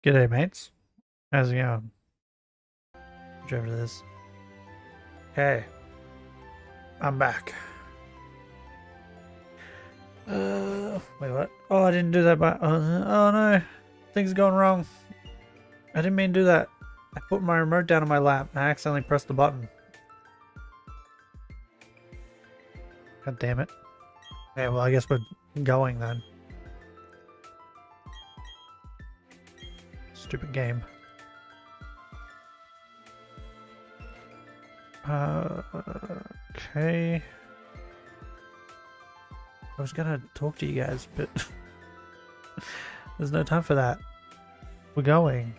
G'day, mates. How's it going? Whichever it is. Hey, I'm back. Wait, what? Oh, I didn't do that by. Oh no, things going wrong. I didn't mean to do that. I put my remote down on my lap and I accidentally pressed the button. God damn it. Yeah, well, I guess we're going then. Stupid game. Okay. I was gonna talk to you guys, but there's no time for that. We're going.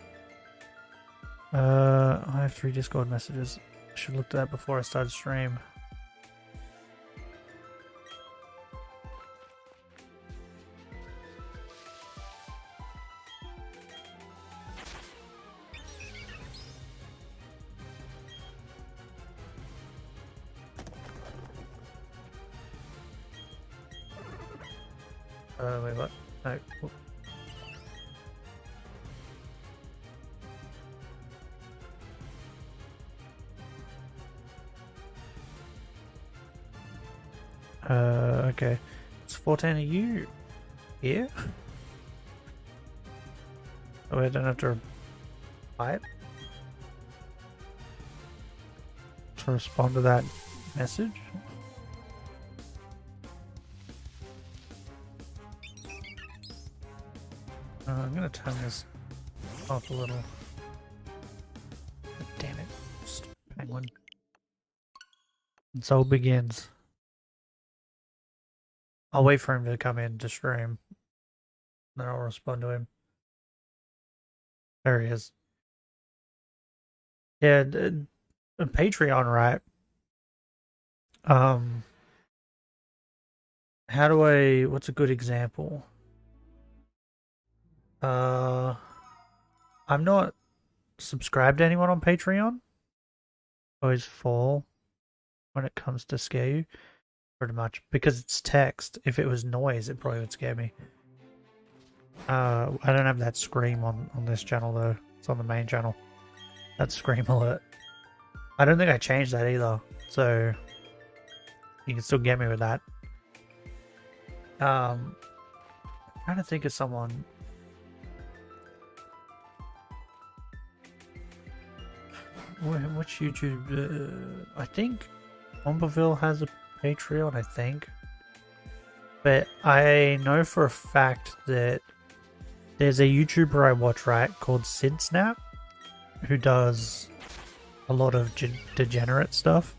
I have 3 Discord messages. I should have looked at that before I started stream. Wait, what? No. Okay. It's 14, are you here? Oh, I don't have to reply it to respond to that message. I'm gonna turn this off a little. God damn it, stupid penguin. And so it begins. I'll wait for him to come in to stream. Then I'll respond to him. There he is. Yeah, Patreon, right? How do I... What's a good example? I'm not subscribed to anyone on Patreon. Always fall when it comes to scare you. Pretty much. Because it's text. If it was noise, it probably would scare me. I don't have that scream on this channel though. It's on the main channel. That scream alert. I don't think I changed that either. So you can still get me with that. I'm trying to think of someone. Which YouTube? I think Omberville has a Patreon, I think. But I know for a fact that there's a YouTuber I watch, right, called SidSnap, who does a lot of degenerate stuff.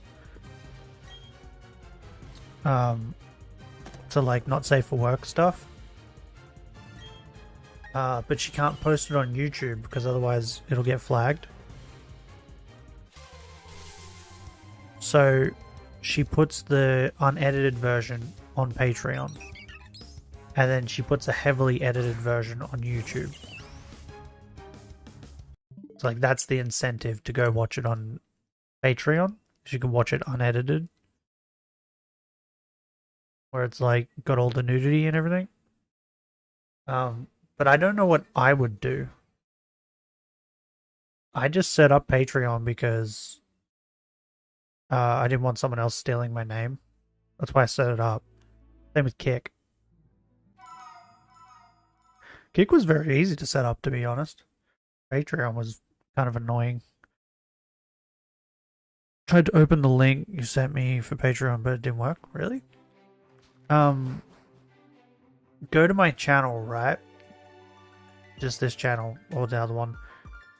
So like not safe for work stuff. But she can't post it on YouTube because otherwise it'll get flagged. So she puts the unedited version on Patreon. And then she puts a heavily edited version on YouTube. So like that's the incentive to go watch it on Patreon. You can watch it unedited. Where it's like got all the nudity and everything. But I don't know what I would do. I just set up Patreon because I didn't want someone else stealing my name. That's why I set it up. Same with Kick. Kick was very easy to set up, to be honest. Patreon was kind of annoying. Tried to open the link you sent me for Patreon, but it didn't work. Really? Go to my channel, right? Just this channel, or the other one.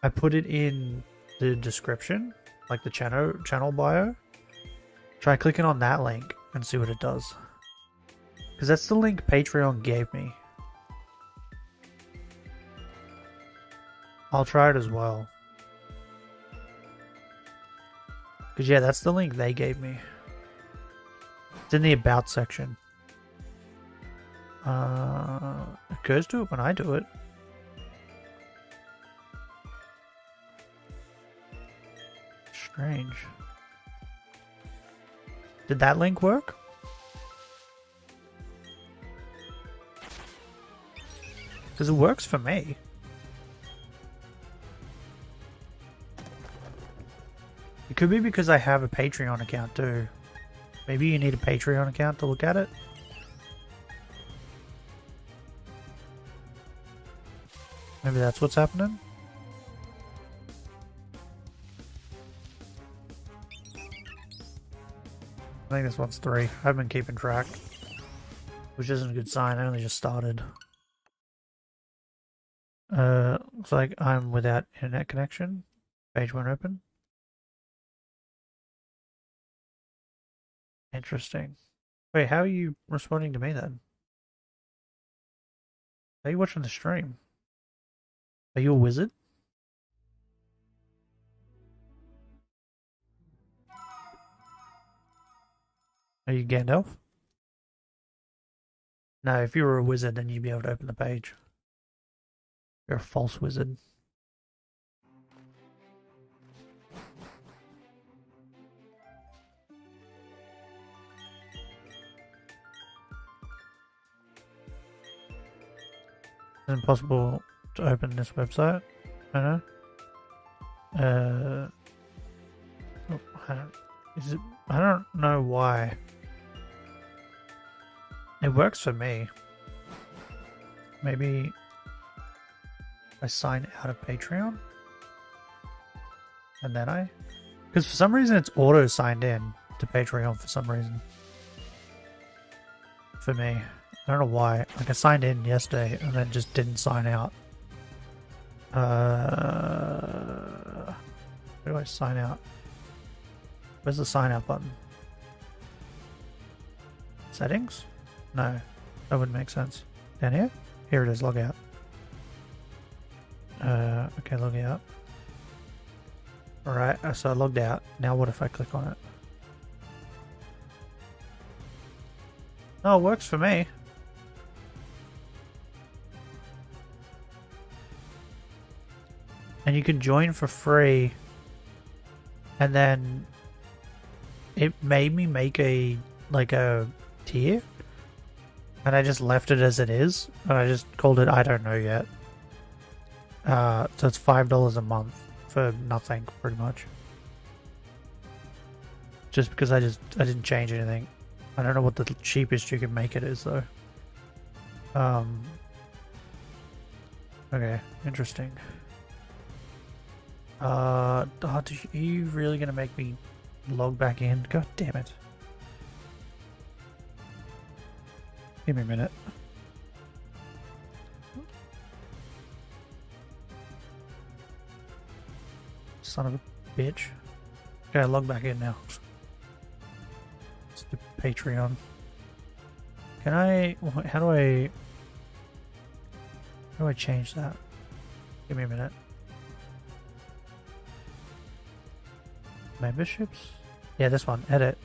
I put it in the description, like the channel bio. Try clicking on that link and see what it does. Because that's the link Patreon gave me. I'll try it as well. Because yeah, that's the link they gave me. It's in the about section. It goes to it when I do it. Strange. Did that link work? Because it works for me. It could be because I have a Patreon account too. Maybe you need a Patreon account to look at it. Maybe that's what's happening. I think this one's 3. I've been keeping track, which isn't a good sign. I only just started. Looks like I'm without internet connection. Page won't open. Interesting. Wait, how are you responding to me then? Are you watching the stream? Are you a wizard? Are you Gandalf? No, if you were a wizard, then you'd be able to open the page. You're a false wizard. It's impossible to open this website. I know. I don't know why. It works for me. Maybe I sign out of Patreon and then because for some reason it's auto signed in to Patreon for some reason. For me. I don't know why. Like I signed in yesterday and then just didn't sign out. Where do I sign out? Where's the sign out button? Settings? No, that wouldn't make sense. Down here? Here it is, log out. Okay, log out. Alright, so I logged out. Now what if I click on it? No, it works for me. And you can join for free. And then it made me make a tier. And I just left it as it is. And I just called it I don't know yet. So it's $5 a month for nothing, pretty much. Just because I didn't change anything. I don't know what the cheapest you can make it is though. Okay, interesting. Are you really gonna make me log back in? God damn it. Give me a minute. Son of a bitch. Okay, log back in now. It's the Patreon. Can I... How do I change that? Give me a minute. Memberships? Yeah, this one. Edit.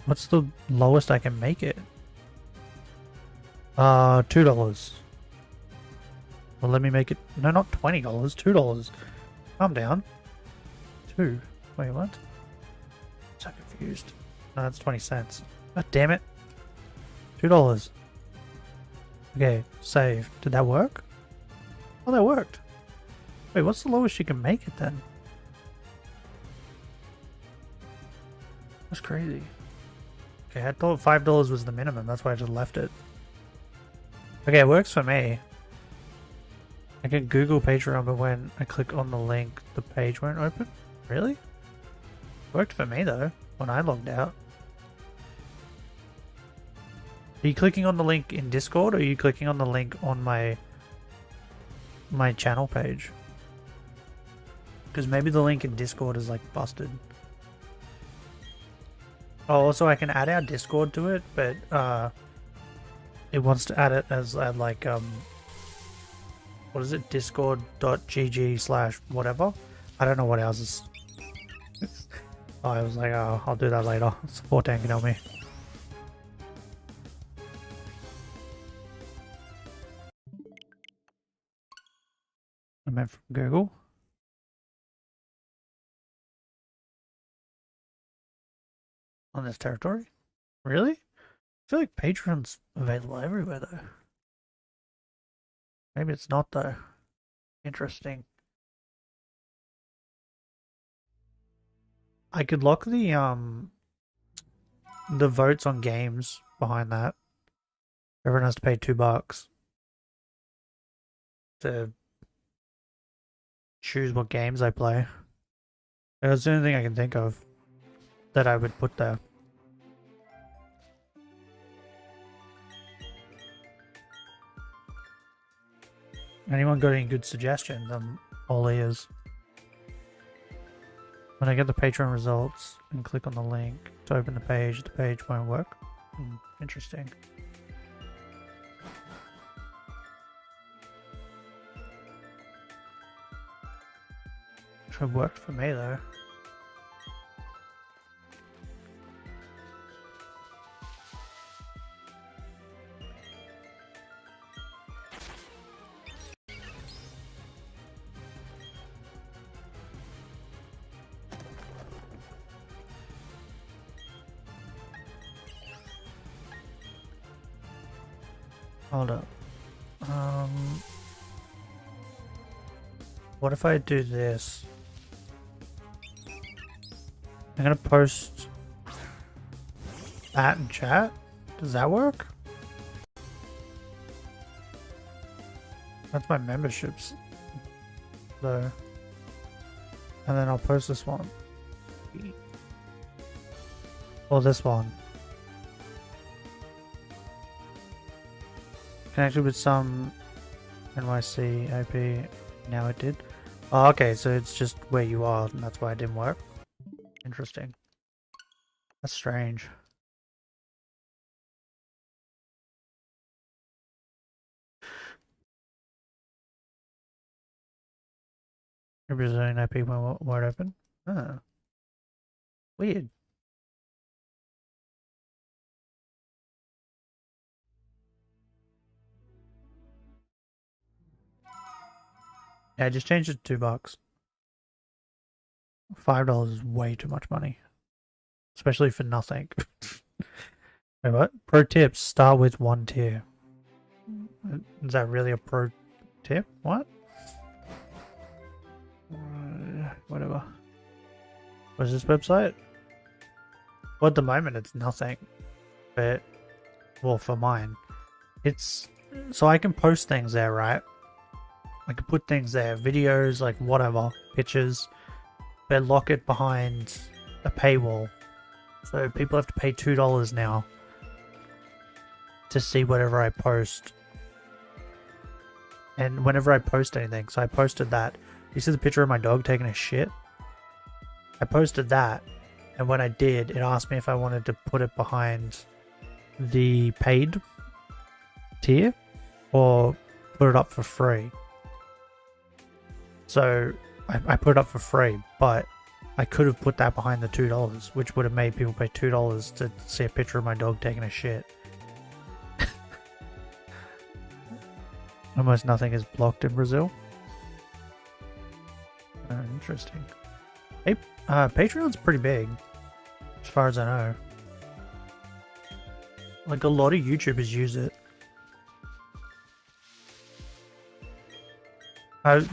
What's the lowest I can make it? $2. Well, let me make it... No, not $20. $2. Calm down. 2. Wait, what? I'm so confused. No, that's 20 cents. God damn it. $2. Okay, save. Did that work? Oh, that worked. Wait, what's the lowest you can make it then? That's crazy. Okay, I thought $5 was the minimum. That's why I just left it. Okay, it works for me. I can Google Patreon, but when I click on the link, the page won't open? Really? Worked for me though, when I logged out. Are you clicking on the link in Discord, or are you clicking on the link on my channel page? Because maybe the link in Discord is like busted. Oh, also I can add our Discord to it, but it wants to add it as like what is it? Discord.gg/whatever. I don't know what ours is. Oh, I was like, oh, I'll do that later. Support can help me. I meant from Google. On this territory? Really? I feel like Patreon's available everywhere though. Maybe it's not though. Interesting. I could lock the votes on games behind that. Everyone has to pay $2 to choose what games I play. That's the only thing I can think of that I would put there. Anyone got any good suggestions? I'm all ears. When I get the Patreon results and click on the link to open the page won't work. Interesting. Should have worked for me though. Hold up. What if I do this? I'm gonna post that in chat. Does that work? That's my memberships though. And then I'll post this one. Or this one. Connected with some NYC IP. Now it did. Oh, okay, so it's just where you are, and that's why it didn't work. Interesting. That's strange. Your Brazilian IP won't open. Oh. Weird. Yeah, I just changed it to $2. $5 is way too much money. Especially for nothing. Wait, what? Pro tips, start with 1 tier. Is that really a pro tip? What? Whatever. What's this website? Well, at the moment it's nothing. But, well, for mine. It's, so I can post things there, right? I can put things there, videos, like whatever, pictures, but lock it behind a paywall. So people have to pay $2 now to see whatever I post. And whenever I post anything, so I posted that. You see the picture of my dog taking a shit? I posted that, and when I did, it asked me if I wanted to put it behind the paid tier or put it up for free. So I put it up for free, but I could have put that behind the $2, which would have made people pay $2 to see a picture of my dog taking a shit. Almost nothing is blocked in Brazil. Interesting. Hey, Patreon's pretty big, as far as I know. Like, a lot of YouTubers use it. I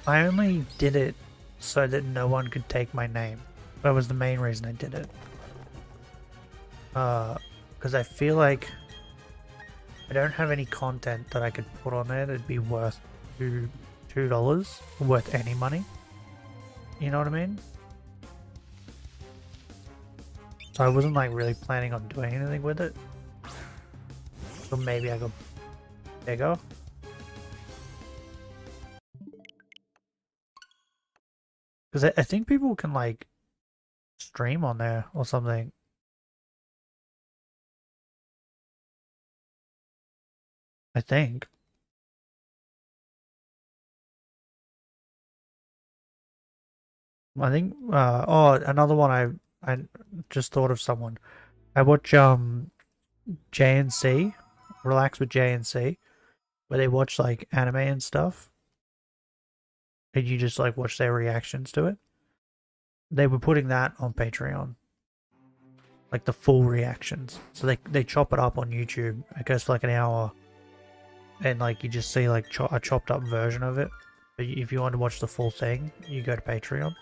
only did it so that no one could take my name. That was the main reason I did it. Because I feel like I don't have any content that I could put on there that'd be worth $2, worth any money. You know what I mean? So I wasn't like really planning on doing anything with it. So maybe I go bigger. Because I think people can like stream on there or something. I think. Oh, another one I just thought of someone. I watch JNC, Relax with JNC, where they watch like anime and stuff. And you just like watch their reactions to it. They were putting that on Patreon. Like the full reactions. So they chop it up on YouTube. It goes for like an hour. And like you just see like a chopped up version of it. But if you want to watch the full thing, you go to Patreon.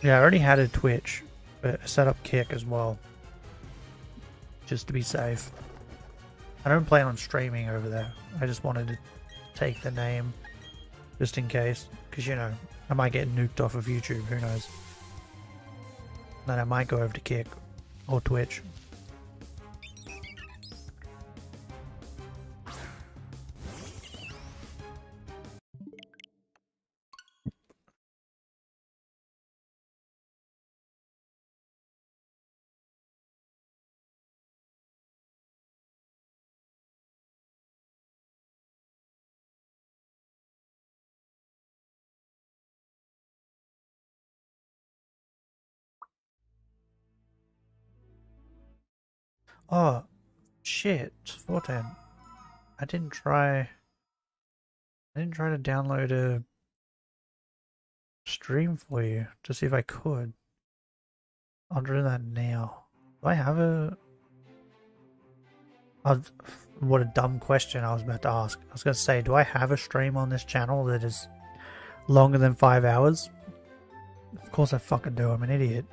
Yeah, I already had a Twitch, but I set up Kick as well. Just to be safe. I don't plan on streaming over there. I just wanted to take the name just in case. Because, you know, I might get nuked off of YouTube. Who knows? Then I might go over to Kick or Twitch. Oh, shit. It's 410. I didn't try to download a stream for you to see if I could. I'll do that now. Do I have a... what a dumb question I was about to ask. I was going to say, do I have a stream on this channel that is longer than 5 hours? Of course I fucking do. I'm an idiot.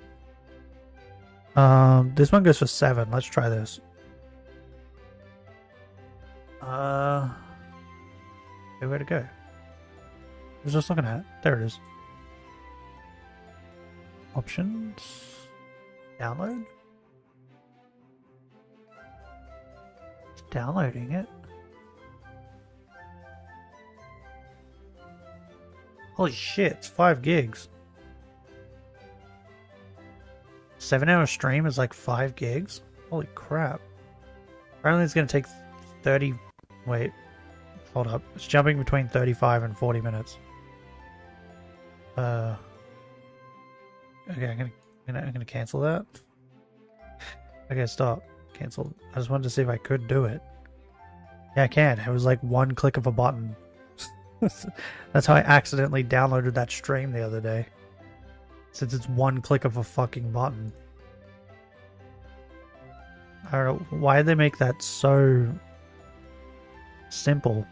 This one goes for 7. Let's try this. Where to go? I was just looking at it. There it is. Options. Download. It's downloading it. Holy shit, it's 5 gigs. 7-hour stream is like 5 gigs? Holy crap. Apparently it's going to take 30... Wait. Hold up. It's jumping between 35 and 40 minutes. Okay, I'm gonna cancel that. Okay, stop. Cancel. I just wanted to see if I could do it. Yeah, I can. It was like one click of a button. That's how I accidentally downloaded that stream the other day. Since it's one click of a fucking button. I don't know. Why did they make that so simple?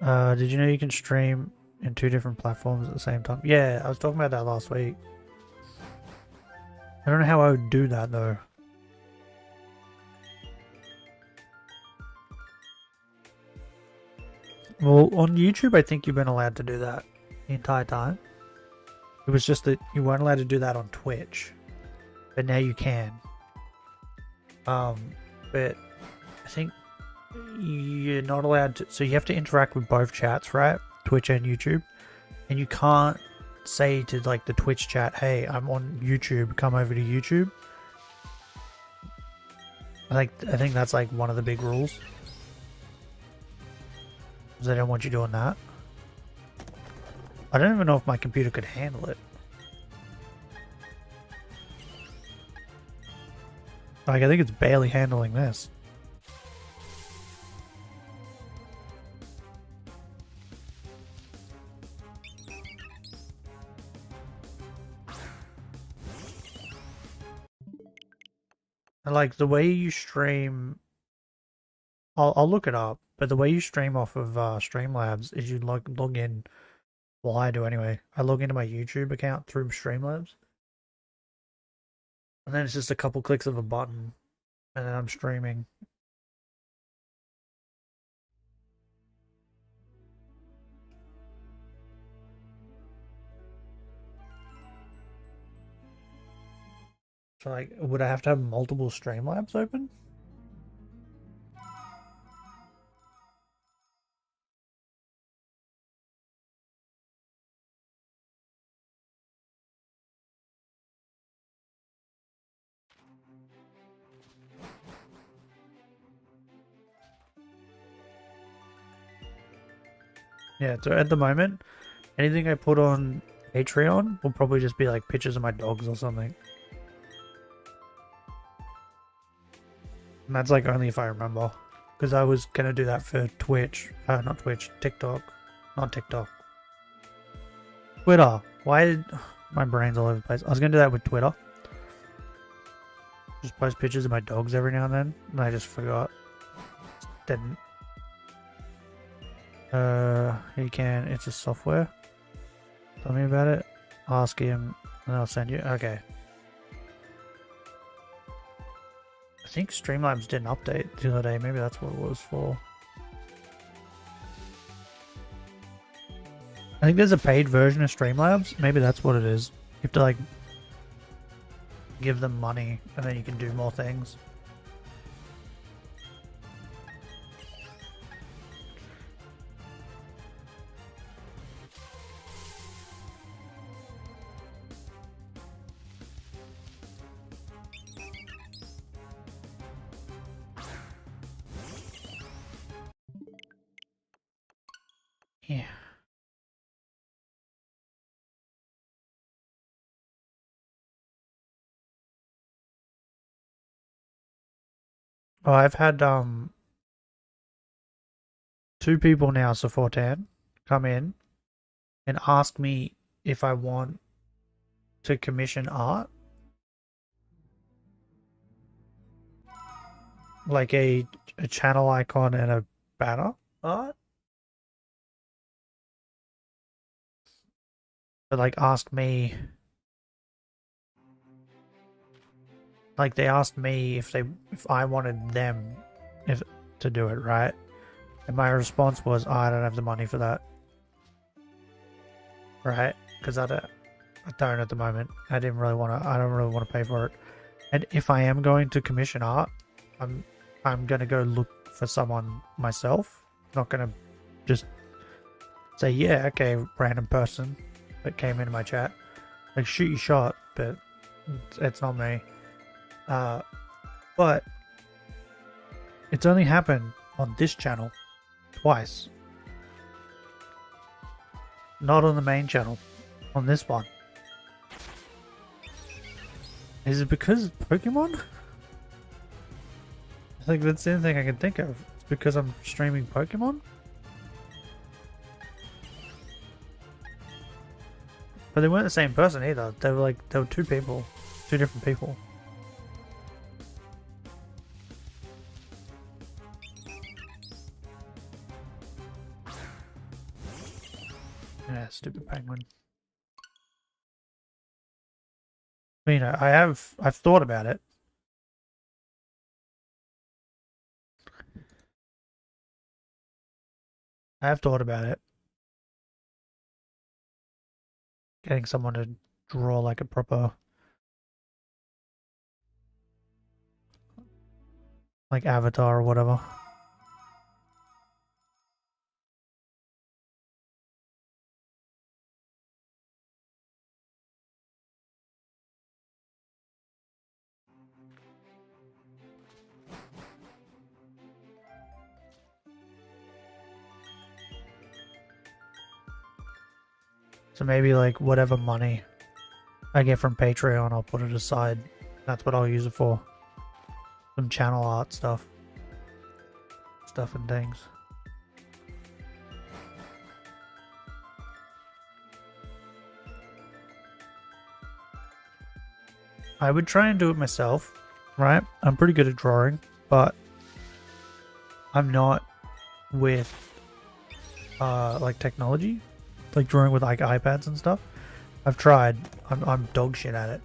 Did you know you can stream in 2 different platforms at the same time? Yeah, I was talking about that last week. I don't know how I would do that though. Well, on YouTube, I think you've been allowed to do that the entire time. It was just that you weren't allowed to do that on Twitch. But now you can. But I think you're not allowed to... So you have to interact with both chats, right? Twitch and YouTube. And you can't say to like the Twitch chat, hey, I'm on YouTube, come over to YouTube. I think that's like one of the big rules. Because they don't want you doing that. I don't even know if my computer could handle it. Like, I think it's barely handling this. And like the way you stream, I'll look it up. But the way you stream off of Streamlabs is you log in. Well, I do anyway. I log into my YouTube account through Streamlabs. And then it's just a couple clicks of a button. And then I'm streaming. So like, would I have to have multiple Streamlabs open? Yeah, so at the moment, anything I put on Patreon will probably just be like pictures of my dogs or something. And that's like only if I remember. Because I was going to do that for Twitch. Not Twitch, TikTok. Not TikTok. Twitter. Why did... My brain's all over the place. I was going to do that with Twitter. Just post pictures of my dogs every now and then. And I just forgot. Just didn't. You can. It's a software. Tell me about it. Ask him, and I'll send you. Okay. I think Streamlabs did an update the other day. Maybe that's what it was for. I think there's a paid version of Streamlabs. Maybe that's what it is. You have to like give them money, and then you can do more things. Yeah. Oh, I've had 2 people now, Fortan, come in and ask me if I want to commission art. Like a channel icon and a banner art. But like ask me, like they asked me if I wanted them to do it, right? And my response was, oh, I don't have the money for that. Right? Because I don't at the moment. I don't really want to pay for it. And if I am going to commission art, I'm gonna go look for someone myself. I'm not gonna just say, yeah, okay, random person that came into my chat. Like, shoot your shot, but it's not me. But it's only happened on this channel twice. Not on the main channel. On this one. Is it because of Pokemon? I think that's the only thing I can think of. It's because I'm streaming Pokemon? But they weren't the same person either. They were 2 people. 2 different people. Yeah, stupid penguin. But, you know, I've thought about it. I have thought about it. Getting someone to draw like a proper like avatar or whatever. So maybe like whatever money I get from Patreon, I'll put it aside. That's what I'll use it for. Some channel art stuff. Stuff and things. I would try and do it myself, right? I'm pretty good at drawing, but I'm not with like technology. Like drawing with like iPads and stuff. I've tried. I'm dog shit at it.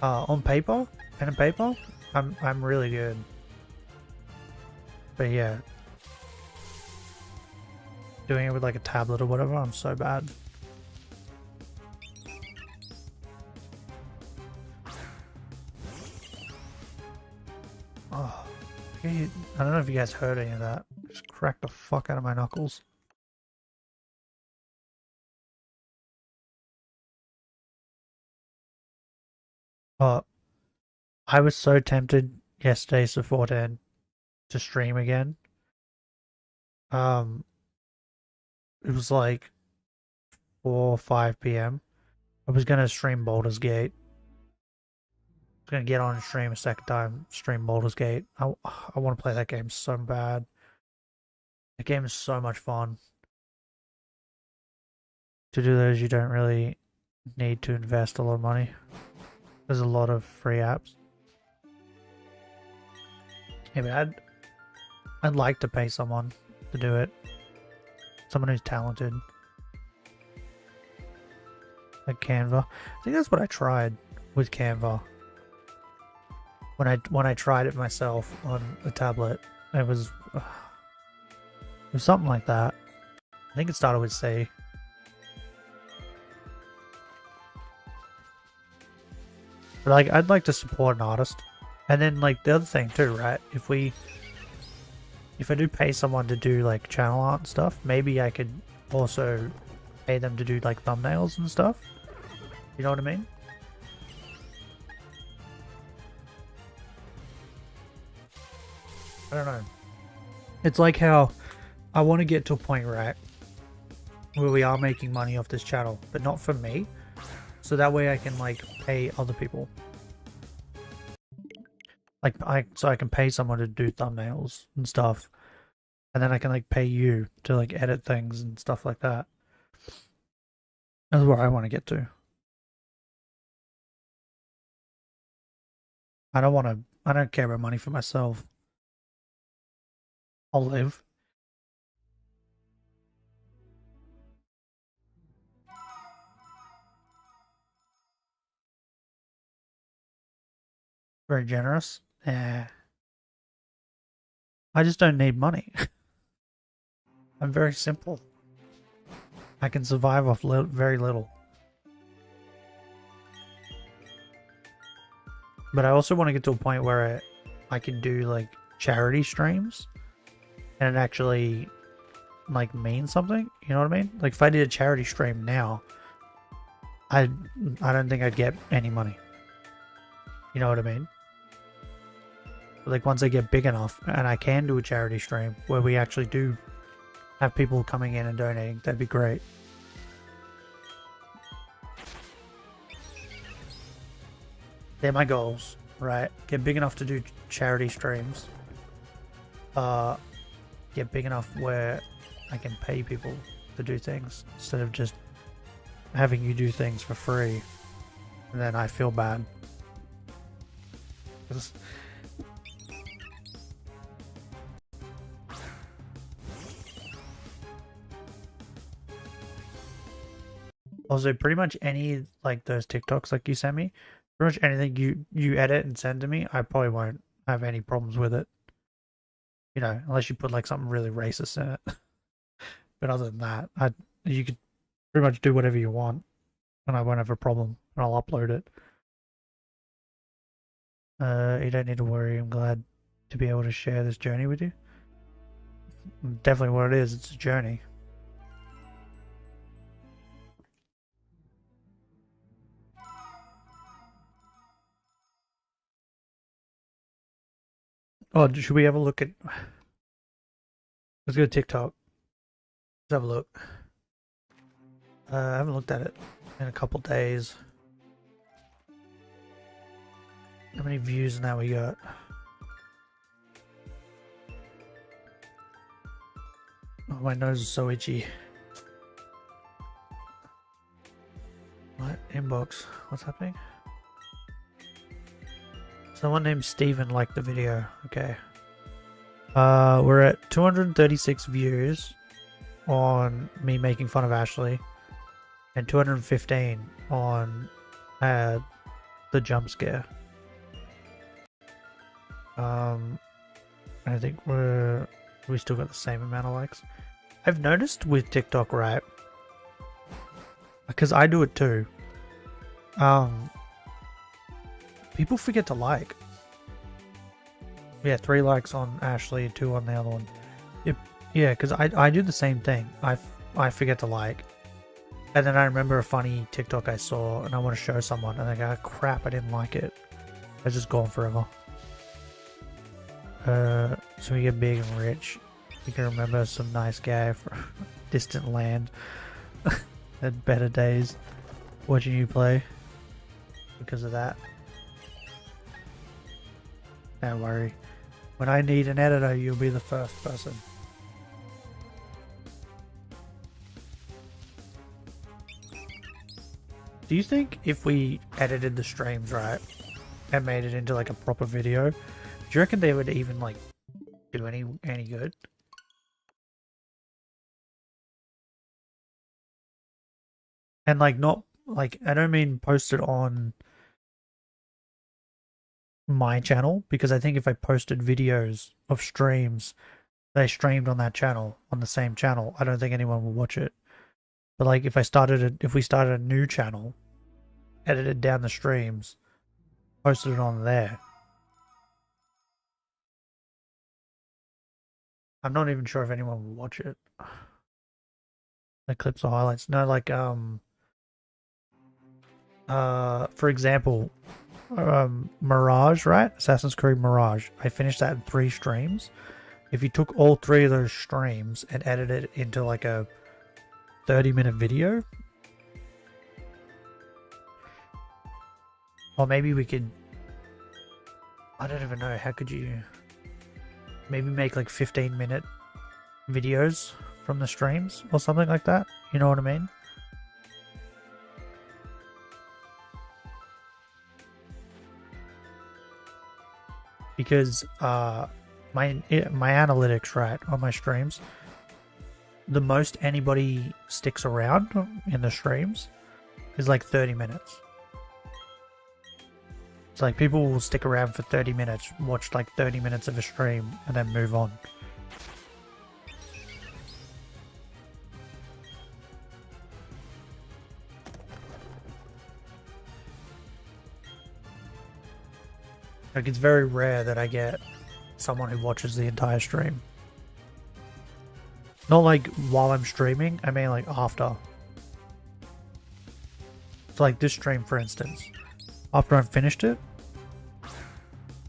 On paper, pen and paper, I'm really good. But yeah, doing it with like a tablet or whatever, I'm so bad. Oh, I don't know if you guys heard any of that. Just cracked the fuck out of my knuckles. Oh, I was so tempted yesterday, Fortan, to stream again. It was like 4 or 5 p.m. I was gonna stream Baldur's Gate. I was gonna get on and stream a second time, stream Baldur's Gate. I want to play that game so bad. That game is so much fun. To do those, you don't really need to invest a lot of money. There's a lot of free apps. Yeah, but I'd like to pay someone to do it. Someone who's talented. Like Canva. I think that's what I tried with Canva. When I tried it myself on the tablet, it was something like that. I think it started with C. But like, I'd like to support an artist. And then like the other thing too, right? If I do pay someone to do like channel art and stuff, maybe I could also pay them to do like thumbnails and stuff. You know what I mean? I don't know. It's like how I want to get to a point, right, where we are making money off this channel, but not for me. So that way I can like pay other people. Like so I can pay someone to do thumbnails and stuff. And then I can like pay you to like edit things and stuff like that. That's where I want to get to. I don't care about money for myself. I'll live. Very generous. Yeah. I just don't need money. I'm very simple. I can survive off very little. But I also want to get to a point where I can do like charity streams and it actually like means something. You know what I mean? Like if I did a charity stream now, I don't think I'd get any money. You know what I mean? Like once I get big enough and I can do a charity stream where we actually do have people coming in and donating, that'd be great. They're my goals, right? Get big enough to do charity streams. Get big enough where I can pay people to do things instead of just having you do things for free and then I feel bad. Also, pretty much any like those TikToks like you sent me, pretty much anything you edit and send to me, I probably won't have any problems with it. You know, unless you put like something really racist in it. But other than that, you could pretty much do whatever you want, and I won't have a problem, and I'll upload it. You don't need to worry. I'm glad to be able to share this journey with you. Definitely what it is. It's a journey. Oh, should we have a look at... Let's go to TikTok. Let's have a look. I haven't looked at it in a couple days. How many views now we got? Oh, my nose is so itchy. What? Inbox. What's happening? Someone named Steven liked the video. Okay. We're at 236 views on me making fun of Ashley. And 215 on the jump scare. I think we still got the same amount of likes. I've noticed with TikTok, right? Because I do it too. People forget to like. Yeah, 3 likes on Ashley, 2 on the other one. Yeah, because I do the same thing. I forget to like. And then I remember a funny TikTok I saw and I want to show someone and I go, crap, I didn't like it. It's just gone forever. So we get big and rich. We can remember some nice guy from distant land. Had better days watching you play because of that. Don't worry. When I need an editor, you'll be the first person. Do you think if we edited the streams right and made it into like a proper video, do you reckon they would even like do any good? And like not like I don't mean post it on my channel, because I think if I posted videos of streams they streamed on that channel, on the same channel, I don't think anyone will watch it. But like if we started a new channel, edited down the streams, posted it on there. I'm not even sure if anyone will watch it. Like clips or highlights. No, like for example, Mirage, right? Assassin's Creed Mirage. I finished that in 3 streams. If you took all 3 of those streams and edited it into like a 30-minute video, or maybe we could, I don't even know, how could you maybe make like 15-minute videos from the streams or something like that? You know what I mean? Because my analytics, right, on my streams, the most anybody sticks around in the streams is like 30 minutes. It's like people will stick around for 30 minutes, watch like 30 minutes of a stream, and then move on. Like, it's very rare that I get someone who watches the entire stream. Not like while I'm streaming, I mean like after. So like this stream, for instance, after I've finished it,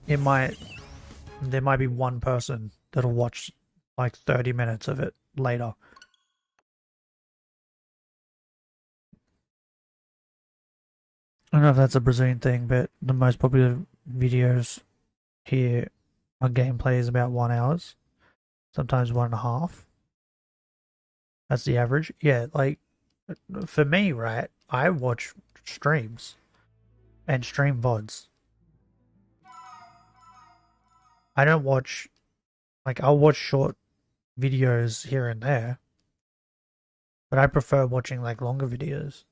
there might be one person that'll watch like 30 minutes of it later. I don't know if that's a Brazilian thing, but the most popular videos here on gameplay is about 1 hour, sometimes 1.5. That's the average. Yeah, like for me, right? I watch streams and stream VODs. I don't watch, like, I'll watch short videos here and there, but I prefer watching like longer videos.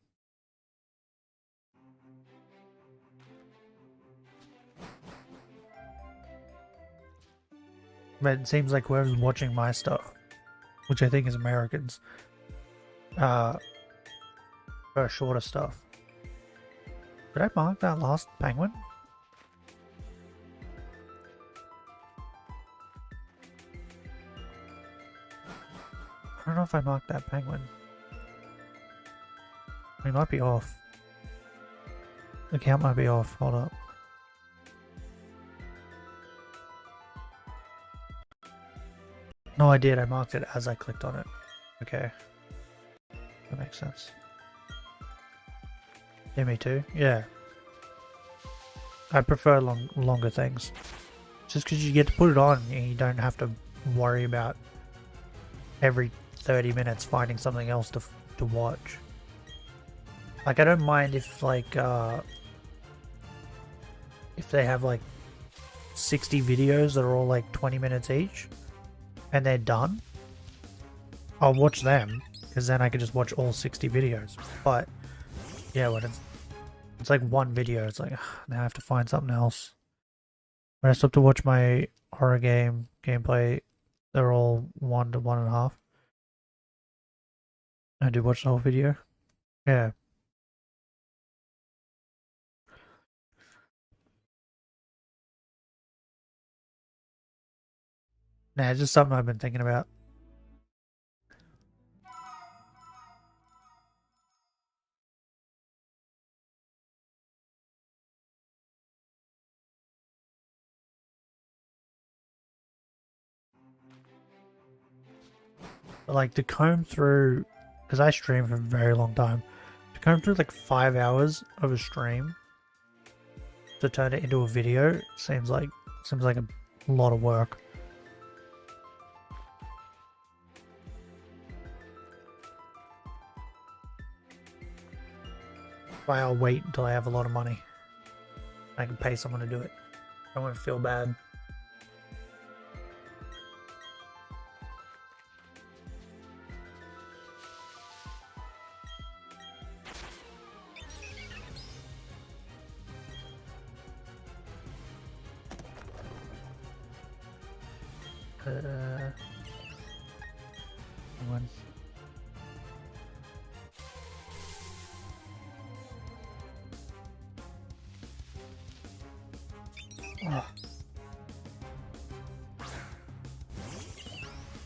But it seems like whoever's watching my stuff, which I think is Americans, for shorter stuff. Did I mark that last penguin? I don't know if I marked that penguin. We might be off. The count might be off. Hold up. No, I did. I marked it as I clicked on it. Okay. That makes sense. Yeah, me too. Yeah. I prefer longer things. Just because you get to put it on and you don't have to worry about every 30 minutes finding something else to watch. Like, I don't mind if like if they have like 60 videos that are all like 20 minutes each and they're done. I'll watch them because then I can just watch all 60 videos. But yeah, when it's like one video, it's like now I have to find something else. When I stop to watch my horror gameplay, they're all 1 to 1.5. I do watch the whole video. Yeah. Nah, it's just something I've been thinking about. But like to comb through, because I stream for a very long time, to comb through like 5 hours of a stream to turn it into a video seems like a lot of work. Why I'll wait until I have a lot of money. I can pay someone to do it. I don't want to feel bad. One.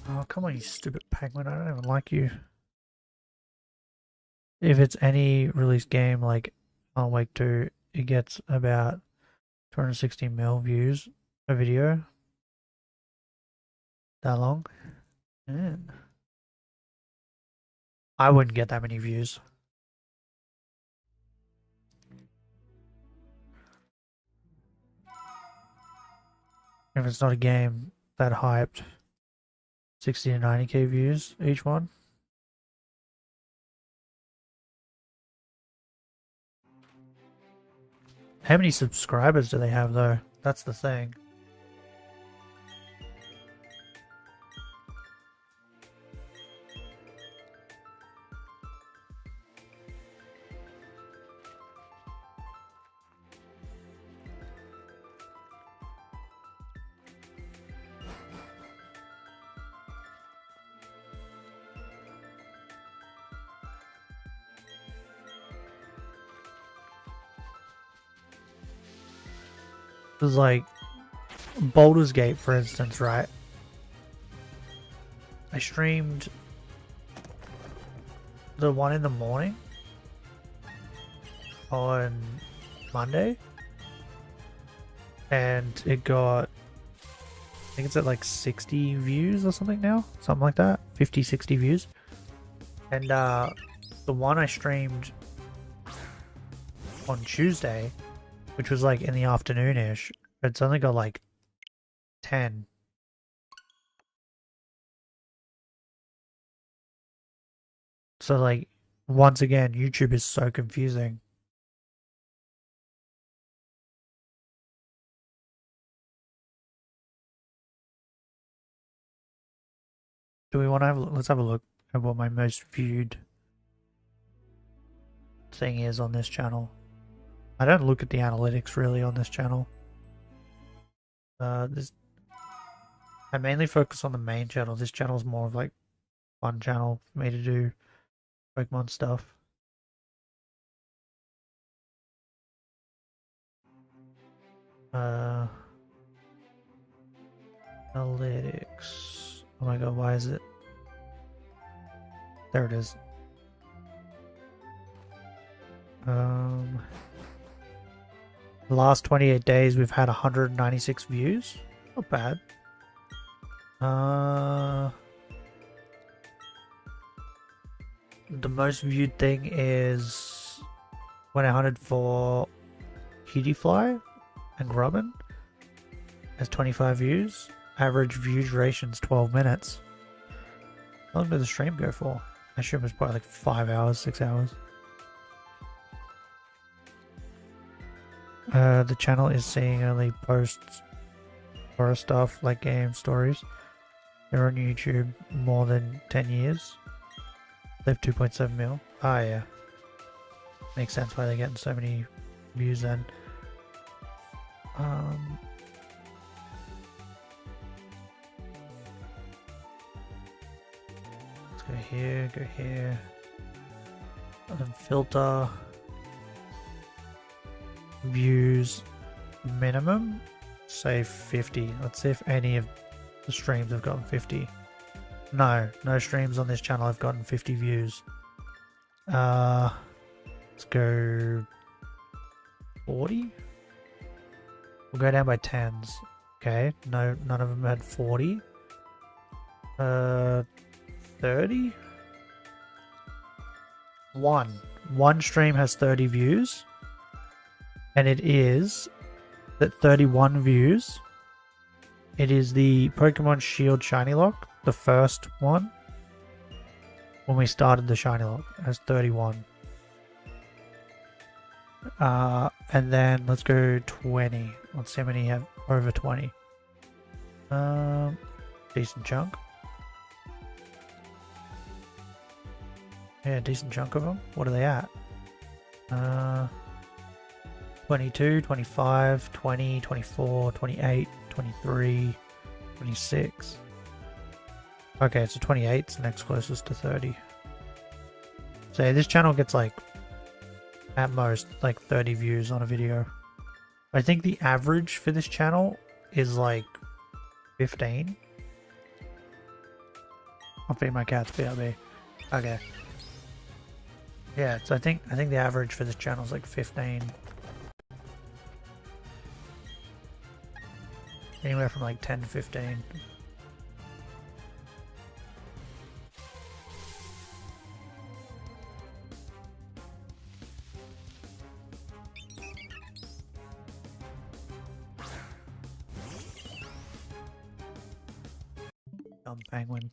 Oh, come on, you stupid penguin. I don't even like you. If it's any release game like Alan Wake 2, it gets about 260 mil views a video. That long. And I wouldn't get that many views. If it's not a game that hyped, 60 to 90k views each one. How many subscribers do they have though? That's the thing. There's like Baldur's Gate, for instance, right? I streamed the one in the morning on Monday, and it got, I think it's at like 60 views or something now, something like that, 50, 60 views. And the one I streamed on Tuesday, which was like in the afternoon-ish, it's only got like 10. So like, once again, YouTube is so confusing. Do we want to have, let's have a look at what my most viewed thing is on this channel. I don't look at the analytics really on this channel. I mainly focus on the main channel. This channel is more of like fun channel for me to do Pokemon stuff. Analytics. Oh my god, why is it? There it is. The last 28 days we've had 196 views. Not bad. The most viewed thing is when I hunted for Cutie-Fly and Grubbin. Has 25 views. Average view duration's 12 minutes. How long did the stream go for? I assume it was probably like 5 hours, 6 hours. The channel is seeing only posts horror stuff like game stories. They're on YouTube more than 10 years. They have 2.7 mil. Ah, yeah. Makes sense why they're getting so many views then. Let's go here, go here. And then filter. Views minimum, say 50. Let's see if any of the streams have gotten 50. No streams on this channel have gotten 50 views. Let's go 40. We'll go down by 10s. Okay, no, none of them had 40. 30. One stream has 30 views. And it is at 31 views. It is the Pokemon Shield Shinylocke, the first one. When we started the Shinylocke, it has 31. And then let's go 20. Let's see how many have over 20. Decent chunk. Yeah, decent chunk of them. What are they at? 22, 25, 20, 24, 28, 23, 26. Okay, so 28 is the next closest to 30. So yeah, this channel gets like, at most, like 30 views on a video. I think the average for this channel is like 15. I'll feed my cats, BRB. Okay. Yeah, so I think the average for this channel is like 15. Anywhere from like 10 to 15. Dumb penguin.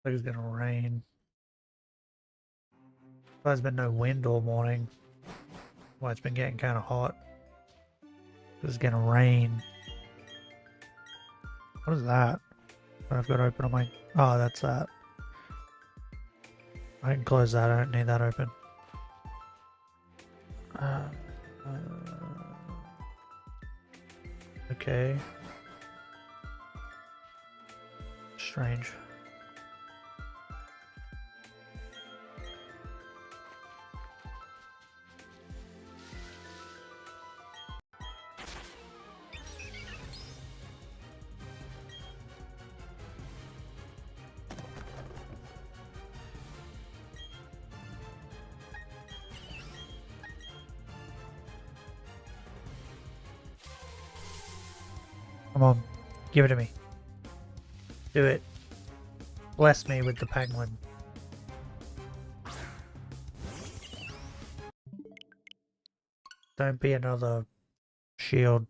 Like it's gonna rain. There's been no wind all morning. Well, it's been getting kind of hot. It's gonna rain. What is that? I've got open on my... Oh, that's that. I can close that. I don't need that open. Okay. Strange. Come on, give it to me. Do it. Bless me with the penguin. Don't be another shield.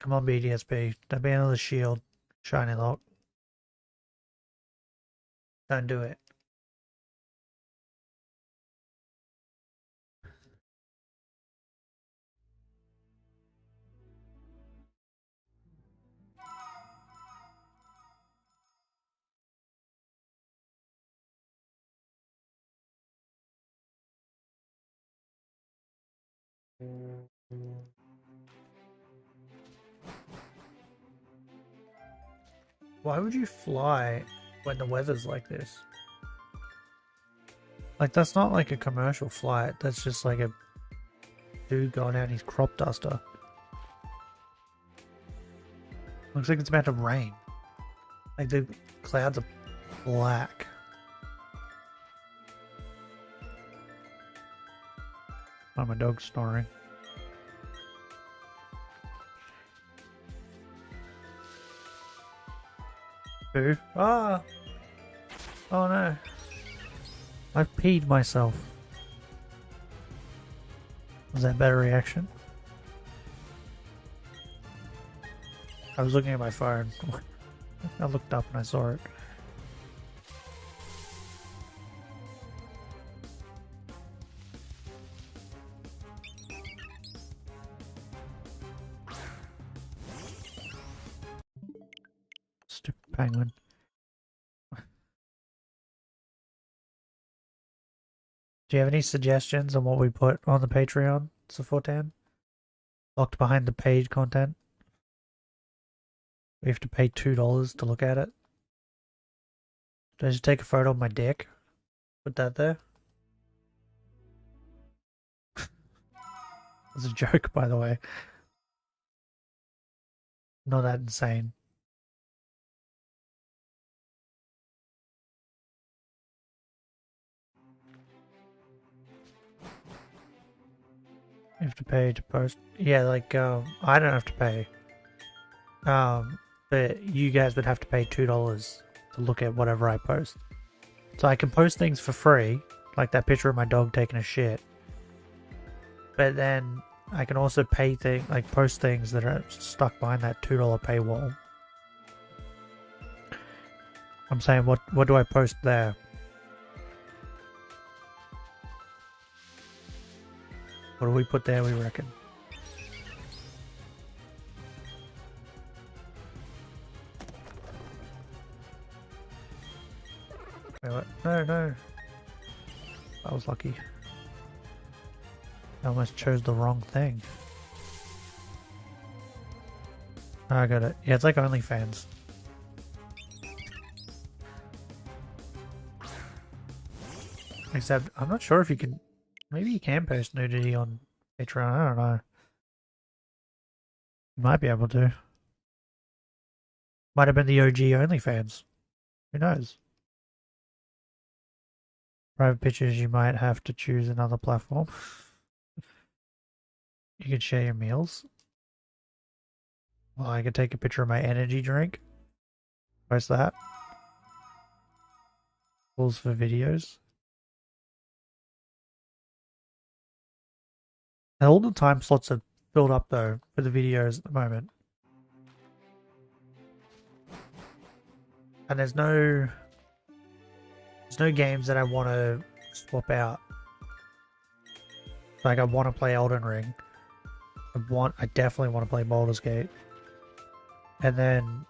Come on, BDSP. Don't be another shield. Shinylocke. Don't do it. Why would you fly when the weather's like this? Like, that's not like a commercial flight. That's just like a dude going out in his crop duster. Looks like it's about to rain. Like, the clouds are black. Oh, my dog's snoring. Boo. Ah! Oh no. I've peed myself. Was that a better reaction? I was looking at my phone. I looked up and I saw it. Stupid penguin. Do you have any suggestions on what we put on the Patreon, Safortan? Locked behind the paid content? We have to pay $2 to look at it. Did I just take a photo of my dick? Put that there? It's a joke, by the way. Not that insane. You have to pay to post. Yeah, like, I don't have to pay. But you guys would have to pay $2 to look at whatever I post. So I can post things for free, like that picture of my dog taking a shit. But then, I can also pay things, like post things that are stuck behind that $2 paywall. I'm saying, what do I post there? What do we put there, we reckon? Wait, what? No. I was lucky. I almost chose the wrong thing. Oh, I got it. Yeah, it's like OnlyFans. Except, I'm not sure if you can... Maybe you can post nudity on Patreon, I don't know. You might be able to. Might have been the OG OnlyFans. Who knows? Private pictures, you might have to choose another platform. You can share your meals. Well, I could take a picture of my energy drink. Post that. Tools for videos. And all the time slots are filled up though for the videos at the moment. And there's no games that I want to swap out. Like I want to play Elden Ring. I definitely want to play Baldur's Gate. And then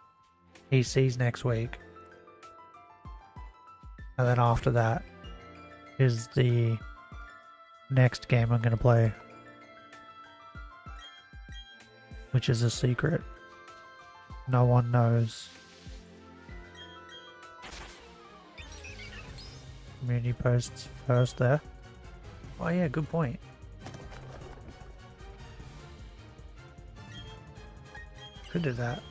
PC's next week. And then after that is the next game I'm going to play. Which is a secret. No one knows. Community posts first there. Oh yeah, good point. Could do that.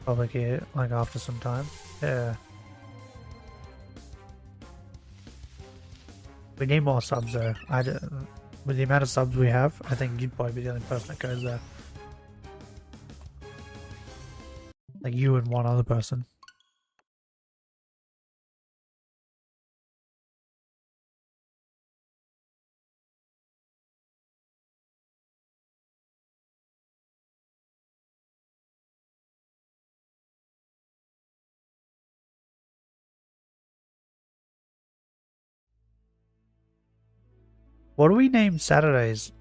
Probably get like after some time. Yeah. We need more subs though. With the amount of subs we have, I think you'd probably be the only person that goes there. Like you and one other person. What do we name Saturdays?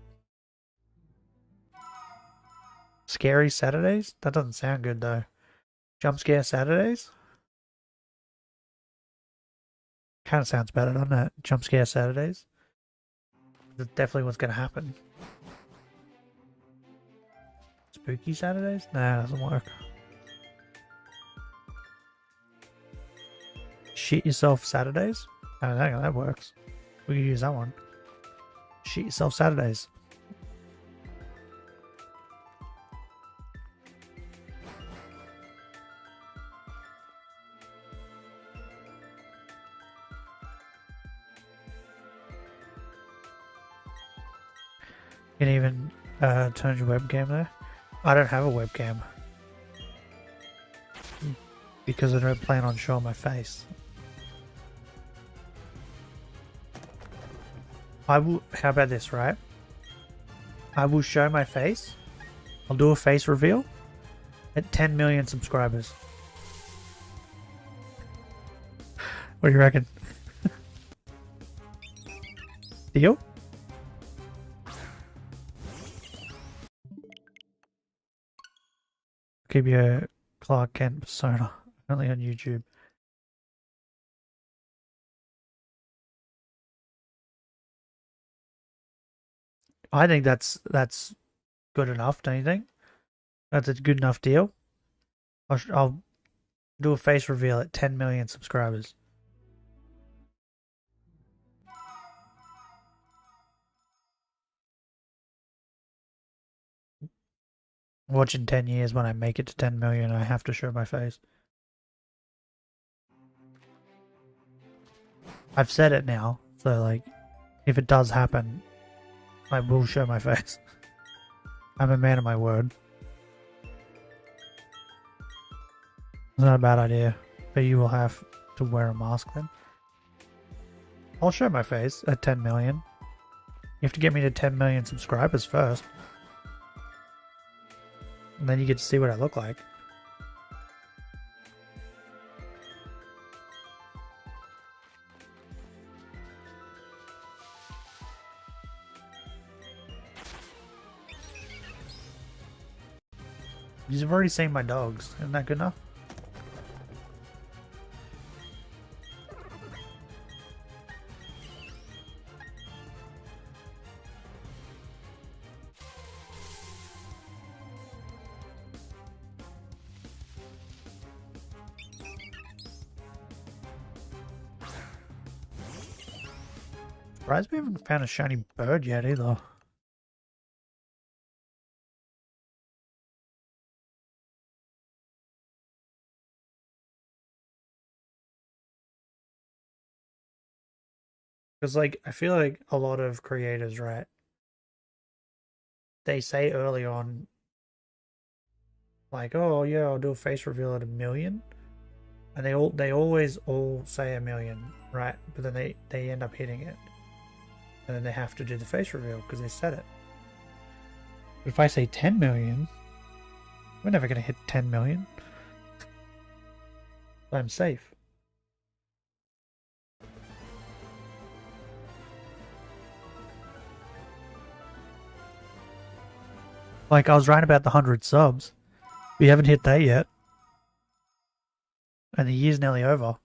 Scary Saturdays? That doesn't sound good though. Jump scare Saturdays? Kind of sounds better, doesn't it? Jump scare Saturdays? That's definitely what's going to happen. Spooky Saturdays? Nah, that doesn't work. Shit yourself Saturdays? I don't think that works. We could use that one. Shit yourself Saturdays. You can even turn your webcam there. I don't have a webcam. Because I don't plan on showing my face. I will. How about this, right? I will show my face. I'll do a face reveal at 10 million subscribers. What do you reckon? Deal? Keep your Clark Kent persona only on YouTube. I think that's good enough, don't you think? That's a good enough deal. I'll do a face reveal at 10 million subscribers. Watch in 10 years when I make it to 10 million, I have to show my face. I've said it now, so like, if it does happen, I will show my face. I'm a man of my word. It's not a bad idea, but you will have to wear a mask then. I'll show my face at 10 million. You have to get me to 10 million subscribers first. And then you get to see what I look like. You've already seen my dogs. Isn't that good enough? Surprised we haven't found a shiny bird yet either. Because, like, I feel like a lot of creators, right? They say early on, like, oh yeah, I'll do a face reveal at 1 million. And they always all say 1 million, right? But then they end up hitting it. And then they have to do the face reveal because they said it. But if I say 10 million, we're never going to hit 10 million. I'm safe. Like, I was right about the 100 subs. We haven't hit that yet. And the year's nearly over.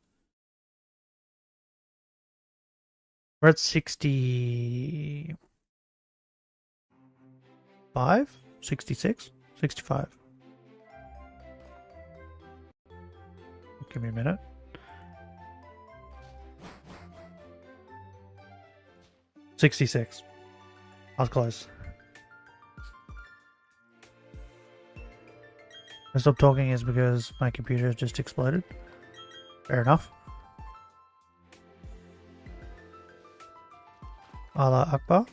We're at 65? 66? 65. Give me a minute. 66. I was close. I stopped talking is because my computer just exploded. Fair enough. Allah Akbar.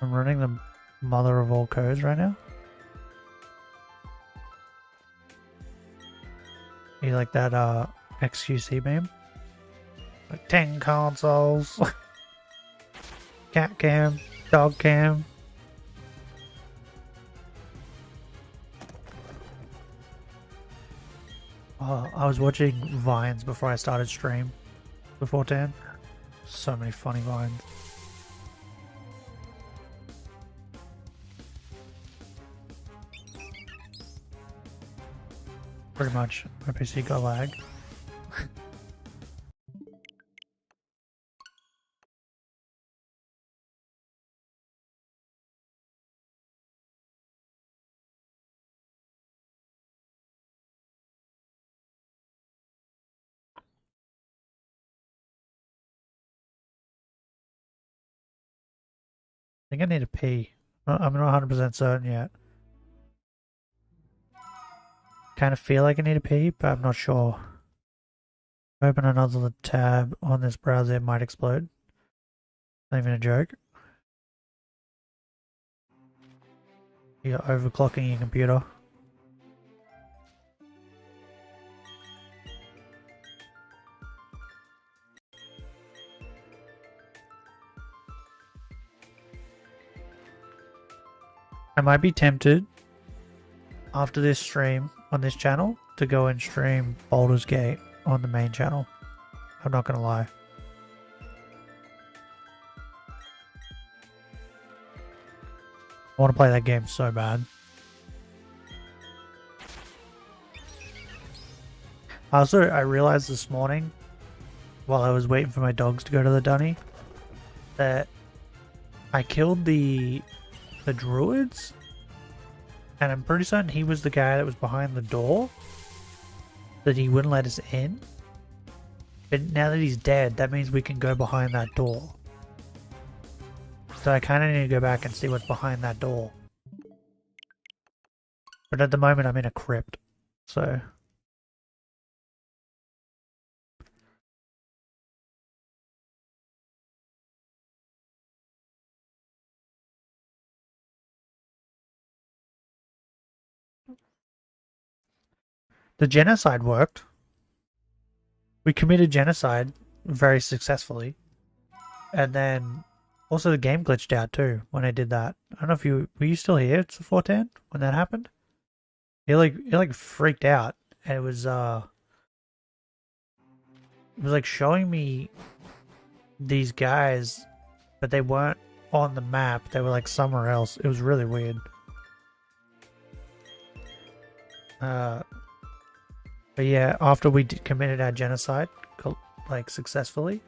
I'm running the mother of all codes right now. You like that XQC meme? Like 10 consoles. Cat cam. Dog cam. Oh, I was watching Vines before I started stream. Before 10. So many funny Vines. Pretty much. My PC got lag. I think I need a pee. I'm not 100% certain yet. Kind of feel like I need a pee, but I'm not sure. Open another tab on this browser, it might explode. Not even a joke. You're overclocking your computer. I might be tempted after this stream on this channel to go and stream Baldur's Gate on the main channel. I'm not gonna lie. I want to play that game so bad. I realized this morning, while I was waiting for my dogs to go to the dunny, that I killed the druids, and I'm pretty certain he was the guy that was behind the door, that he wouldn't let us in. But now that he's dead, that means we can go behind that door. So I kind of need to go back and see what's behind that door. But at the moment I'm in a crypt, so... The genocide worked. We committed genocide very successfully. And then also the game glitched out too when I did that. I don't know if you were you still here, it's a 410 when that happened? It like freaked out and it was like showing me these guys, but they weren't on the map. They were like somewhere else. It was really weird. But yeah, after we committed our genocide, like successfully,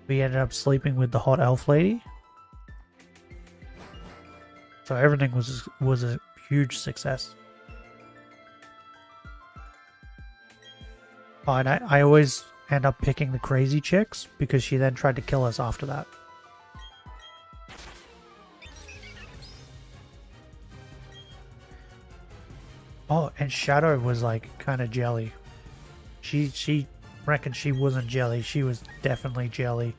we ended up sleeping with the hot elf lady. So everything was a huge success. Oh, and I always end up picking the crazy chicks because she then tried to kill us after that. Oh, and Shadow was like kind of jelly. She reckoned she wasn't jelly. She was definitely jelly.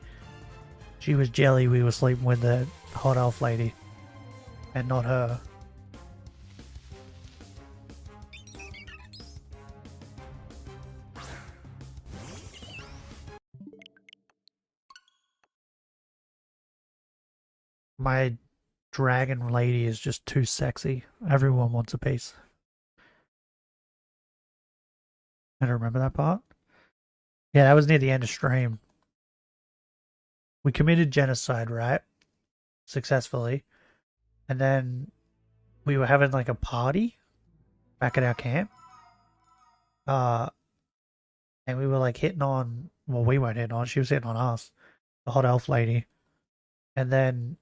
She was jelly. We were sleeping with the hot elf lady, and not her. My dragon lady is just too sexy. Everyone wants a piece. I don't remember that part. Yeah, that was near the end of stream. We committed genocide, right? Successfully. And then we were having like a party back at our camp. And we were like hitting on, well, we weren't hitting on, she was hitting on us, the hot elf lady. And then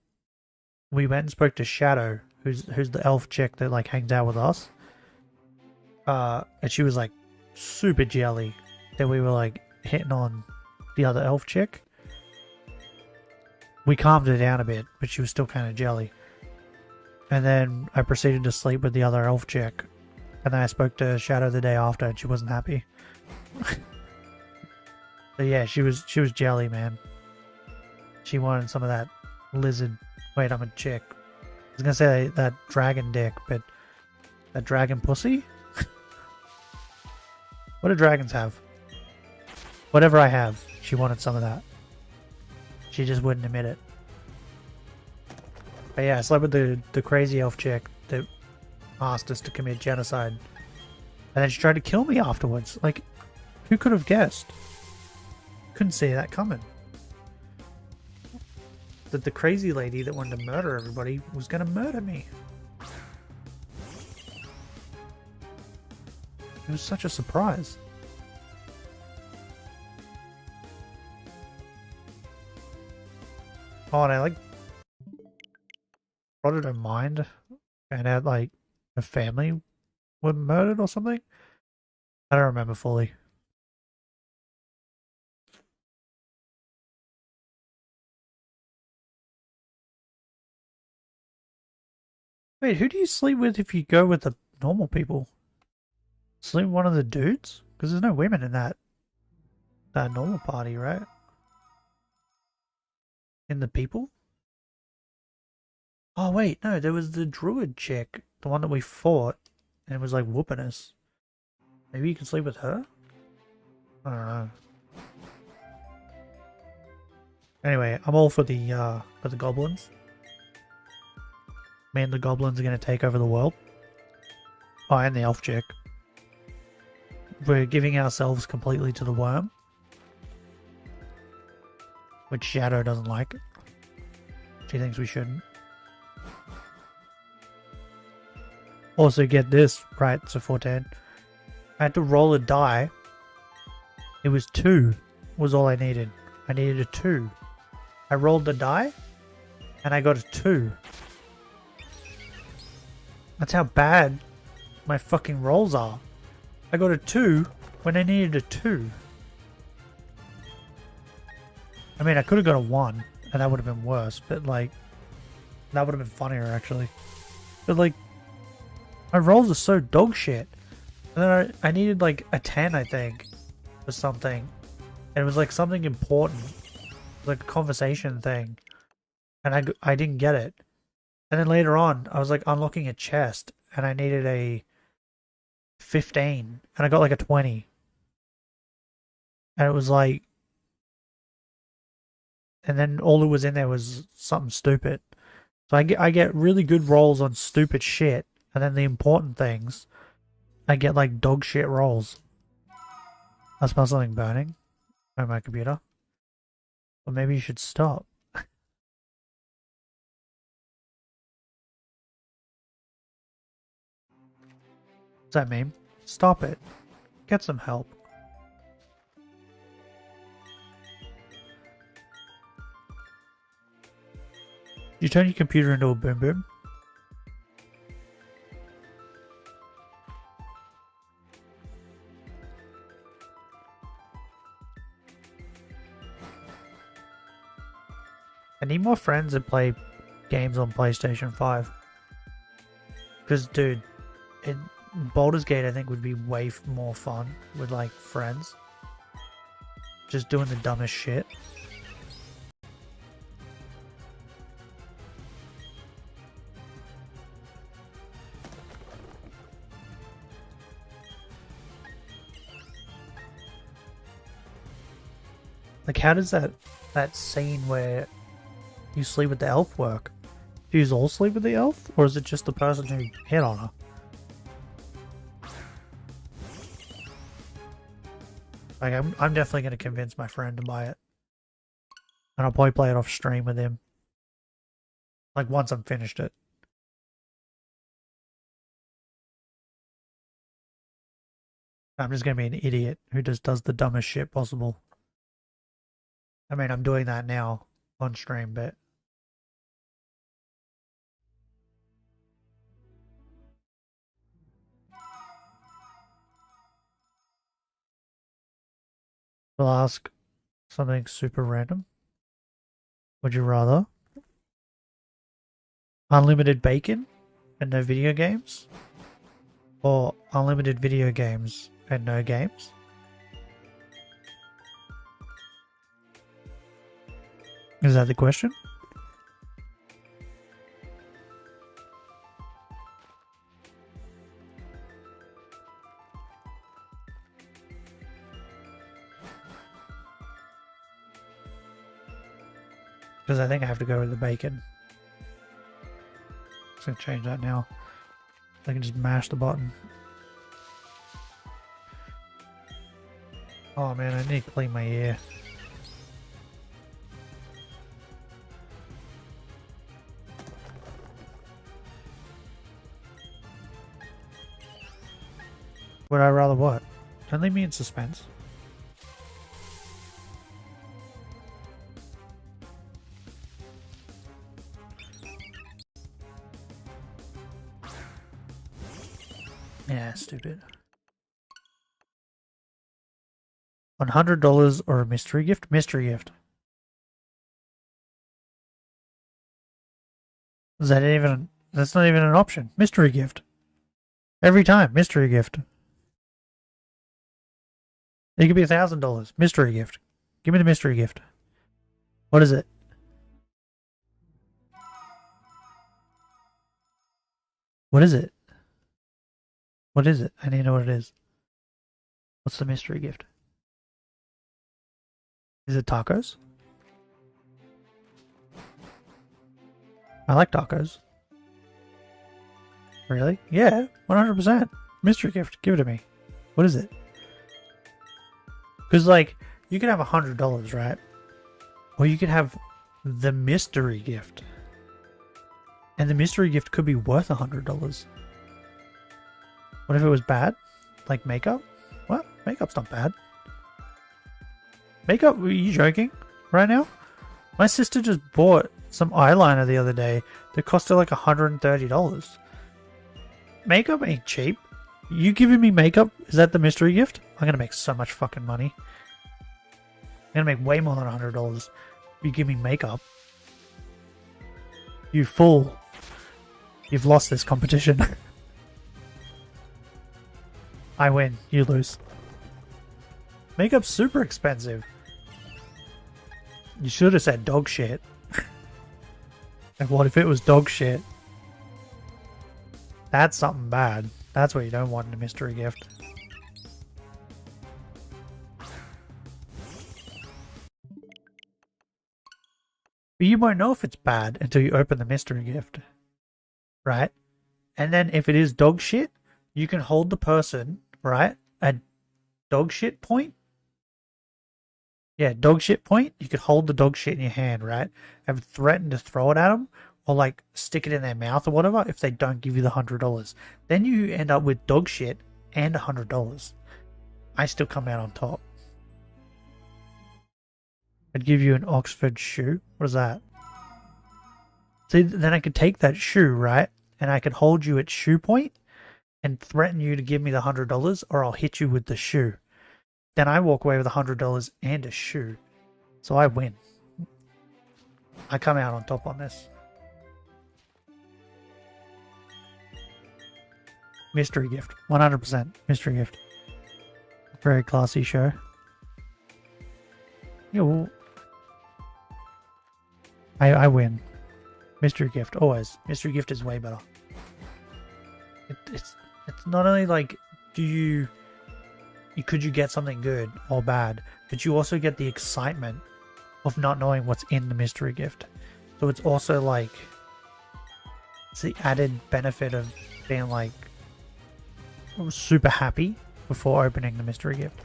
we went and spoke to Shadow, who's the elf chick that like hangs out with us. And she was like super jelly. Then we were like hitting on the other elf chick. We calmed her down a bit, but she was still kind of jelly. And then I proceeded to sleep with the other elf chick. And then I spoke to Shadow the day after, and she wasn't happy. So yeah, she was jelly, man. She wanted some of that lizard. Wait, I'm a chick. I was gonna say that dragon dick, but that dragon pussy? What do dragons have? Whatever I have, she wanted some of that. She just wouldn't admit it. But yeah, I slept with the crazy elf chick that asked us to commit genocide. And then she tried to kill me afterwards. Like, who could have guessed? Couldn't see that coming. That the crazy lady that wanted to murder everybody was going to murder me. It was such a surprise. Oh, and I like brought it in mind and had like a family were murdered or something. I don't remember fully. Wait, who do you sleep with if you go with the normal people? Sleep with one of the dudes? Because there's no women in that normal party, right? In the people? Oh wait, no, there was the druid chick, the one that we fought, and was like whooping us. Maybe you can sleep with her? I don't know. Anyway, I'm all for the goblins. Me and the goblins are gonna take over the world. Oh, and the elf chick. We're giving ourselves completely to the worm. Which Shadow doesn't like. She thinks we shouldn't. Also get this, right, so 410. I had to roll a die. It was 2 was all I needed. I needed a 2. I rolled the die and I got a 2. That's how bad my fucking rolls are. I got a 2 when I needed a 2. I mean, I could have got a 1 and that would have been worse, but like, that would have been funnier actually. But like, my rolls are so dog shit. And then I needed like a 10, I think, for something. And it was like something important, like a conversation thing. And I didn't get it. And then later on, I was like unlocking a chest and I needed a 15 and I got like a 20. And it was like, and then all that was in there was something stupid. So I get really good rolls on stupid shit, and then the important things, I get like dog shit rolls. I smell something burning on my computer. Or maybe you should stop. What's that mean? Stop it. Get some help. You turn your computer into a boom boom? I need more friends that play games on PlayStation 5. Because, dude, Baldur's Gate I think would be way more fun with, like, friends. Just doing the dumbest shit. Like, how does that scene where you sleep with the elf work? Do you all sleep with the elf? Or is it just the person who hit on her? Like, I'm definitely going to convince my friend to buy it. And I'll probably play it off stream with him. Like, once I'm finished it. I'm just going to be an idiot who just does the dumbest shit possible. I mean, I'm doing that now on stream, but... We'll ask something super random. Would you rather unlimited bacon and no video games? Or unlimited video games and no games? Is that the question? Because I think I have to go with the bacon. I'm just going to change that now. I can just mash the button. Oh man, I need to clean my ear. Would I rather what? Don't leave me in suspense. Yeah, stupid. $100 or a mystery gift? Mystery gift. Is that even... That's not even an option. Mystery gift. Every time, mystery gift. It could be $1,000. Mystery gift. Give me the mystery gift. What is it? What is it? What is it? I need to know what it is. What's the mystery gift? Is it tacos? I like tacos. Really? Yeah, 100%. Mystery gift. Give it to me. What is it? Because, like, you could have $100, right? Or you could have the mystery gift. And the mystery gift could be worth $100. What if it was bad? Like makeup? What? Makeup's not bad. Makeup? Are you joking right now? My sister just bought some eyeliner the other day that cost her like $130. Makeup ain't cheap. You giving me makeup? Is that the mystery gift? I'm gonna make so much fucking money. I'm gonna make way more than $100 if you give me makeup. You fool. You've lost this competition. I win. You lose. Makeup's super expensive. You should have said dog shit. And what if it was dog shit? That's something bad. That's what you don't want in a mystery gift. But you won't know if it's bad until you open the mystery gift, right? And then if it is dog shit, you can hold the person, right, at dog shit point. Yeah, dog shit point. You could hold the dog shit in your hand, right, and threaten to throw it at them, or like stick it in their mouth or whatever if they don't give you the $100. Then you end up with dog shit and $100. I still come out on top. I'd give you an Oxford shoe. What is that? See, then I could take that shoe, right, and I could hold you at shoe point and threaten you to give me the $100, or I'll hit you with the shoe. Then I walk away with $100 and a shoe. So I win. I come out on top on this. Mystery gift. 100% mystery gift. Very classy show. Yo. I win. Mystery gift. Always. Mystery gift is way better. It's not only like, could you get something good or bad, but you also get the excitement of not knowing what's in the mystery gift. So it's also like, it's the added benefit of being like super happy before opening the mystery gift.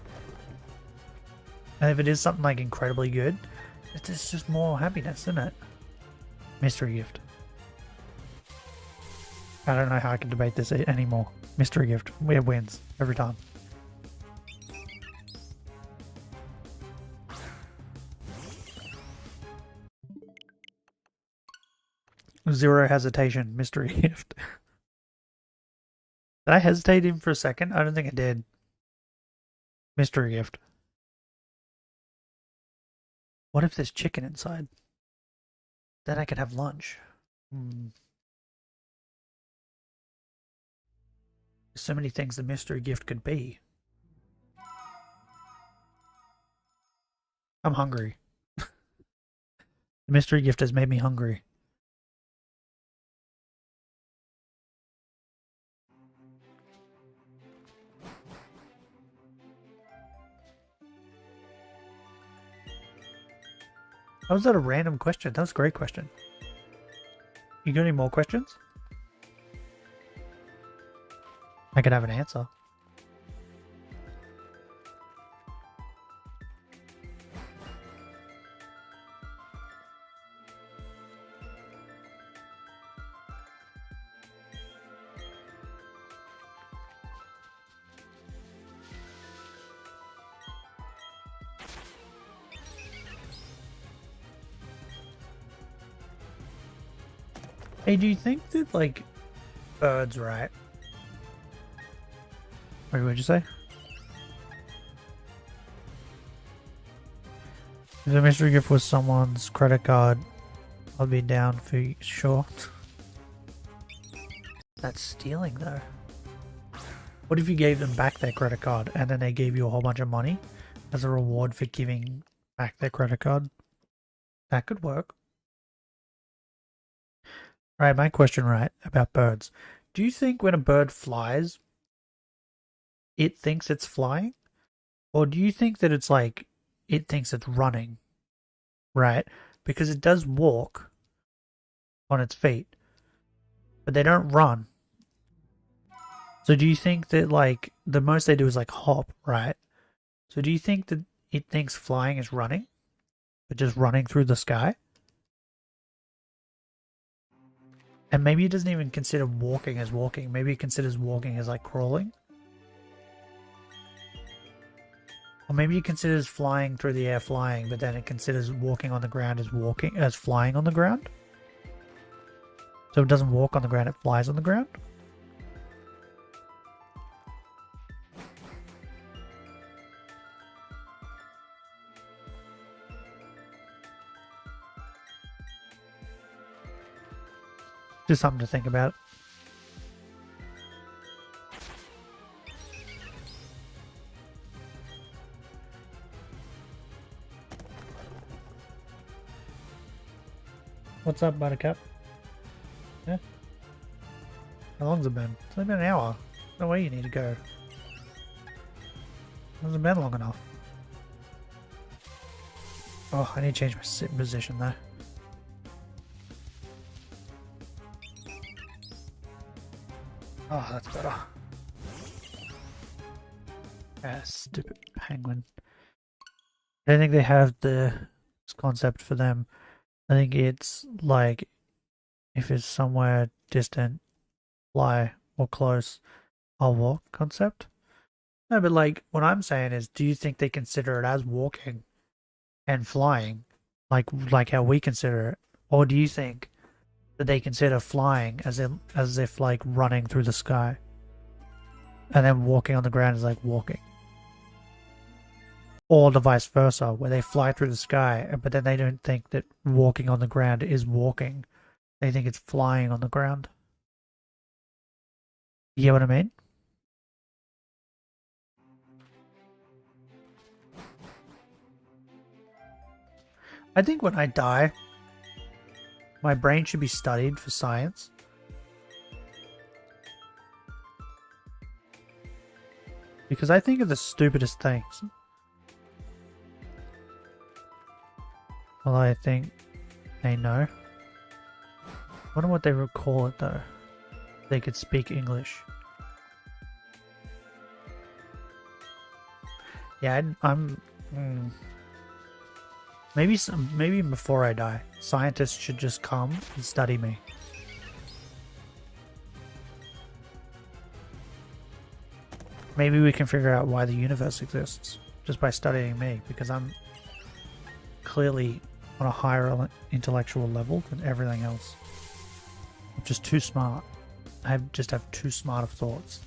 And if it is something like incredibly good, it's just more happiness, isn't it? Mystery gift. I don't know how I can debate this anymore. Mystery gift. It wins every time. Zero hesitation. Mystery gift. Did I hesitate even for a second? I don't think I did. Mystery gift. What if there's chicken inside? Then I could have lunch. There's so many things the mystery gift could be. I'm hungry. The mystery gift has made me hungry. How was that a random question? That was a great question. You got any more questions? I could have an answer. Hey, do you think that, like, birds, right? Wait, what'd you say? If the mystery gift was someone's credit card, I'd be down for sure. That's stealing, though. What if you gave them back their credit card and then they gave you a whole bunch of money as a reward for giving back their credit card? That could work. Alright, my question, right, about birds. Do you think when a bird flies, it thinks it's flying? Or do you think that it's like, it thinks it's running? Right? Because it does walk on its feet, but they don't run. So do you think that, like, the most they do is like hop, right? So do you think that it thinks flying is running, but just running through the sky? And maybe it doesn't even consider walking as walking. Maybe it considers walking as like crawling. Or maybe it considers flying through the air flying, but then it considers walking on the ground as flying on the ground. So it doesn't walk on the ground, it flies on the ground. Just something to think about. What's up, Buttercup? Yeah? How long's it been? It's only been an hour. No way you need to go. It hasn't been long enough. Oh, I need to change my sitting position though. Oh, that's better. Ah, stupid penguin. I don't think they have the concept for them. I think it's like if it's somewhere distant, fly or close, I'll walk concept. No, but like what I'm saying is, do you think they consider it as walking and flying, like how we consider it, or do you think that they consider flying as if like running through the sky, and then walking on the ground is like walking? Or the vice versa, where they fly through the sky, but then they don't think that walking on the ground is walking. They think it's flying on the ground. You get what I mean? I think when I die, my brain should be studied for science. Because I think of the stupidest things. Well, I think they know. I wonder what they would call it though. They could speak English. Yeah, maybe before I die, scientists should just come and study me. Maybe we can figure out why the universe exists just by studying me, because I'm clearly on a higher intellectual level than everything else. I'm just too smart. I just have too smart of thoughts.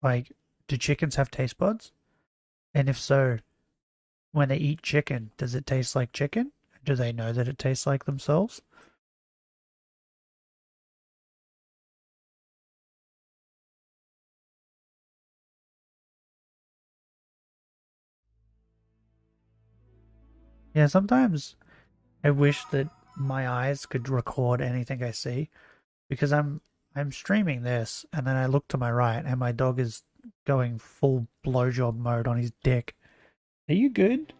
Like, do chickens have taste buds? And if so, when they eat chicken, does it taste like chicken? Do they know that it tastes like themselves? Yeah, sometimes I wish that my eyes could record anything I see, because I'm streaming this and then I look to my right and my dog is going full blowjob mode on his dick. Are you good?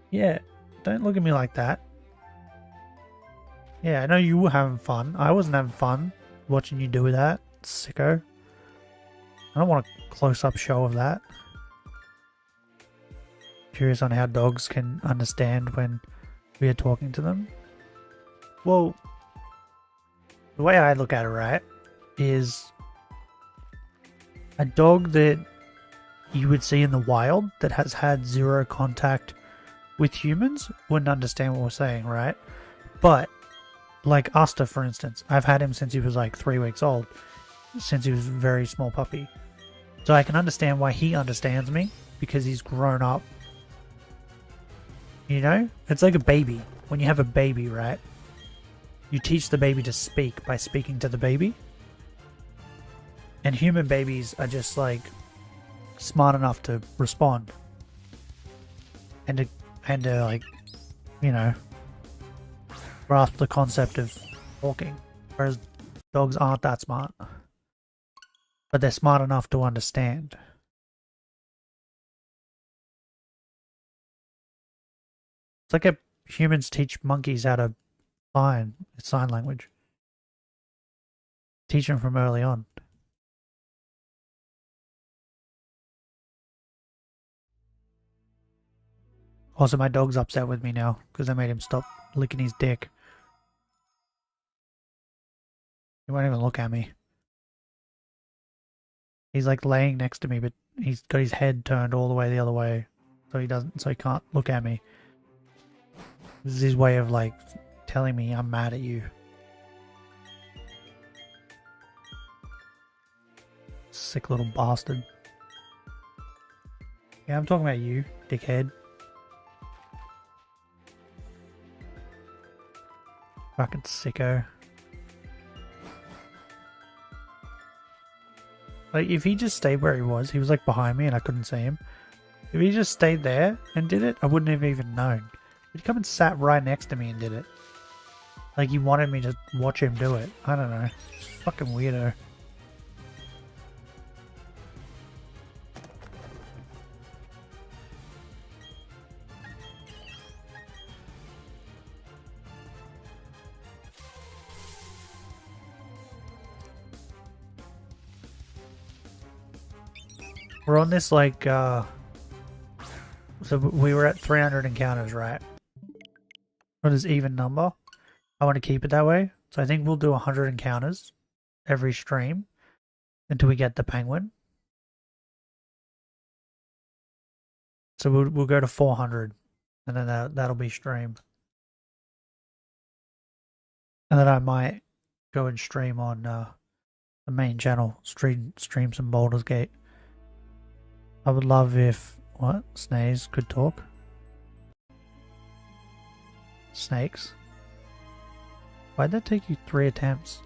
Yeah, don't look at me like that. Yeah, I know you were having fun. I wasn't having fun watching you do that, sicko. I don't want a close-up show of that. Curious on how dogs can understand when we are talking to them. Well, the way I look at it, right, is a dog that you would see in the wild that has had zero contact with humans wouldn't understand what we're saying, right? But like Asta, for instance, I've had him since he was like 3 weeks old, since he was a very small puppy. So I can understand why he understands me, because he's grown up. You know? It's like a baby. When you have a baby, right? You teach the baby to speak by speaking to the baby. And human babies are just like smart enough to respond. And to like, you know, grasp the concept of talking. Whereas dogs aren't that smart. But they're smart enough to understand. It's like humans teach monkeys how to sign language. Teach them from early on. Also, my dog's upset with me now because I made him stop licking his dick. He won't even look at me. He's like laying next to me, but he's got his head turned all the way the other way, so he can't look at me. This is his way of like telling me I'm mad at you. Sick little bastard. Yeah, I'm talking about you, dickhead. Fucking sicko. Like, if he just stayed where he was like behind me and I couldn't see him. If he just stayed there and did it, I wouldn't have even known. He'd come and sat right next to me and did it. Like he wanted me to watch him do it. I don't know. It's fucking weirdo. We're on this like so we were at 300 encounters, right? On this even number. I want to keep it that way. So I think we'll do 100 encounters every stream until we get the penguin. So we'll go to 400 and then that'll be stream. And then I might go and stream on the main channel, stream some Baldur's Gate. I would love if Snays could talk. Snakes. Why'd that take you 3 attempts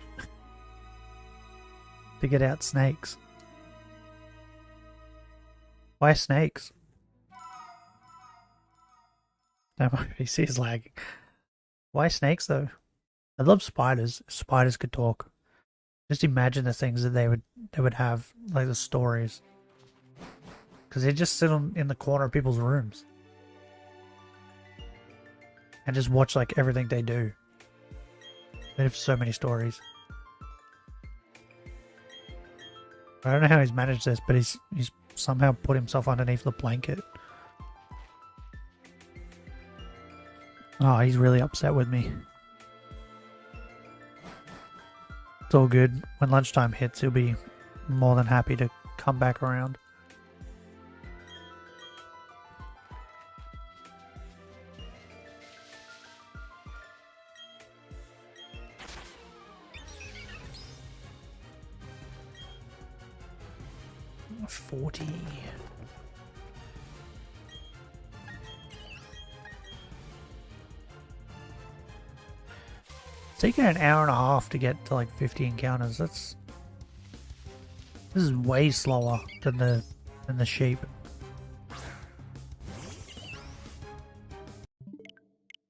to get out snakes? Why snakes? No, my PC is lagging. Why snakes though? I love spiders. If spiders could talk. Just imagine the things that they would have, like the stories. Because they just sit in the corner of people's rooms. And just watch like everything they do. They have so many stories. I don't know how he's managed this, but he's somehow put himself underneath the blanket. Oh, he's really upset with me. It's all good. When lunchtime hits, he'll be more than happy to come back around. $40. It's taking an hour and a half to get to like 50 encounters. This is way slower than the sheep.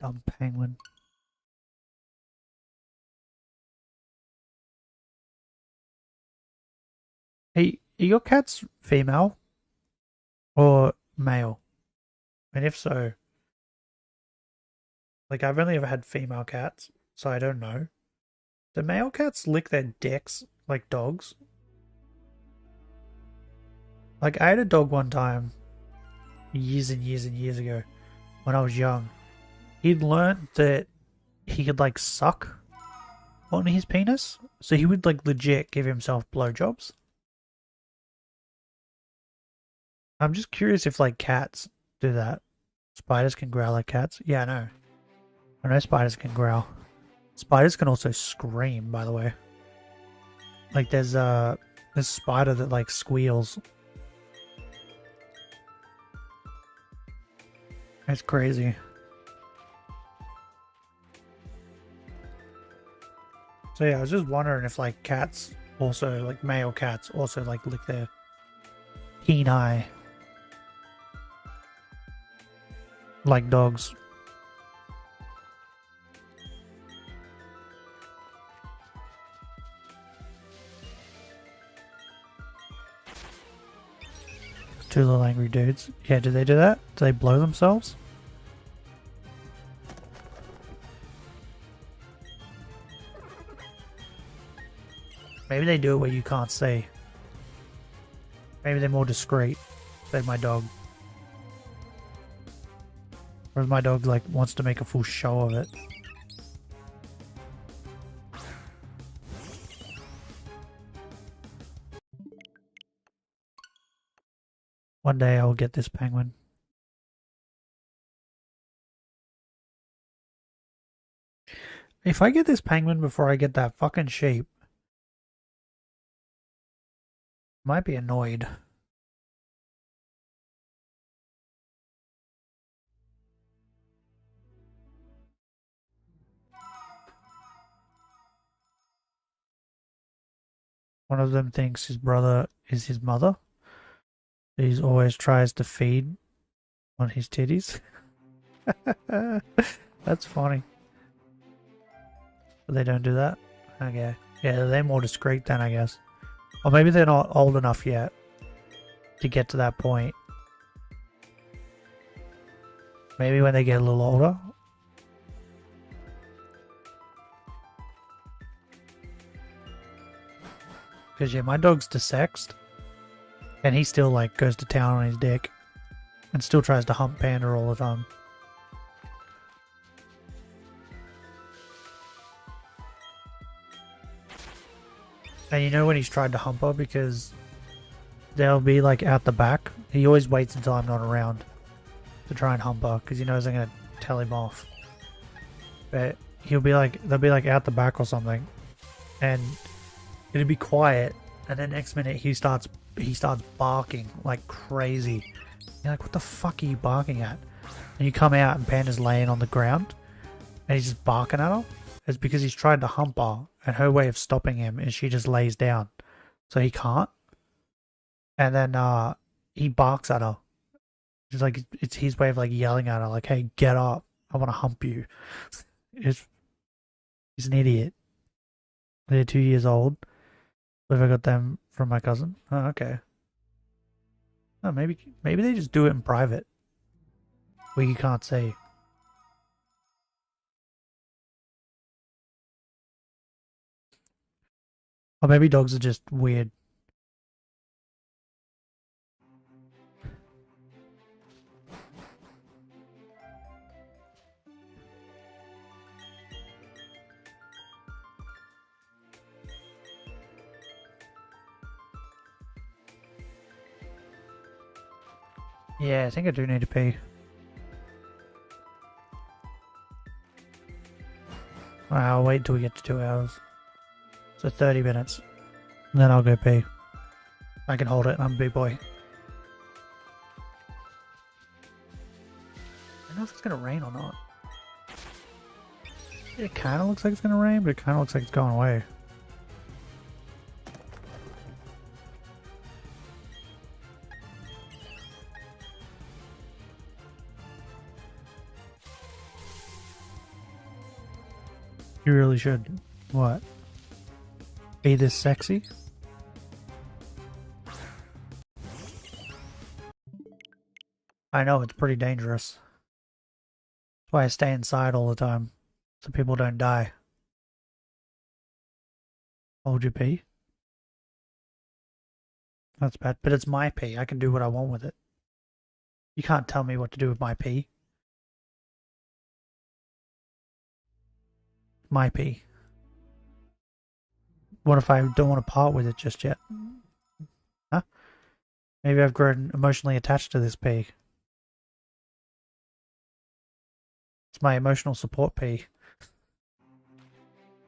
Dumb penguin. Hey, are your cats female or male? And if so, like I've only ever had female cats, so I don't know. Do male cats lick their dicks like dogs? Like I had a dog one time, years and years and years ago, when I was young. He'd learned that he could like suck on his penis, so he would like legit give himself blowjobs. I'm just curious if like cats do that. Spiders can growl like cats. Yeah, I know. I know spiders can growl. Spiders can also scream, by the way. Like there's this spider that like squeals. It's crazy. So yeah, I was just wondering if like cats also, like male cats also like lick their peni like dogs. Two little angry dudes. Yeah, do they do that? Do they blow themselves? Maybe they do it where you can't see. Maybe they're more discreet than my dog. Whereas my dog like wants to make a full show of it. One day I will get this penguin. If I get this penguin before I get that fucking sheep, I might be annoyed. One of them thinks his brother is his mother. He always tries to feed on his titties. That's funny. But they don't do that? Okay. Yeah, they're more discreet then, I guess. Or maybe they're not old enough yet to get to that point. Maybe when they get a little older. Because yeah, my dog's desexed. And he still like goes to town on his dick and still tries to hump Panda all the time. And you know when he's tried to hump her, because they'll be like out the back. He always waits until I'm not around to try and hump her because he knows I'm gonna tell him off. But they'll be like out the back or something, and it'll be quiet, and then next minute he starts barking like crazy. You're like, what the fuck are you barking at? And you come out and Panda's laying on the ground and he's just barking at her. It's because he's trying to hump her, and her way of stopping him is she just lays down, so he can't. And then he barks at her. It's like it's his way of like yelling at her, like, "Hey, get up! I want to hump you." He's an idiot. They're 2 years old. I got them from my cousin. Oh, okay. Oh, maybe they just do it in private, where you can't see. Or maybe dogs are just weird. Yeah, I think I do need to pee. I'll wait till we get to 2 hours. So 30 minutes. And then I'll go pee. I can hold it, I'm a big boy. I don't know if it's gonna rain or not. It kinda looks like it's gonna rain, but it kinda looks like it's going away. You really should. What? Be this sexy? I know, it's pretty dangerous. That's why I stay inside all the time, so people don't die. Hold your pee? That's bad, but it's my pee. I can do what I want with it. You can't tell me what to do with my pee. My pee. What if I don't want to part with it just yet? Huh? Maybe I've grown emotionally attached to this pee. It's my emotional support pee.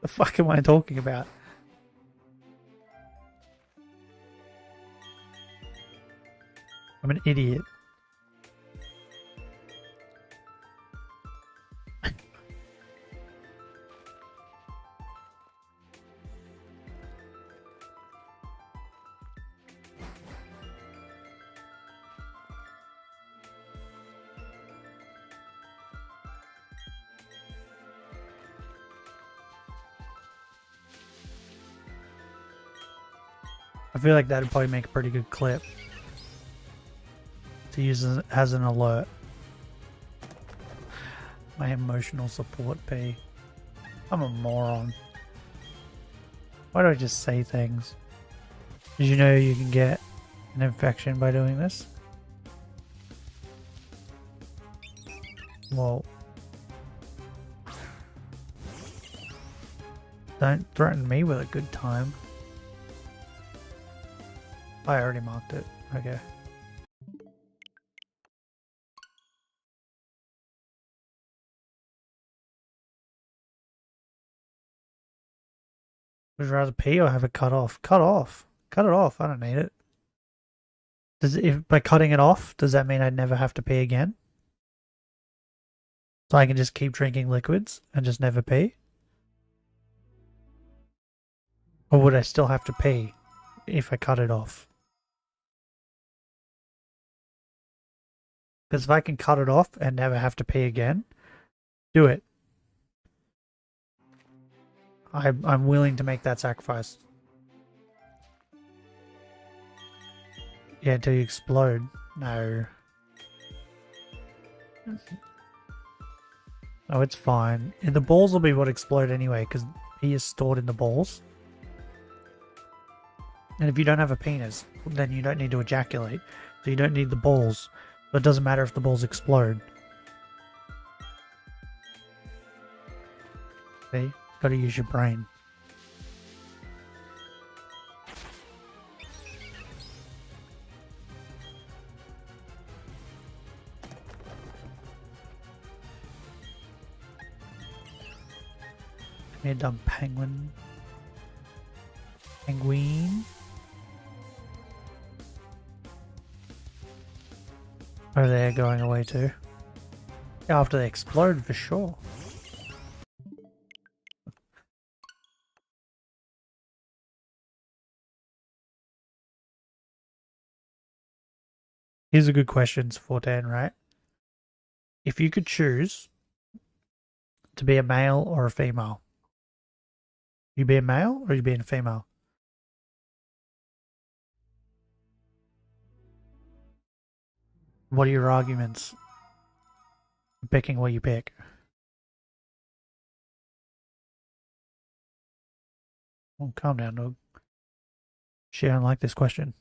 The fuck am I talking about? I'm an idiot. I feel like that would probably make a pretty good clip to use as an alert. My emotional support pee. I'm a moron. Why do I just say things? Did you know you can get an infection by doing this? Well, don't threaten me with a good time. I already marked it. Okay. Would you rather pee or have it cut off? Cut off. Cut it off. I don't need it. If by cutting it off, does that mean I'd never have to pee again? So I can just keep drinking liquids and just never pee? Or would I still have to pee if I cut it off? Because if I can cut it off and never have to pee again, do it. I'm willing to make that sacrifice. Yeah, until you explode. No. Oh, it's fine. The balls will be what explode anyway, because he is stored in the balls. And if you don't have a penis, then you don't need to ejaculate. So you don't need the balls. So it doesn't matter if the balls explode. See? Gotta use your brain. Come here, dumb penguin. Penguin. Are they going away too? Yeah, after they explode, for sure. Here's a good question, 14, right? If you could choose to be a male or a female, you be a male or you be a female? What are your arguments? Picking what you pick. Oh, calm down, dog. Shit, I don't like this question.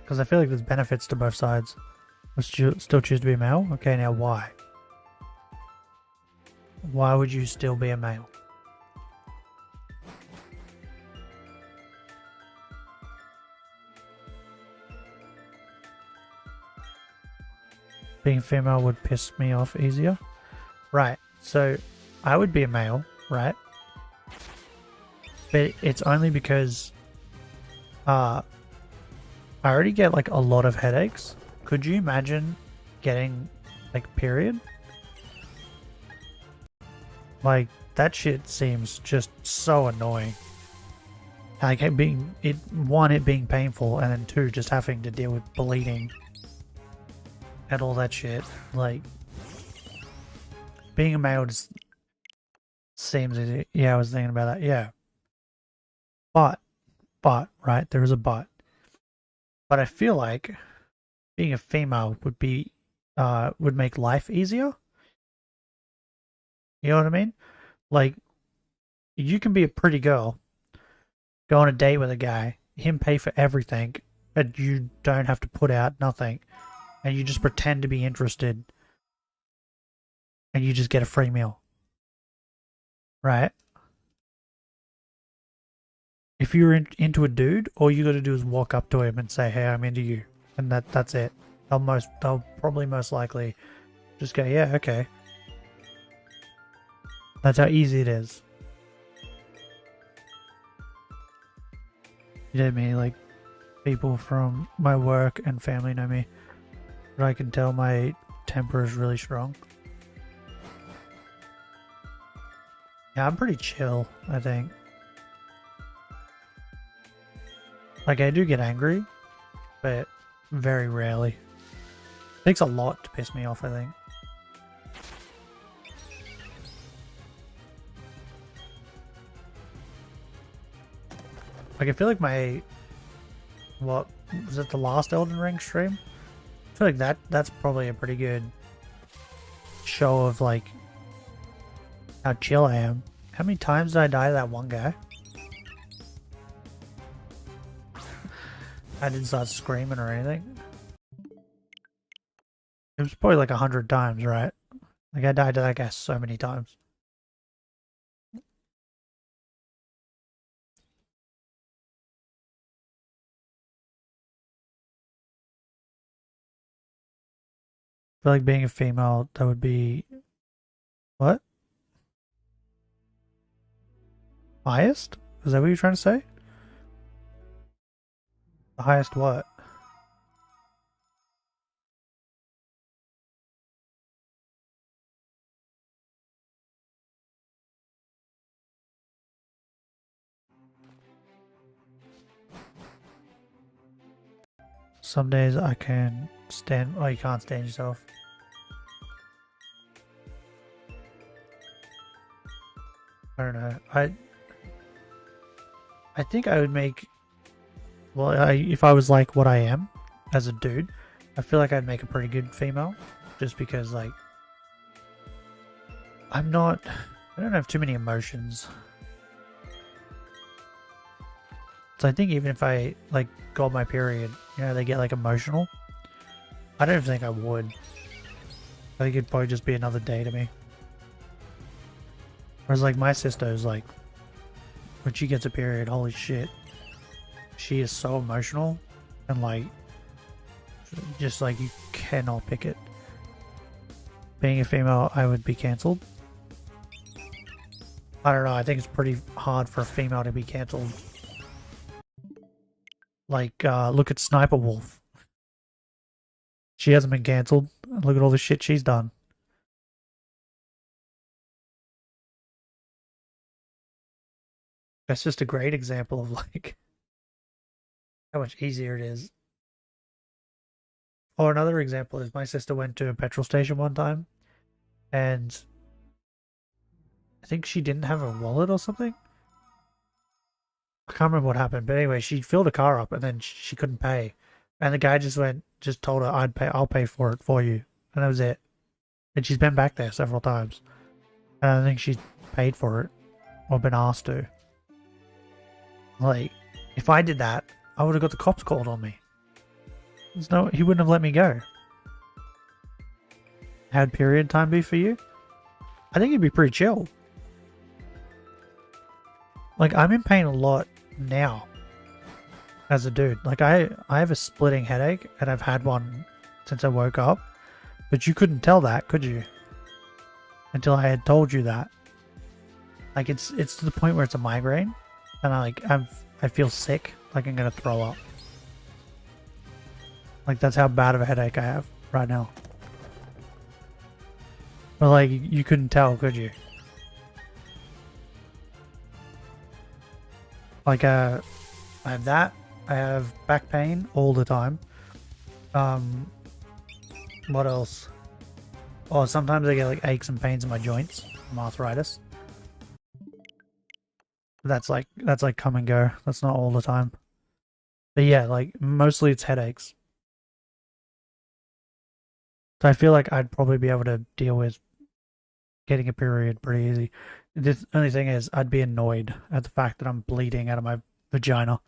Because I feel like there's benefits to both sides. Let's still choose to be a male? Okay, now why? Why would you still be a male? Being female would piss me off easier. Right, so I would be a male, right? But it's only because I already get like a lot of headaches. Could you imagine getting like period? Like that shit seems just so annoying. Like it being it being painful, and then two, just having to deal with bleeding and all that shit. Like being a male just seems easy. Yeah, I was thinking about that. Yeah, but right, there is a but. But I feel like being a female would be would make life easier. You know what I mean? Like you can be a pretty girl, go on a date with a guy, him pay for everything, and you don't have to put out nothing, and you just pretend to be interested, and you just get a free meal. Right? If you're into a dude, all you got to do is walk up to him and say, "Hey, I'm into you," and that's it. They'll probably most likely just go, "Yeah, okay." That's how easy it is. You know what I mean? Like people from my work and family know me, but I can tell my temper is really strong. Yeah, I'm pretty chill, I think. Like, I do get angry, but very rarely. It takes a lot to piss me off, I think. Like, I feel like what was it, the last Elden Ring stream? I feel like that's probably a pretty good show of, like, how chill I am. How many times did I die to that one guy? I didn't start screaming or anything. It was probably like 100 times, right? Like I died to that guy so many times. I feel like being a female, that would be... What? Highest? Is that what you're trying to say? The highest what? Some days I can stand... Oh, you can't stand yourself. I don't know. I think I would make... Well, if I was like what I am as a dude, I feel like I'd make a pretty good female, just because like I don't have too many emotions. So I think even if I like got my period, you know, they get like emotional. I don't think I would. I think it'd probably just be another day to me. Whereas like my sister is like, when she gets a period, holy shit, she is so emotional and like, just like you cannot pick it. Being a female, I would be cancelled. I don't know, I think it's pretty hard for a female to be cancelled. Like, look at Sniper Wolf. She hasn't been cancelled. Look at all the shit she's done. That's just a great example of like how much easier it is. Or another example is my sister went to a petrol station one time and I think she didn't have a wallet or something. I can't remember what happened, but anyway, she filled a car up and then she couldn't pay. And the guy just told her, I'll pay for it for you. And that was it. And she's been back there several times. And I think she's paid for it or been asked to. Like, if I did that, I would have got the cops called on me. He wouldn't have let me go. How'd period time be for you? I think it'd be pretty chill. Like, I'm in pain a lot now as a dude. Like, I have a splitting headache and I've had one since I woke up. But you couldn't tell that, could you? Until I had told you that. Like, it's to the point where it's a migraine. And I feel sick. Like I'm gonna throw up. Like, that's how bad of a headache I have right now. But like, you couldn't tell, could you? Like, I have that. I have back pain all the time. What else? Oh, sometimes I get like aches and pains in my joints from arthritis. That's like come and go. That's not all the time. But yeah, like mostly it's headaches. So I feel like I'd probably be able to deal with getting a period pretty easy. The only thing is I'd be annoyed at the fact that I'm bleeding out of my vagina.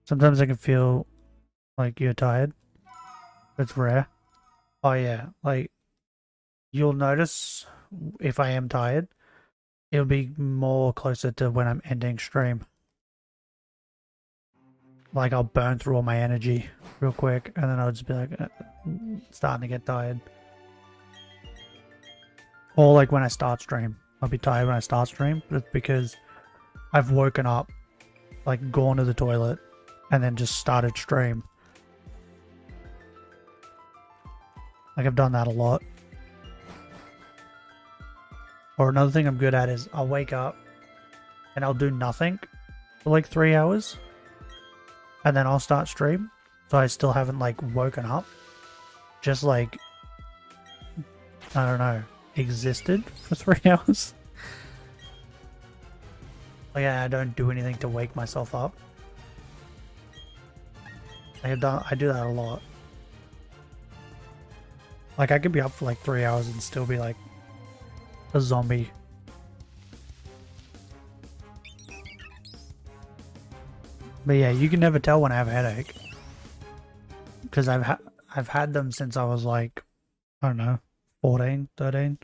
Sometimes I can feel like you're tired. It's rare. Oh yeah, like you'll notice if I am tired, it'll be more closer to when I'm ending stream. Like I'll burn through all my energy real quick and then I'll just be like starting to get tired. Or like when I start stream. I'll be tired when I start stream, but it's because I've woken up, like gone to the toilet, and then just started stream. Like I've done that a lot. Or another thing I'm good at is I'll wake up and I'll do nothing for like 3 hours. And then I'll start stream. So I still haven't like woken up. Just like, I don't know, existed for 3 hours. Like I don't do anything to wake myself up. I do that a lot. Like I could be up for like 3 hours and still be like a zombie. But yeah, you can never tell when I have a headache. Because I've had them since I was like, I don't know, 14, 13.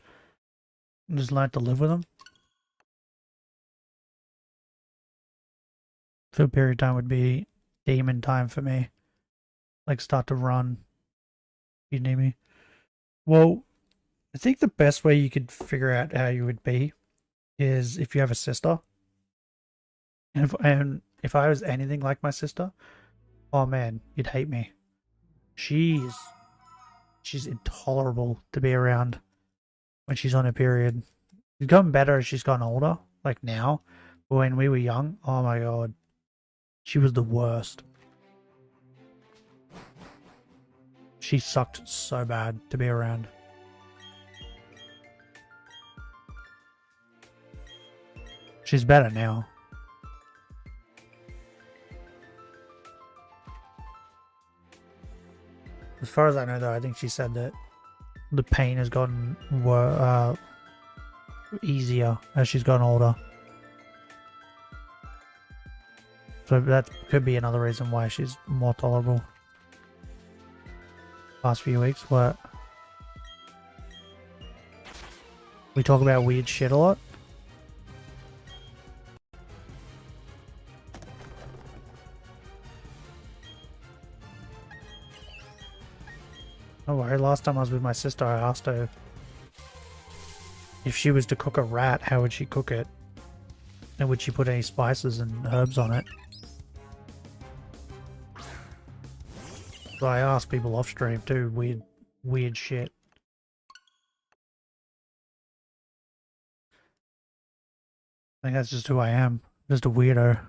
Just learned to live with them. So period time would be demon time for me. Like start to run. You need me. Well, I think the best way you could figure out how you would be is if you have a sister. And if I was anything like my sister, oh man, you'd hate me. She's intolerable to be around when she's on her period. She's gotten better as she's gotten older, like now. But when we were young, oh my god, she was the worst. She sucked so bad to be around. She's better now. far as I know, though, I think she said that the pain has gotten easier as she's gotten older. So that could be another reason why she's more tolerable. Past few weeks, what? We talk about weird shit a lot. Don't worry, last time I was with my sister, I asked her if she was to cook a rat, how would she cook it? And would she put any spices and herbs on it? So I asked people off stream too, weird shit. I think that's just who I am. Just a weirdo.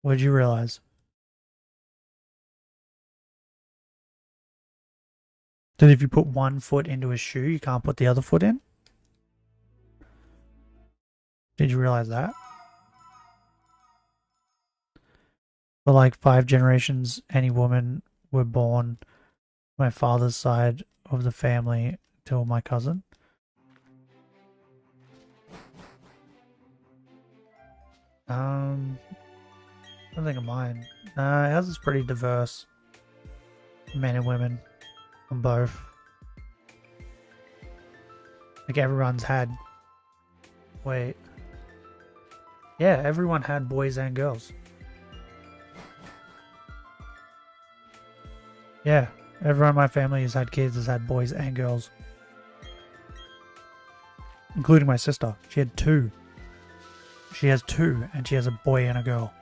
What did you realize? That if you put one foot into a shoe, you can't put the other foot in? Did you realize that? For like 5 generations, any woman were born my father's side of the family till my cousin. I don't think of mine. Ours is pretty diverse. Men and women. On both. Like everyone's had... Wait. Yeah, everyone had boys and girls. Yeah, everyone in my family has had kids, has had boys and girls. Including my sister. She had 2. She has 2, and she has a boy and a girl.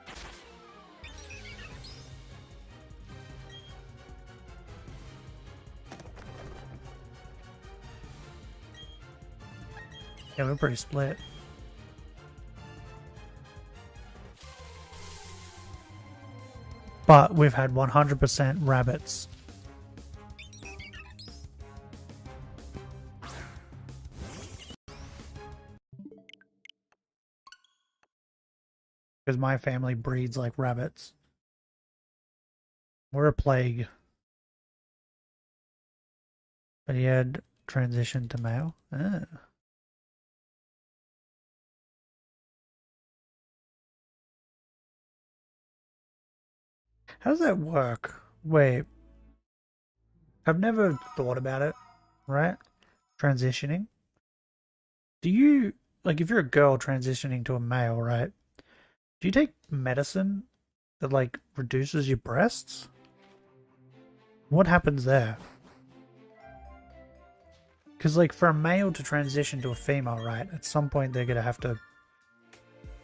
Yeah, we're pretty split. But we've had 100% rabbits. Because my family breeds like rabbits. We're a plague. But he had transitioned to male. Ah. How does that work? Wait. I've never thought about it, right? Transitioning. Do you, like, if you're a girl transitioning to a male, right? Do you take medicine that, like, reduces your breasts? What happens there? Because, like, for a male to transition to a female, right? At some point they're going to have to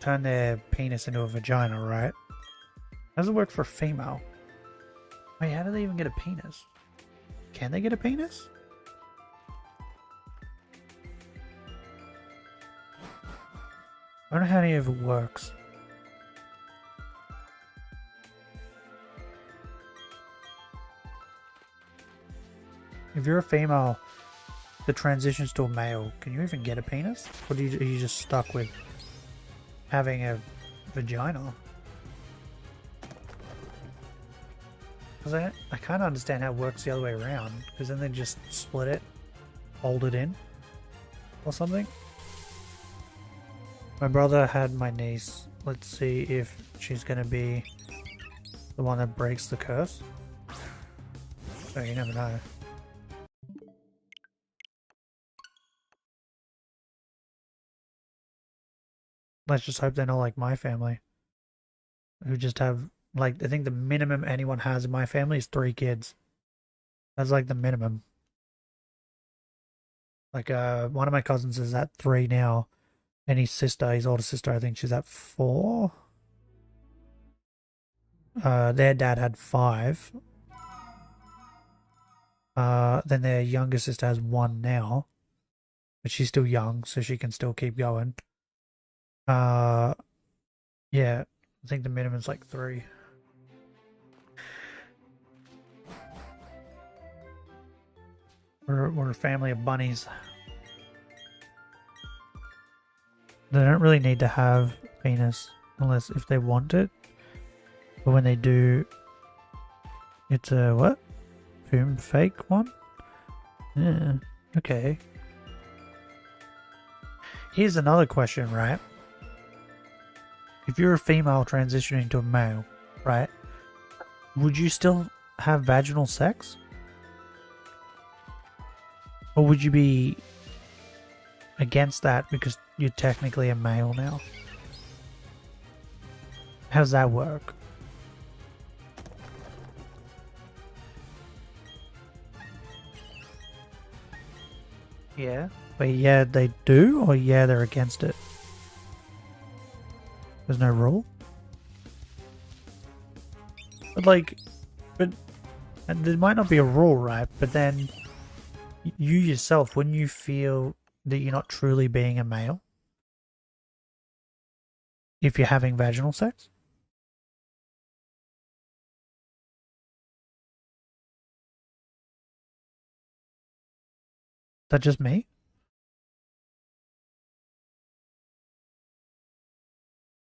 turn their penis into a vagina, right? How does it work for a female? Wait, how do they even get a penis? Can they get a penis? I don't know how any of it works. If you're a female that transitions to a male, can you even get a penis? Or are you just stuck with having a vagina? Because I can't understand how it works the other way around. Because then they just split it, hold it in, or something. My brother had my niece. Let's see if she's going to be the one that breaks the curse. So you never know. Let's just hope they're not like my family. Who just have, like, I think the minimum anyone has in my family is 3 kids. That's like the minimum. Like, one of my cousins is at 3 now. And his sister, his older sister, I think she's at 4. Their dad had 5. Then their younger sister has 1 now. But she's still young, so she can still keep going. Yeah, I think the minimum's like 3. We're a family of bunnies. They don't really need to have penis unless if they want it. But when they do, it's a what? Boom fake one? Yeah, okay. Here's another question, right? If you're a female transitioning to a male, right? Would you still have vaginal sex? Or would you be against that because you're technically a male now? How does that work? Yeah. But yeah, they do, or yeah, they're against it? There's no rule? But like, and there might not be a rule, right? But then you yourself, wouldn't you feel that you're not truly being a male if you're having vaginal sex? Is that just me?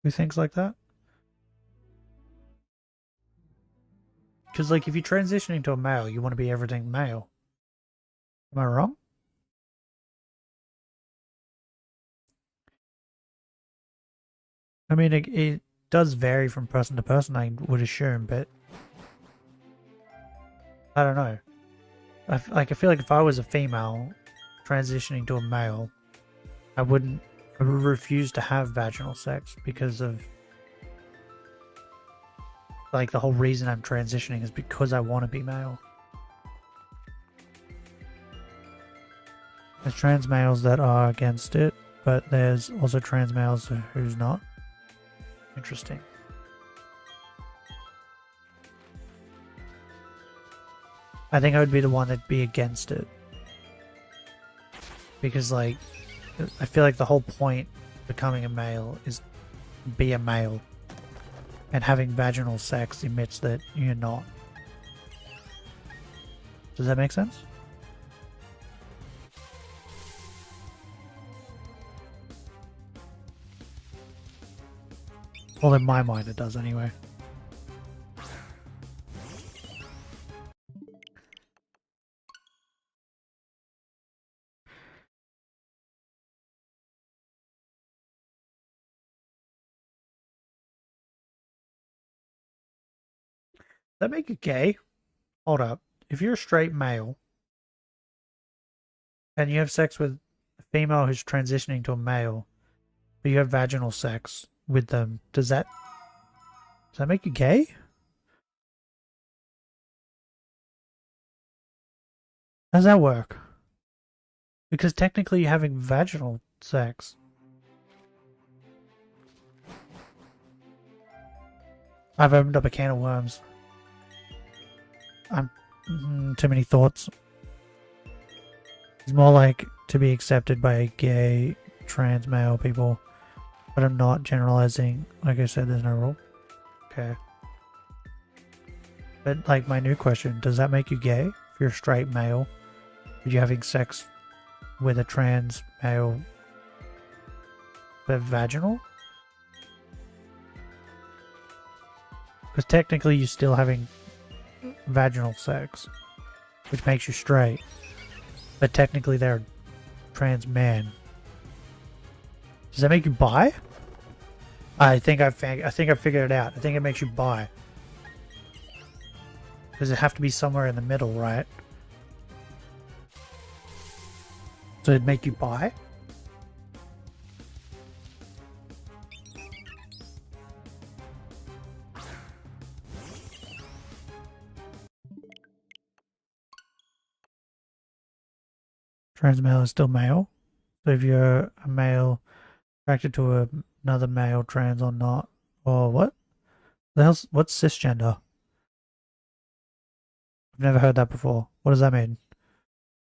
Who thinks like that? Because like if you're transitioning to a male, you want to be everything male. Am I wrong? I mean, it does vary from person to person, I would assume, but I don't know. I feel like if I was a female transitioning to a male, I would refuse to have vaginal sex because of like the whole reason I'm transitioning is because I want to be male. There's trans males that are against it, but there's also trans males who's not. Interesting. I think I would be the one that'd be against it. Because like, I feel like the whole point of becoming a male is be a male. And having vaginal sex admits that you're not. Does that make sense? Well, in my mind it does anyway. That make it gay? Hold up. If you're a straight male and you have sex with a female who's transitioning to a male, but you have vaginal sex with them, does that make you gay? How does that work? Because technically you're having vaginal sex. I've opened up a can of worms. Too many thoughts. It's more like to be accepted by gay, trans male people. But I'm not generalizing. Like I said, there's no rule. Okay. But like my new question, does that make you gay? If you're a straight male, are you having sex with a trans male but vaginal? Because technically you're still having vaginal sex, which makes you straight. But technically they're a trans man. Does that make you bi? I think I figured it out. I think it makes you bi. Does it have to be somewhere in the middle, right? So it'd make you bi? Trans male is still male. So if you're a male attracted to another male, trans or not, or what? The hell's what's cisgender? I've never heard that before. What does that mean?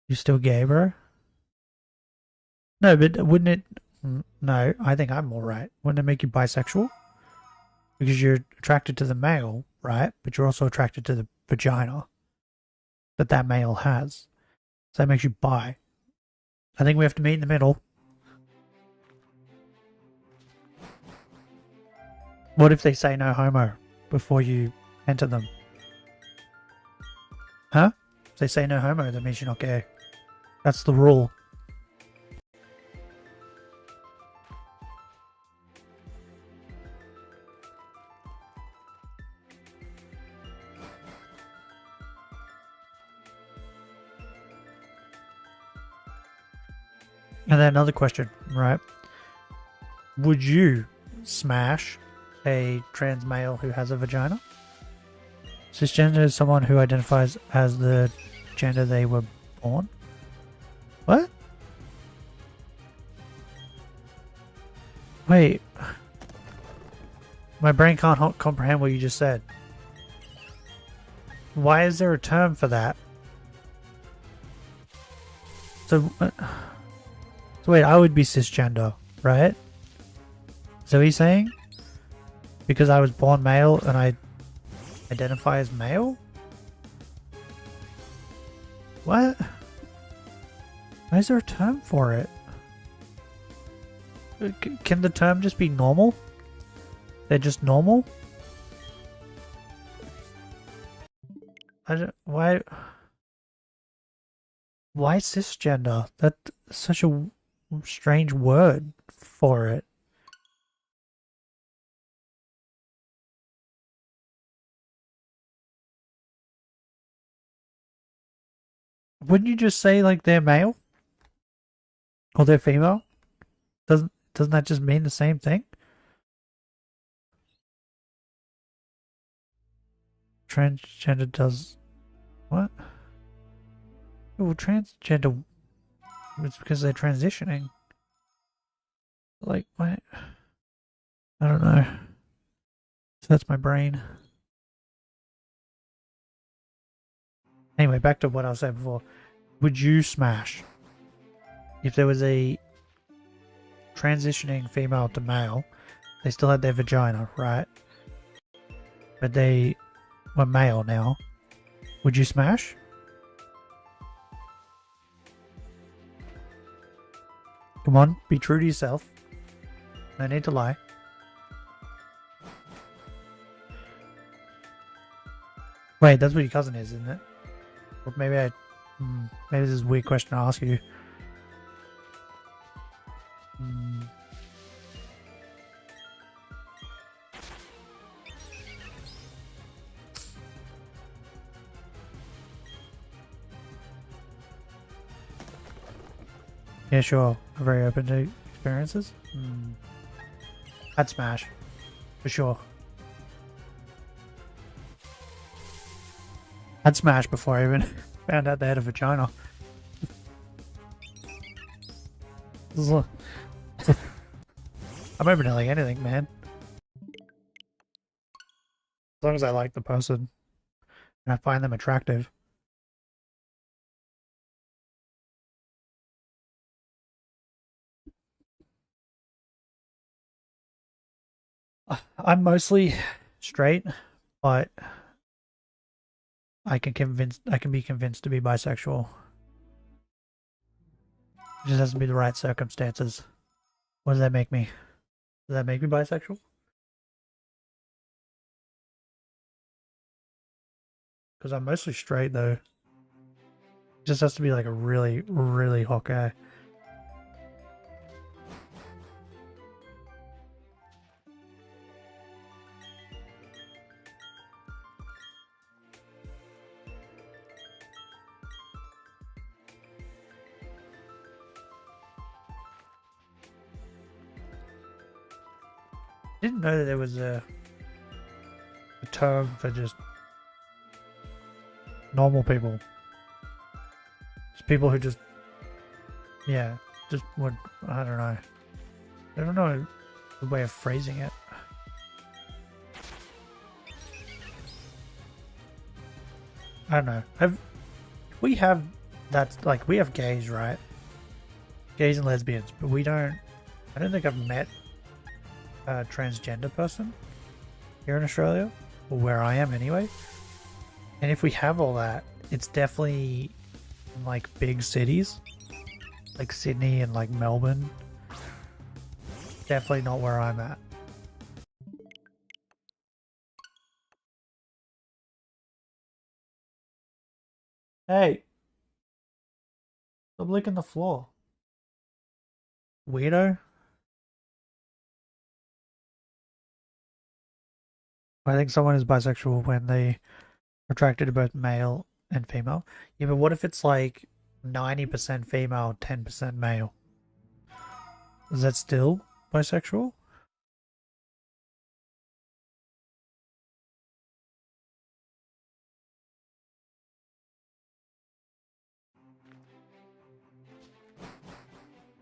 You still gay, bro? No, but wouldn't it? No, I think I'm all right. Wouldn't it make you bisexual? Because you're attracted to the male, right? But you're also attracted to the vagina that male has. So that makes you bi. I think we have to meet in the middle. What if they say no homo? before you enter them. Huh? If they say no homo, that means you're not gay. That's the rule. And then another question, right? Would you smash a trans male who has a vagina? Cisgender is someone who identifies as the gender they were born. What? Wait. My brain can't comprehend what you just said. Why is there a term for that? So wait, I would be cisgender, right? So what he's saying? Because I was born male and I identify as male? What? Why is there a term for it? Can the term just be normal? They're just normal? I don't, why cisgender? That's such a strange word for it. Wouldn't you just say like they're male? Or they're female? Doesn't that just mean the same thing? Transgender does what? Well, transgender, it's because they're transitioning. Like, what? I don't know. So that's my brain. Anyway, back to what I was saying before. Would you smash if there was a transitioning female to male? They still had their vagina, right? But they were male now. Would you smash? Come on, be true to yourself. No need to lie. Wait, that's what your cousin is, isn't it? Or maybe maybe this is a weird question to ask you. Yeah, sure. I'm very open to experiences. I'd smash. For sure. I'd smash before I even found out they had a vagina. I'm open to like anything, man. As long as I like the person and I find them attractive. I'm mostly straight, but I can be convinced to be bisexual. It just has to be the right circumstances. What does that make me? Does that make me bisexual? Because I'm mostly straight though. It just has to be like a really, really hot guy. Didn't know that there was a term for just normal people. Just people who just, yeah, just would, I don't know. I don't know the way of phrasing it. I don't know. We have, that's like, we have gays, right? Gays and lesbians, but we don't, I don't think I've met a transgender person here in Australia, or where I am anyway. And if we have all that, it's definitely in like big cities, like Sydney and like Melbourne. Definitely not where I'm at. Hey, stop licking the floor. Weirdo. I think someone is bisexual when they are attracted to both male and female. Yeah, but what if it's like 90% female, 10% male? Is that still bisexual?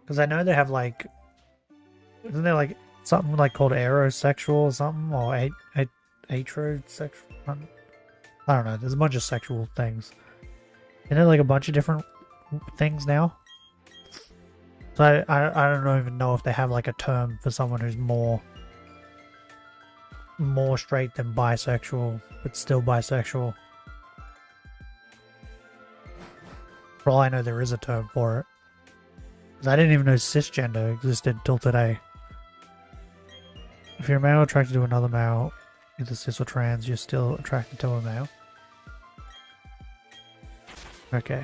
Because I know they have like, isn't there like something like called aerosexual or something, or atrosexual? I don't know. There's a bunch of sexual things. Isn't there like a bunch of different things now? So I don't even know if they have like a term for someone who's more straight than bisexual, but still bisexual. For all I know, there is a term for it. Because I didn't even know cisgender existed till today. If you're a male attracted to another male, either cis or trans, you're still attracted to a male. Okay.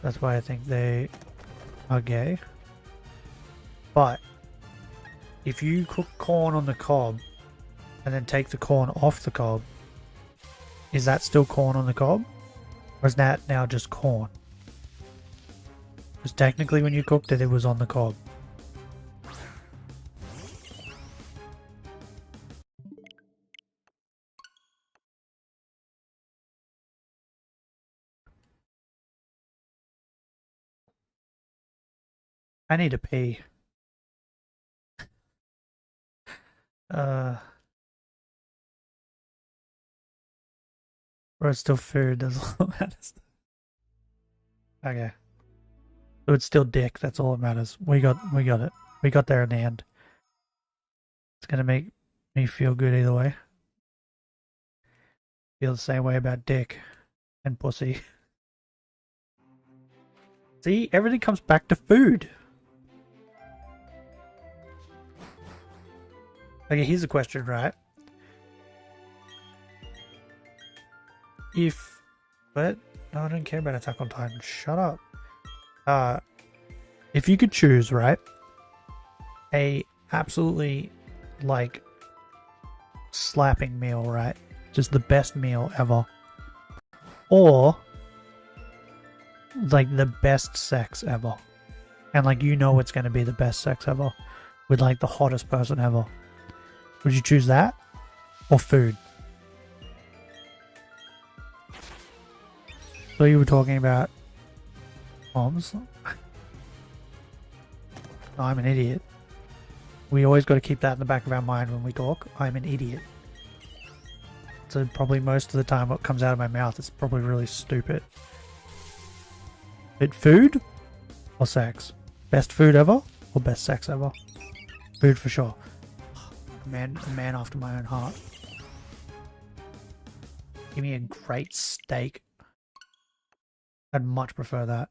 That's why I think they are gay. But if you cook corn on the cob and then take the corn off the cob, is that still corn on the cob? Or is that now just corn? Because technically when you cooked it, it was on the cob. I need to pee. Or it's still food, that's all that matters. Okay. So it's still dick, that's all that matters. We got it. We got there in the end. It's gonna make me feel good either way. Feel the same way about dick and pussy. See, everything comes back to food. Okay, here's a question, right? But no, I don't care about Attack on Titan. Shut up. If you could choose, right, a absolutely like slapping meal, right, just the best meal ever, or like the best sex ever, and like you know it's gonna be the best sex ever with like the hottest person ever, would you choose that or food? So you were talking about moms. I'm an idiot. We always got to keep that in the back of our mind when we talk. I'm an idiot. So probably most of the time what comes out of my mouth is probably really stupid. But food or sex? Best food ever or best sex ever? Food for sure. A man after my own heart. Give me a great steak. I'd much prefer that.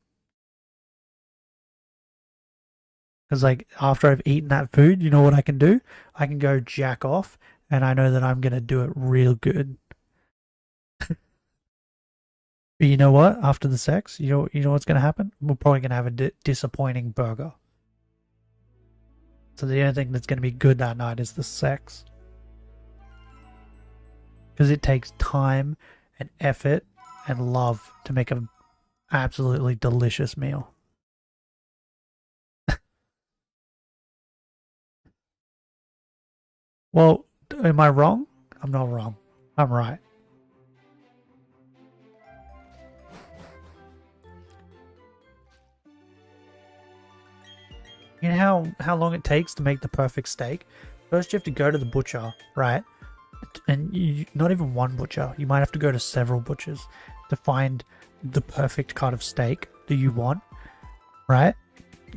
Because like after I've eaten that food, you know what I can do? I can go jack off and I know that I'm going to do it real good. But you know what? After the sex, you know what's going to happen? We're probably going to have a disappointing burger. So the only thing that's going to be good that night is the sex. Because it takes time and effort and love to make an absolutely delicious meal. Well, am I wrong? I'm not wrong. I'm right. You know how long it takes to make the perfect steak? First you have to go to the butcher, right? And not even one butcher. You might have to go to several butchers to find the perfect cut of steak that you want, right?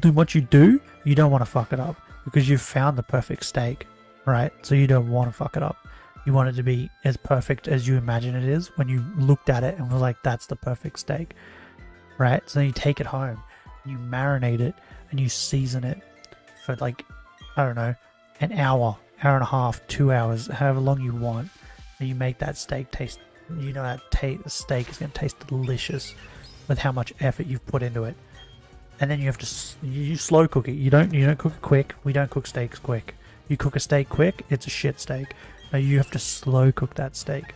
Then what you do, you don't want to fuck it up because you've found the perfect steak, right? So you don't want to fuck it up. You want it to be as perfect as you imagine it is when you looked at it and were like, that's the perfect steak, right? So then you take it home, you marinate it, and you season it for like, I don't know, an hour, hour and a half, 2 hours, however long you want. And you make that steak taste you know that steak is going to taste delicious with how much effort you've put into it. And then you have to you slow cook it. You don't cook it quick. We don't cook steaks quick. You cook a steak quick, it's a shit steak. No, you have to slow cook that steak.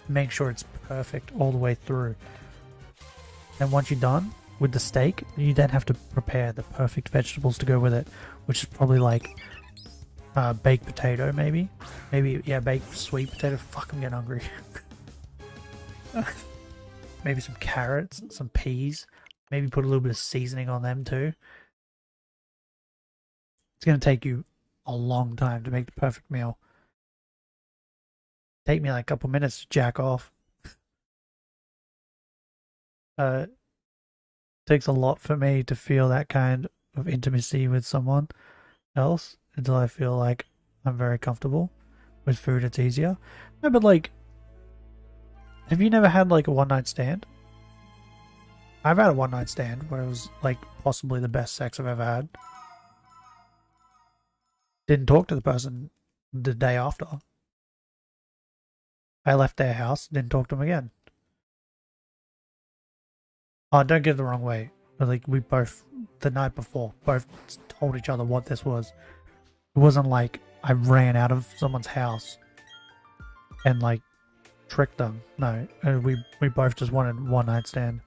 Make sure it's perfect all the way through. And once you're done with the steak, you then have to prepare the perfect vegetables to go with it, which is probably like baked potato, maybe, yeah, baked sweet potato. Fuck, I'm getting hungry. Maybe some carrots, some peas. Maybe put a little bit of seasoning on them too. It's going to take you a long time to make the perfect meal. Take me like a couple minutes to jack off. Takes a lot for me to feel that kind of intimacy with someone else until I feel like I'm very comfortable. With food, it's easier. No, but like, have you never had like a one-night stand? I've had a one-night stand where it was like possibly the best sex I've ever had. Didn't talk to the person the day after. I left their house, didn't talk to them again. Oh, don't get it the wrong way. But like, we both, the night before, both told each other what this was. It wasn't like I ran out of someone's house and like tricked them. No, we both just wanted one night stand.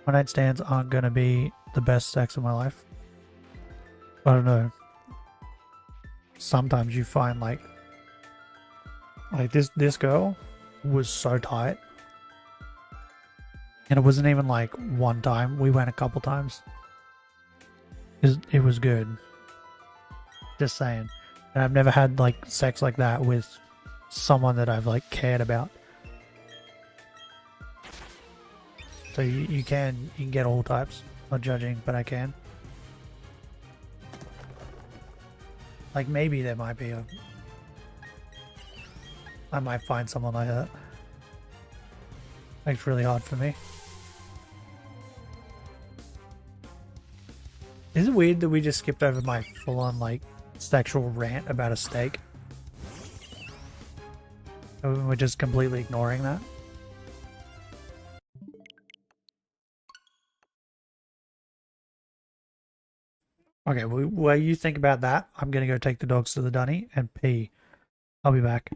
One night stands aren't going to be the best sex of my life. I don't know. Sometimes you find like this girl was so tight. And it wasn't even like one time. We went a couple times. It was good. Just saying. And I've never had like sex like that with someone that I've like cared about. So you can get all types. Not judging, but I can. Like maybe there might be I might find someone like that. It's really hard for me. Is it weird that we just skipped over my full-on like sexual rant about a steak? And we're just completely ignoring that? Okay, well, while you think about that, I'm gonna go take the dogs to the dunny and pee. I'll be back.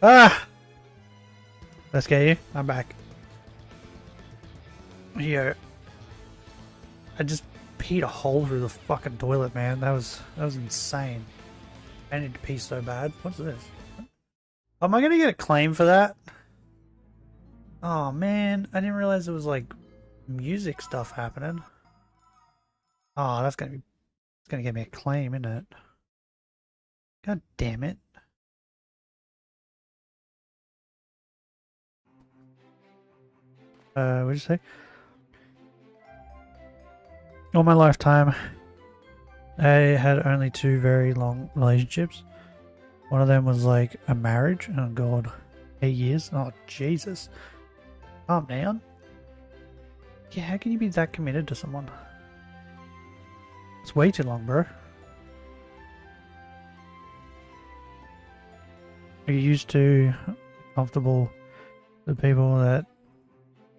Ah! Let's get you. I'm back. Here. I just peed a hole through the fucking toilet, man. That was insane. I need to pee so bad. What's this? Am I gonna get a claim for that? Oh man, I didn't realize there was like music stuff happening. Oh, it's gonna get me a claim, isn't it? God damn it. What'd you say? All my lifetime, I had only 2 very long relationships. One of them was like a marriage. Oh god. 8 years? Oh Jesus. Calm down. Yeah, how can you be that committed to someone? It's way too long, bro. Are you used to comfortable with people that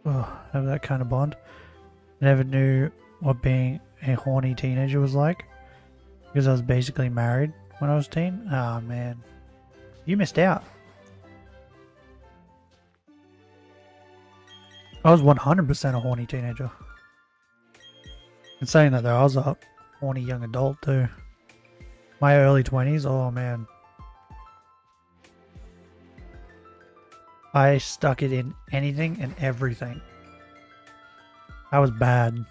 have that kind of bond? Never knew what being a horny teenager was like because I was basically married when I was a teen. Oh man, you missed out. I was 100% a horny teenager. In saying that though, I was a horny young adult too. My early 20s, oh man. I stuck it in anything and everything. I was bad.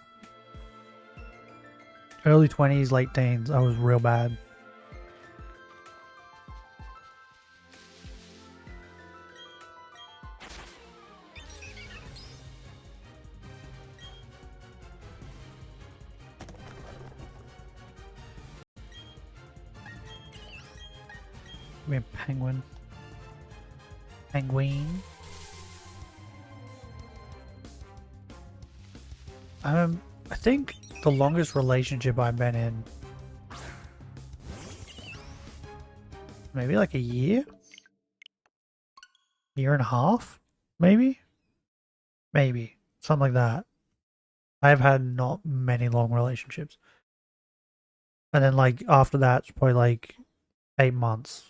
Early 20s, late teens, I was real bad. Give me a penguin. Penguin. I think the longest relationship I've been in, maybe like a year? Year and a half? Maybe? Maybe. Something like that. I've had not many long relationships. And then like after that, it's probably like 8 months.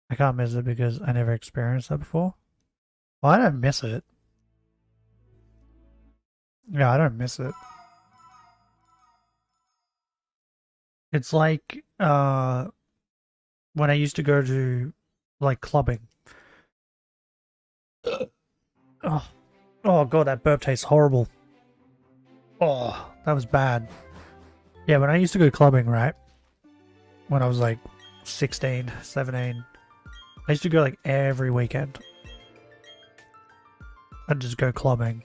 I can't miss it because I never experienced that before. Well, I don't miss it. Yeah, I don't miss it. It's like when I used to go to like clubbing. Oh, oh god, that burp tastes horrible. Oh, that was bad. Yeah, when I used to go clubbing, right? When I was like 16, 17, I used to go like every weekend. I'd just go clubbing,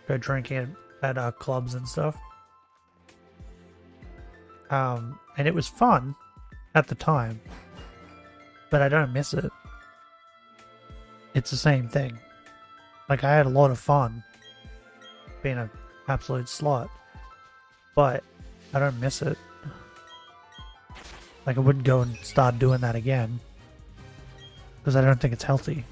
go drinking at clubs and stuff. And it was fun at the time, but I don't miss it. It's the same thing. Like, I had a lot of fun being an absolute slut, but I don't miss it. Like, I wouldn't go and start doing that again because I don't think it's healthy.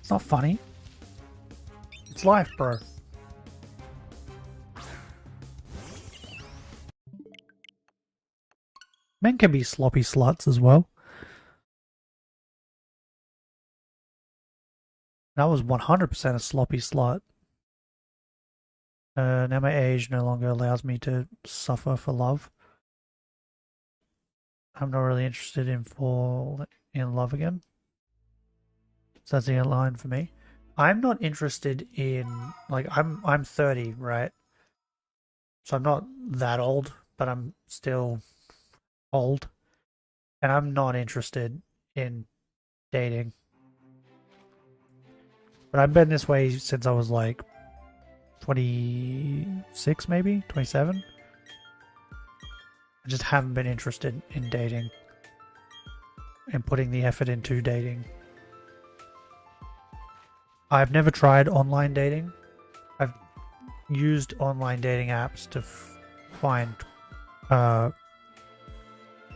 It's not funny. It's life, bro. Men can be sloppy sluts as well. And I was 100% a sloppy slut. Now my age no longer allows me to suffer for love. I'm not really interested in fall in love again. So that's the line for me. I'm not interested in, like, I'm 30, right? So I'm not that old, but I'm still old. And I'm not interested in dating. But I've been this way since I was like 26, maybe 27. I just haven't been interested in dating and putting the effort into dating. I've never tried online dating. I've used online dating apps to find,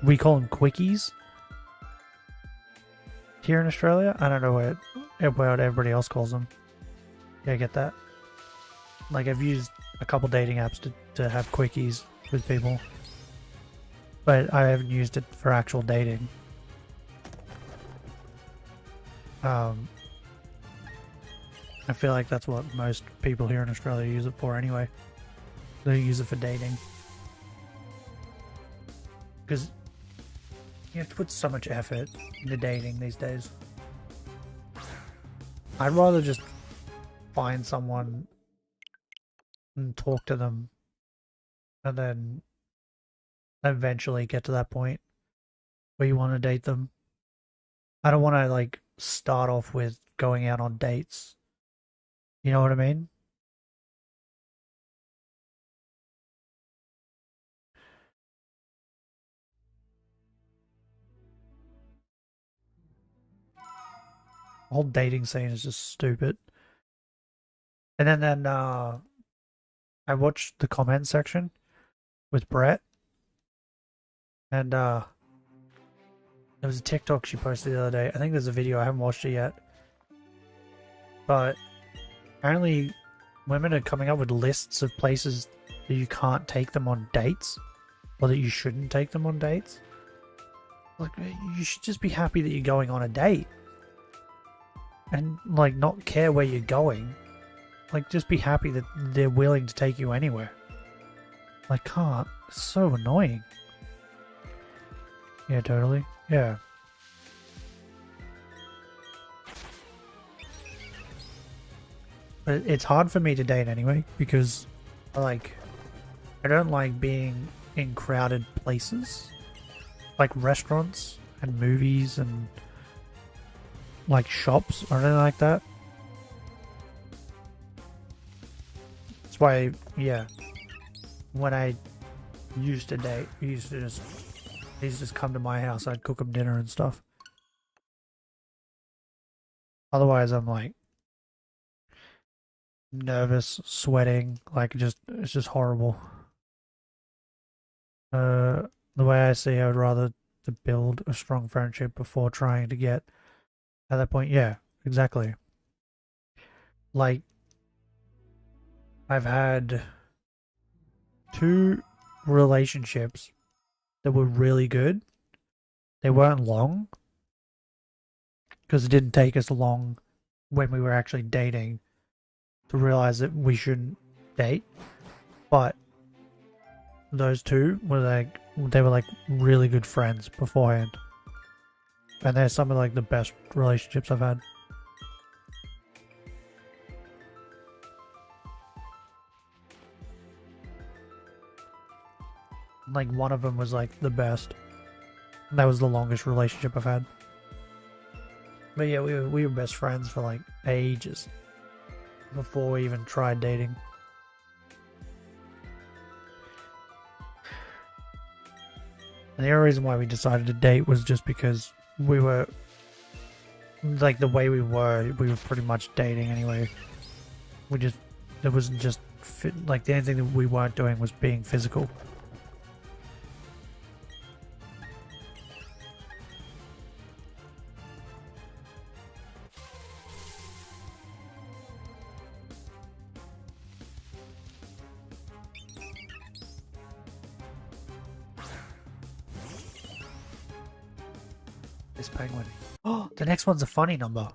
we call them quickies here in Australia. I don't know what everybody else calls them. Yeah, I get that. Like, I've used a couple dating apps to have quickies with people, but I haven't used it for actual dating. I feel like that's what most people here in Australia use it for anyway. They use it for dating. Because you have to put so much effort into dating these days. I'd rather just find someone and talk to them and then eventually get to that point where you want to date them. I don't want to like start off with going out on dates. You know what I mean? The whole dating scene is just stupid. And then I watched the comment section with Brett, and there was a TikTok she posted the other day. I think there's a video, I haven't watched it yet. But apparently women are coming up with lists of places that you can't take them on dates, or that you shouldn't take them on dates. Like, you should just be happy that you're going on a date. And, like, not care where you're going. Like, just be happy that they're willing to take you anywhere. I can't. It's so annoying. Yeah, totally. Yeah. But it's hard for me to date anyway, because, like, I don't like being in crowded places. Like restaurants and movies and, like, shops or anything like that. That's why, yeah, when I used to date, he used to just come to my house, I'd cook him dinner and stuff. Otherwise, I'm like nervous, sweating, like it's just horrible. The way I see, I would rather to build a strong friendship before trying to get at that point. Yeah, exactly. Like, I've had 2 relationships that were really good. They weren't long, because it didn't take us long when we were actually dating to realize that we shouldn't date. But those 2 were like, they were like really good friends beforehand. And they're some of like the best relationships I've had. Like, one of them was like the best. That was the longest relationship I've had. But yeah, we were best friends for like ages before we even tried dating. And the only reason why we decided to date was just because we were, like, the way we were pretty much dating anyway. It wasn't just like, the only thing that we weren't doing was being physical. This penguin. Oh, the next one's a funny number.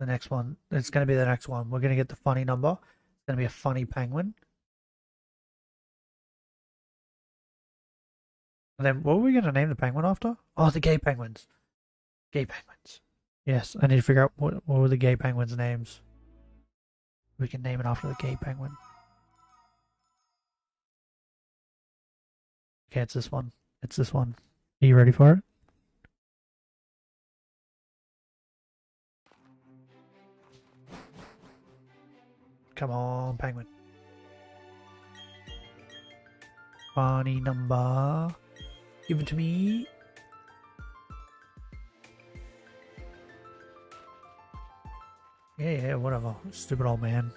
The next one. It's going to be the next one. We're going to get the funny number. It's going to be a funny penguin. And then, what were we going to name the penguin after? Oh, the gay penguins. Gay penguins. Yes, I need to figure out what were the gay penguins' names. We can name it after the gay penguin. Okay, it's this one. It's this one. Are you ready for it? Come on, penguin. Funny number. Give it to me. Yeah, whatever. Stupid old man.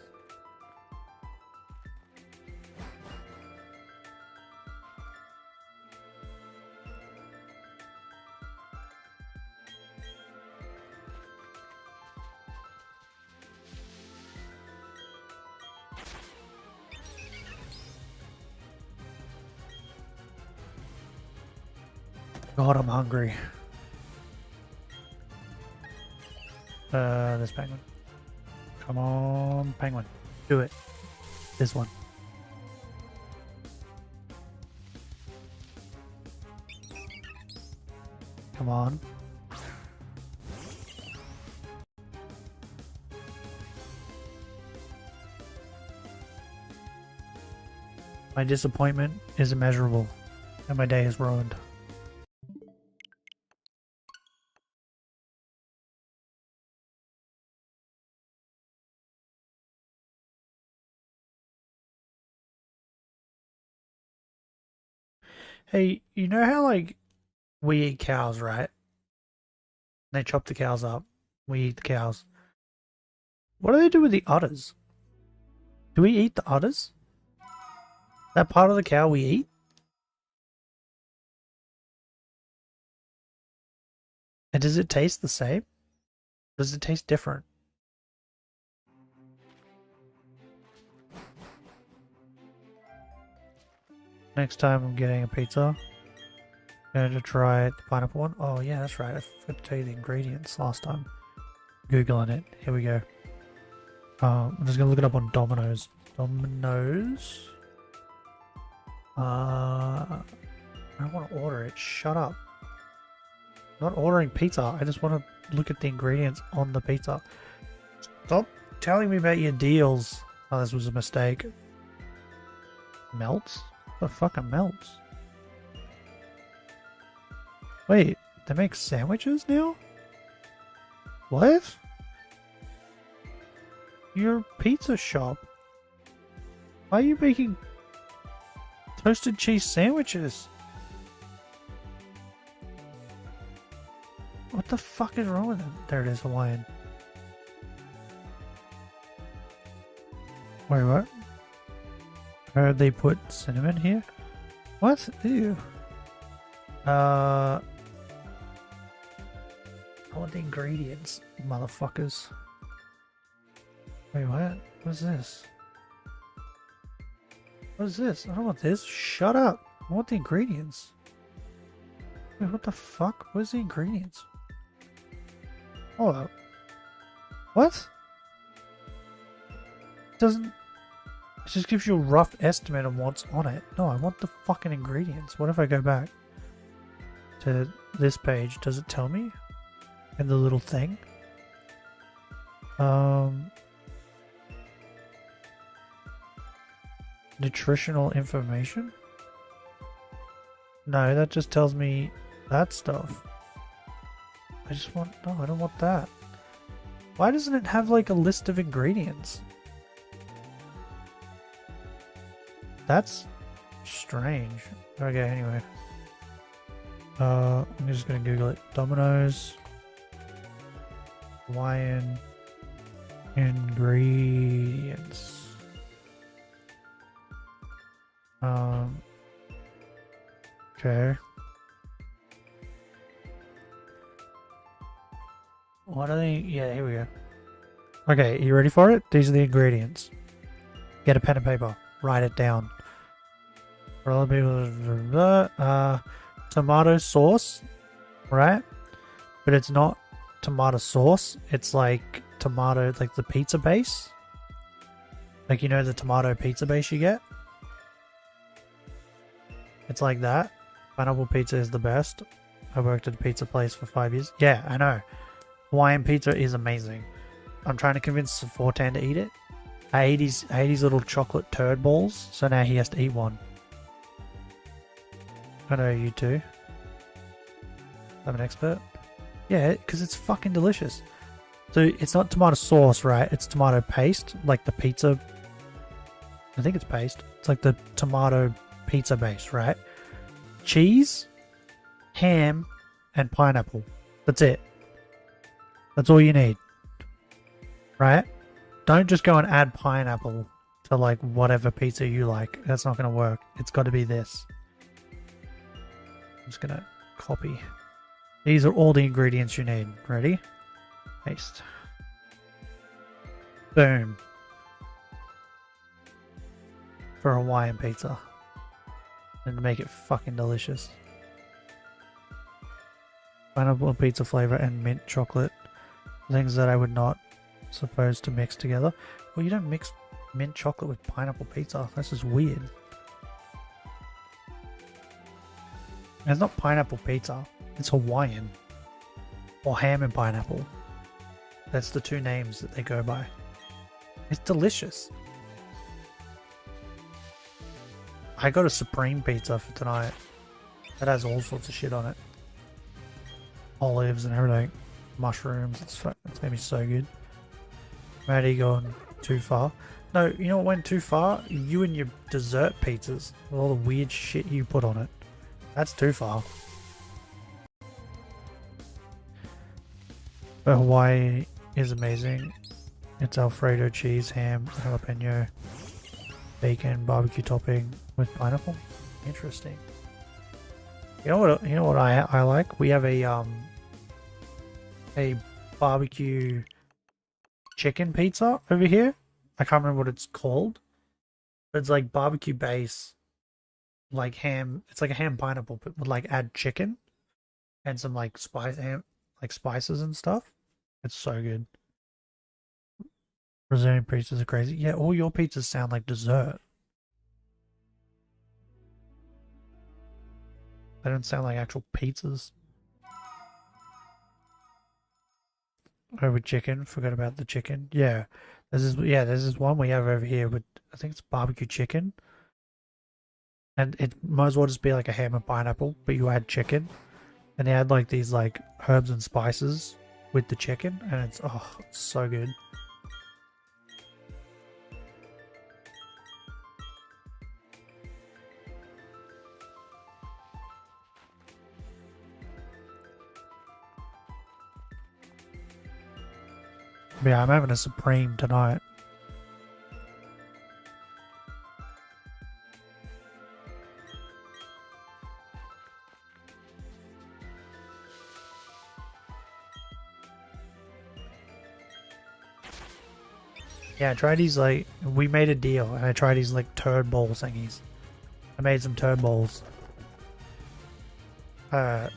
God, I'm hungry. This penguin. Come on, penguin. Do it. This one. Come on. My disappointment is immeasurable, and my day is ruined. Hey, you know how, like, we eat cows, right? They chop the cows up. We eat the cows. What do they do with the udders? Do we eat the udders? That part of the cow we eat? And does it taste the same? Does it taste different? Next time I'm getting a pizza, I'm going to try the pineapple one. Oh yeah, that's right. I forgot to tell you the ingredients last time. Googling it. Here we go. I'm just going to look it up on Domino's. Domino's. I don't want to order it. Shut up. I'm not ordering pizza. I just want to look at the ingredients on the pizza. Stop telling me about your deals. Oh, this was a mistake. Melts? What the fucking melts? Wait, they make sandwiches now? What? You're a pizza shop. Why are you making toasted cheese sandwiches? What the fuck is wrong with them? There it is, Hawaiian. Wait, what? Heard they put cinnamon here? What? Ew. I want the ingredients, motherfuckers. Wait, what? What's this? What is this? I don't want this. Shut up. I want the ingredients. Wait, what the fuck? Where's the ingredients? Hold up. What? It doesn't... It just gives you a rough estimate of what's on it. No, I want the fucking ingredients. What if I go back to this page? Does it tell me? In the little thing? Nutritional information? No, that just tells me that stuff. I just want... No, I don't want that. Why doesn't it have like a list of ingredients? That's strange. Okay, anyway. I'm just gonna Google it. Domino's Hawaiian ingredients. Okay. What are they? Yeah, here we go. Okay, you ready for it? These are the ingredients. Get a pen and paper. Write it down. For other people, tomato sauce, right? But it's not tomato sauce. It's like tomato, like the pizza base. Like, you know, the tomato pizza base you get? It's like that. Pineapple pizza is the best. I worked at a pizza place for 5 years. Yeah, I know. Hawaiian pizza is amazing. I'm trying to convince Fortan to eat it. I ate his little chocolate turd balls, so now he has to eat one. I know you too. I'm an expert. Yeah, because it's fucking delicious. So it's not tomato sauce, right? It's tomato paste, like the pizza. I think it's paste. It's like the tomato pizza base, right? Cheese, ham, and pineapple. That's it. That's all you need. Right? Don't just go and add pineapple to like whatever pizza you like. That's not going to work. It's got to be this. I'm just going to copy. These are all the ingredients you need. Ready? Paste. Boom. For Hawaiian pizza. And to make it fucking delicious. Pineapple pizza flavor and mint chocolate. Things that I would not supposed to mix together. Well, you don't mix mint chocolate with pineapple pizza. That's just weird. It's not pineapple pizza. It's Hawaiian. Or ham and pineapple. That's the two names that they go by. It's delicious. I got a supreme pizza for tonight. That has all sorts of shit on it. Olives and everything. Mushrooms. It's made me so good. Maddie gone too far. No, you know what went too far? You and your dessert pizzas. With all the weird shit you put on it. That's too far. But Hawaii is amazing. It's Alfredo cheese, ham, jalapeno, bacon, barbecue topping with pineapple. Interesting. You know what I like? We have a barbecue chicken pizza over here. I can't remember what it's called. But it's like barbecue base, like ham. It's like a ham pineapple, but would like add chicken and some like spices and stuff. It's so good. Brazilian pizzas are crazy. Yeah, all your pizzas sound like dessert. They don't sound like actual pizzas. Oh, with chicken. Forgot about the chicken. Yeah. There's this one we have over here with, I think it's barbecue chicken. And it might as well just be like a ham and pineapple, but you add chicken. And they add like these like herbs and spices with the chicken, and it's so good. But yeah, I'm having a supreme tonight. Yeah, I tried these like, we made a deal, and I tried these like turd bowl thingies. I made some turd bowls. So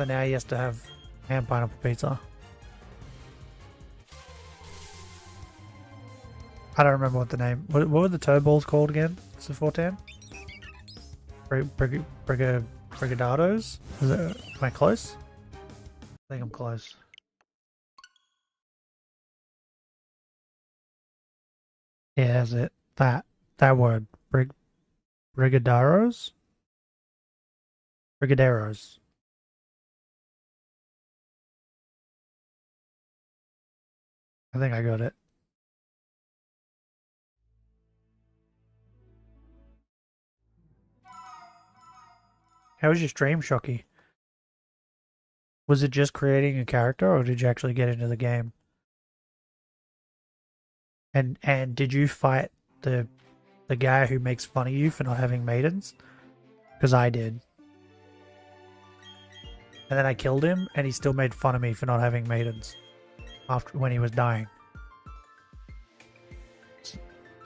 now he has to have ham pineapple pizza. I don't remember what the name. What were the turd balls called again? So 410? Brigadados? Am I close? I think I'm close. Yeah, that's it. That word. Brigaderos? Brigaderos. I think I got it. How was your stream, Shocky? Was it just creating a character, or did you actually get into the game? And did you fight the guy who makes fun of you for not having maidens? Because I did. And then I killed him, and he still made fun of me for not having maidens after when he was dying.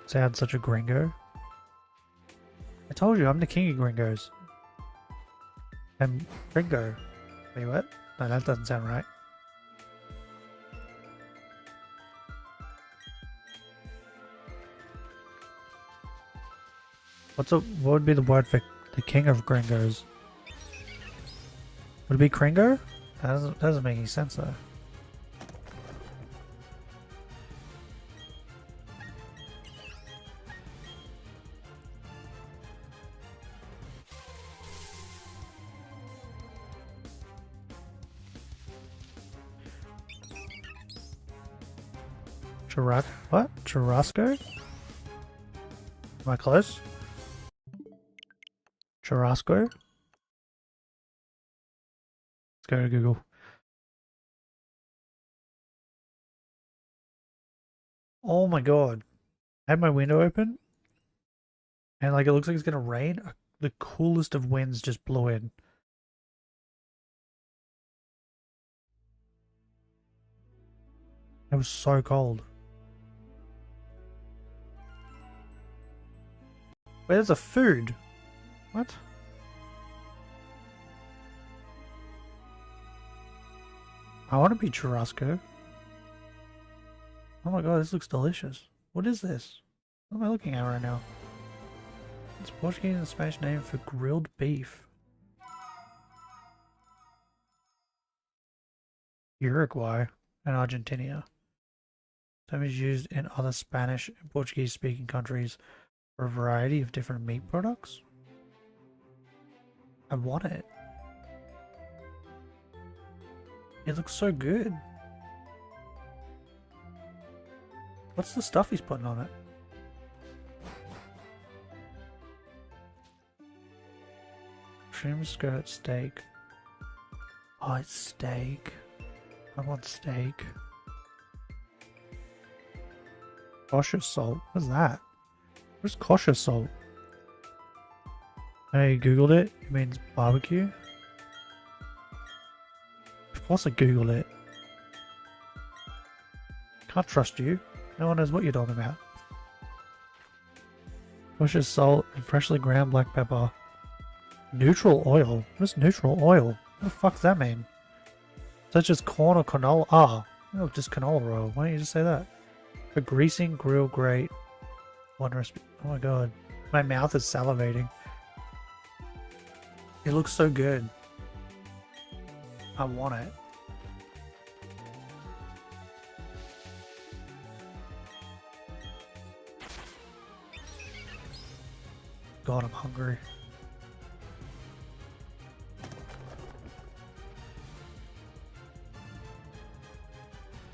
Sounds such a gringo. I told you I'm the king of gringos. I'm gringo. Wait, what? No, that doesn't sound right. What would be the word for the king of gringos? Would it be Kringo? That doesn't make any sense though. What? Churrasco? Am I close? Churrasco? Let's go to Google. Oh my god. I had my window open. And like it looks like it's gonna rain. The coolest of winds just blew in. It was so cold. Wait, there's a food. What? I want to be churrasco. Oh my god, this looks delicious. What is this? What am I looking at right now? It's Portuguese and Spanish name for grilled beef. Uruguay and Argentina. Term is used in other Spanish and Portuguese speaking countries for a variety of different meat products. I want it. It looks so good. What's the stuff he's putting on it? Shrimp skirt steak. Oh, it's steak. I want steak. Kosher salt. What's that? Where's kosher salt? I googled it. It means barbecue. Of course I googled it. Can't trust you. No one knows what you're talking about. Kosher salt and freshly ground black pepper. Neutral oil? What's neutral oil? What the fuck does that mean? Such as corn or canola? Ah, oh, just canola oil. Why don't you just say that? For greasing, grill, grate. One recipe. Oh my god. My mouth is salivating. It looks so good. I want it. God, I'm hungry.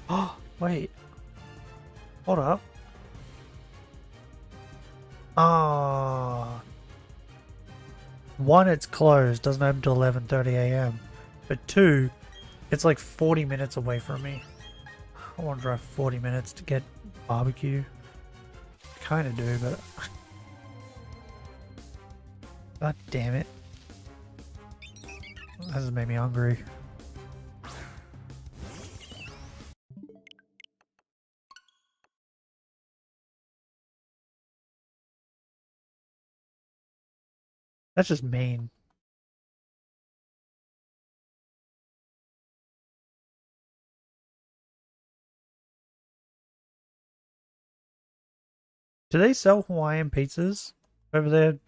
Oh, wait. Hold up. Ah. One, it's closed. Doesn't open till 11:30 a.m. But two, it's like 40 minutes away from me. I want to drive 40 minutes to get barbecue. Kind of do, but... God damn it. That has made me hungry. That's just mean. Do they sell Hawaiian pizzas over there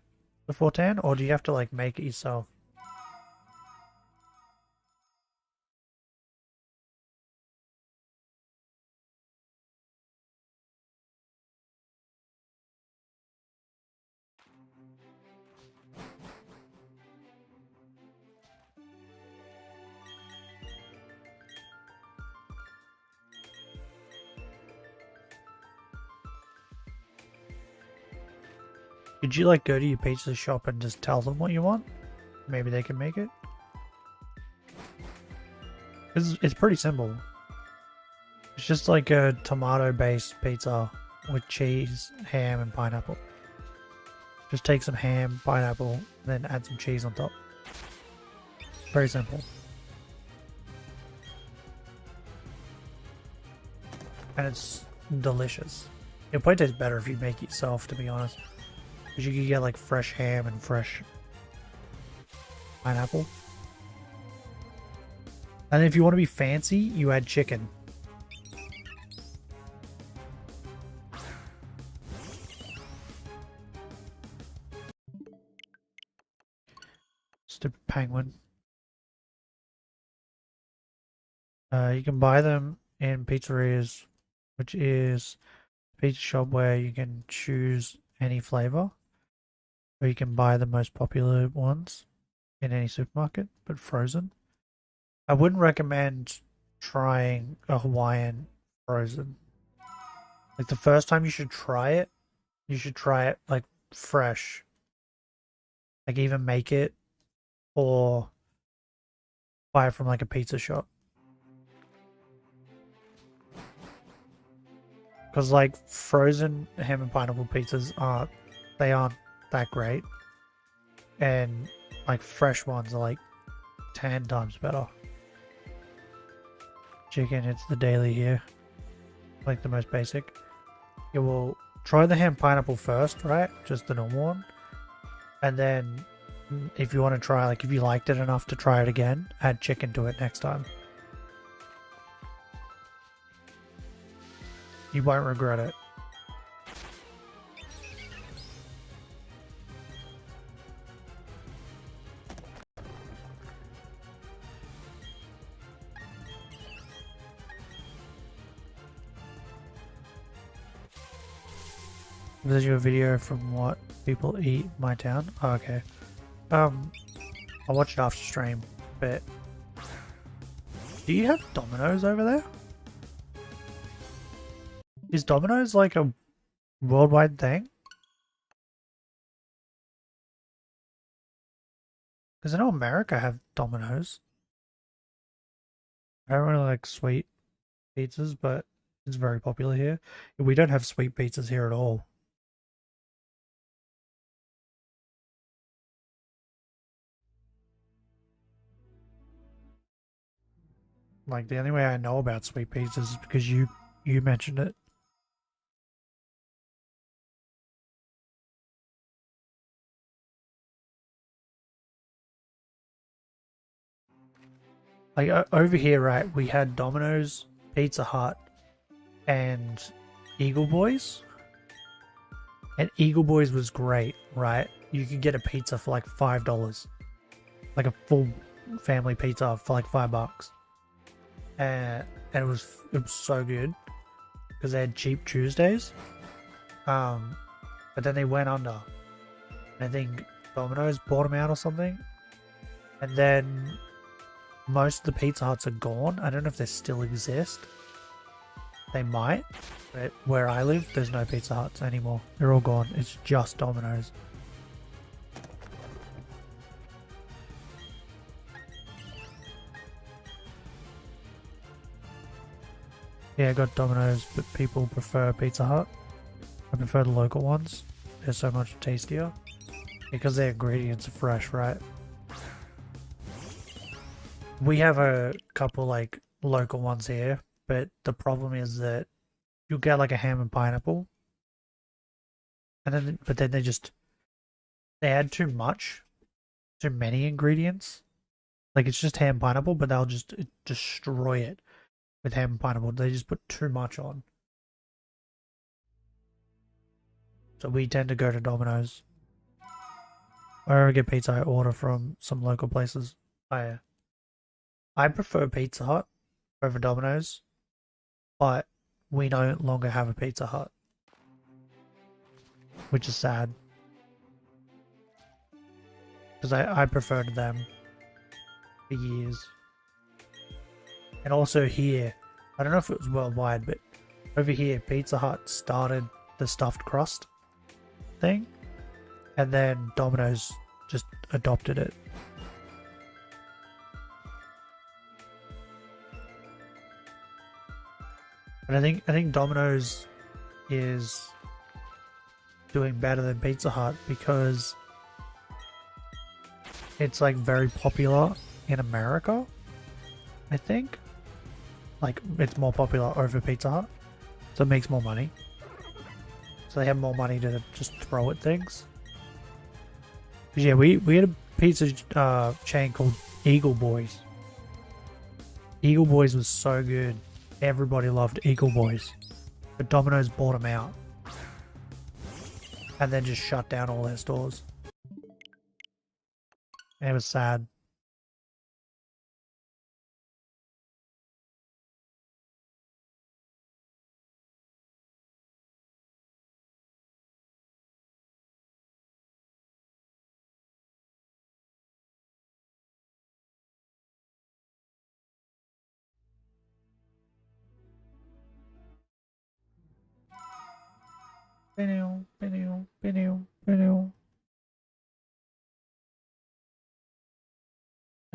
before 10, or do you have to like make it yourself? Could you like go to your pizza shop and just tell them what you want? Maybe they can make it. It's pretty simple. It's just like a tomato-based pizza with cheese, ham, and pineapple. Just take some ham, pineapple, and then add some cheese on top. Very simple. And it's delicious. It probably tastes better if you make it yourself, to be honest. Because you can get like fresh ham and fresh pineapple. And if you want to be fancy, you add chicken. Stupid penguin. You can buy them in pizzerias, which is a pizza shop where you can choose any flavor. Or you can buy the most popular ones in any supermarket, but frozen. I wouldn't recommend trying a Hawaiian frozen. Like the first time you should try it like fresh. Like even make it or buy it from like a pizza shop. Because like frozen ham and pineapple pizzas aren't that great. And like fresh ones are like 10 times better. Chicken, it's the daily here. Like the most basic. You will try the ham pineapple first, right? Just the normal one. And then if you want to try, like if you liked it enough to try it again, add chicken to it next time. You won't regret it. Was your video from what people eat in my town? Oh, okay. I'll watch it after stream, but do you have Domino's over there? Is Domino's like a worldwide thing? Because I know America have Domino's. I don't really like sweet pizzas, but it's very popular here. We don't have sweet pizzas here at all. Like, the only way I know about sweet pizzas is because you mentioned it. Like, over here, right, we had Domino's, Pizza Hut, and Eagle Boys. And Eagle Boys was great, right? You could get a pizza for like $5. Like a full family pizza for like $5. And it was so good because they had cheap Tuesdays. But then they went under. And I think Domino's bought them out or something. And then most of the Pizza Huts are gone. I don't know if they still exist. They might. But where I live, there's no Pizza Huts anymore. They're all gone. It's just Domino's. Yeah, I got Domino's, but people prefer Pizza Hut. I prefer the local ones. They're so much tastier. Because their ingredients are fresh, right? We have a couple like local ones here, but the problem is that you'll get like a ham and pineapple. And then they add too many ingredients. Like it's just ham and pineapple, but they'll just destroy it with ham and pineapple. They just put too much on. So we tend to go to Domino's. Or I get pizza, I order from some local places. I prefer Pizza Hut over Domino's, but we no longer have a Pizza Hut, which is sad. Because I preferred them for years. And also here, I don't know if it was worldwide, but over here, Pizza Hut started the stuffed crust thing, and then Domino's just adopted it. But I think Domino's is doing better than Pizza Hut because it's like very popular in America, I think. Like it's more popular over Pizza Hut, so it makes more money. So they have more money to just throw at things. But yeah, we had a pizza chain called Eagle Boys. Eagle Boys was so good. Everybody loved Eagle Boys. But Domino's bought them out. And then just shut down all their stores. And it was sad.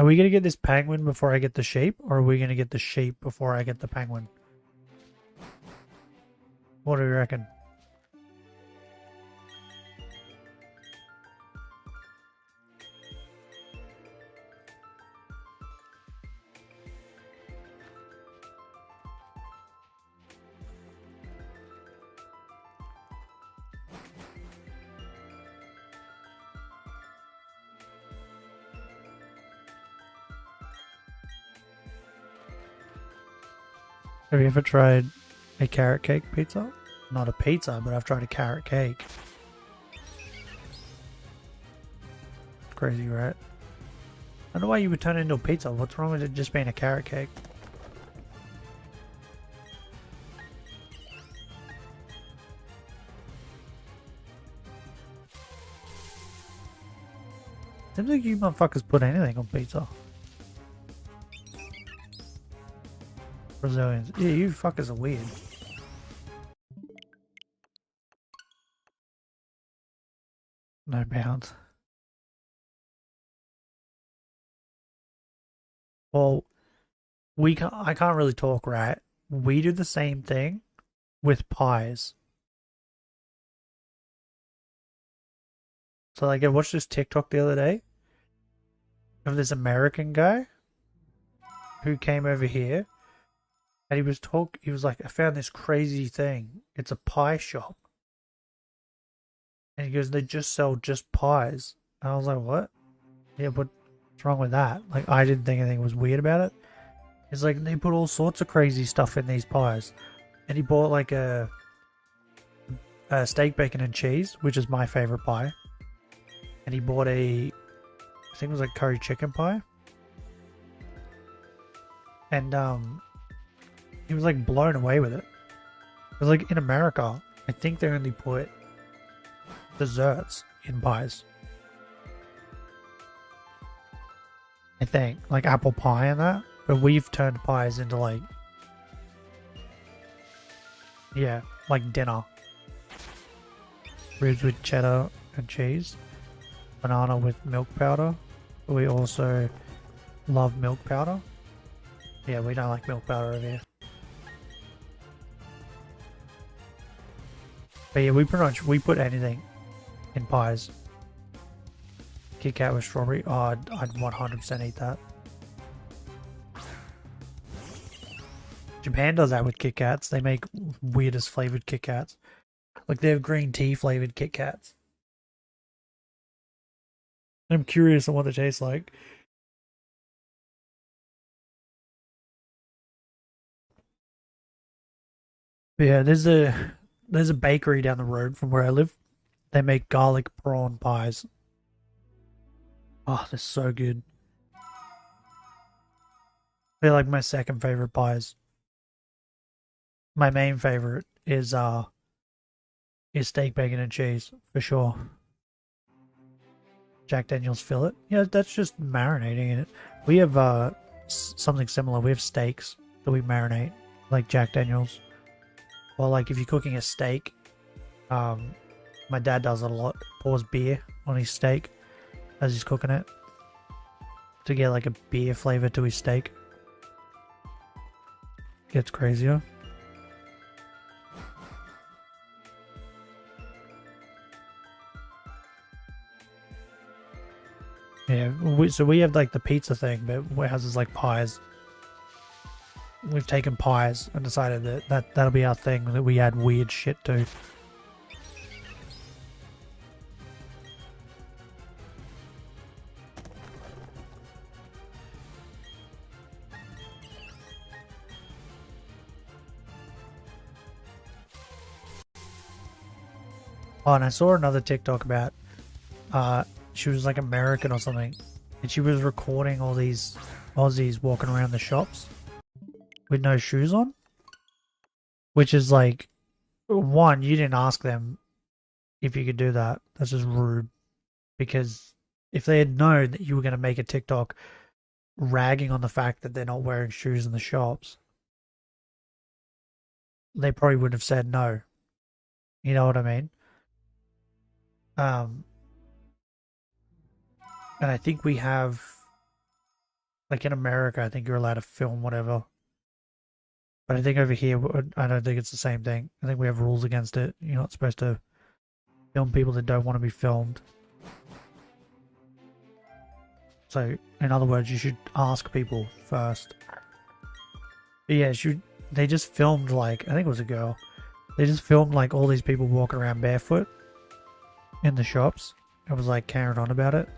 Are we gonna get this penguin before I get the sheep, or are we gonna get the sheep before I get the penguin? What do you reckon? Have you ever tried a carrot cake pizza. Not a pizza, but I've tried a carrot cake. Crazy, right? I don't know why you would turn it into a pizza. What's wrong with it just being a carrot cake? Seems like you motherfuckers put anything on pizza. Brazilians. Yeah, you fuckers are weird. No bounds. Well, I can't really talk, right? We do the same thing with pies. So like I watched this TikTok the other day of this American guy who came over here and he was like, I found this crazy thing. It's a pie shop. And he goes, they just sell just pies. And I was like, what? Yeah, what's wrong with that? Like, I didn't think anything was weird about it. It's like, they put all sorts of crazy stuff in these pies. And he bought like a steak, bacon, and cheese, which is my favorite pie. And he bought I think it was like curry chicken pie. And he was like blown away with it. It was like in America, I think they only put desserts in pies. I think like apple pie and that, but we've turned pies into like, yeah, like dinner. Ribs with cheddar and cheese, banana with milk powder. We also love milk powder. Yeah, we don't like milk powder over here. But yeah, we put anything in pies. Kit Kat with strawberry. Oh, I'd 100% eat that. Japan does that with Kit Kats. They make weirdest flavored Kit Kats. Like they have green tea flavored Kit Kats. I'm curious on what they taste like. But yeah, there's a bakery down the road from where I live. They make garlic prawn pies. Oh, they're so good. They're like my second favorite pies. My main favorite is steak, bacon, and cheese for sure. Jack Daniel's fillet. Yeah, that's just marinating in it. We have something similar. We have steaks that we marinate, like Jack Daniel's. Well, like if you're cooking a steak, my dad does it a lot. Pours beer on his steak as he's cooking it to get like a beer flavor to his steak. Gets crazier. Yeah, so we have like the pizza thing, but warehouse is like pies. We've taken pies and decided that that'll be our thing, that we add weird shit to. Oh, and I saw another TikTok about she was like American or something, and she was recording all these Aussies walking around the shops with no shoes on, which is like, one, you didn't ask them if you could do that. That's just rude, because if they had known that you were going to make a TikTok ragging on the fact that they're not wearing shoes in the shops, they probably would have said no. You know what I mean? And I think we have, like in America, I think you're allowed to film whatever. But I think over here, I don't think it's the same thing. I think we have rules against it. You're not supposed to film people that don't want to be filmed. So, in other words, you should ask people first. But yeah, they just filmed like, I think it was a girl. They just filmed like all these people walking around barefoot in the shops. I was like carrying on about it.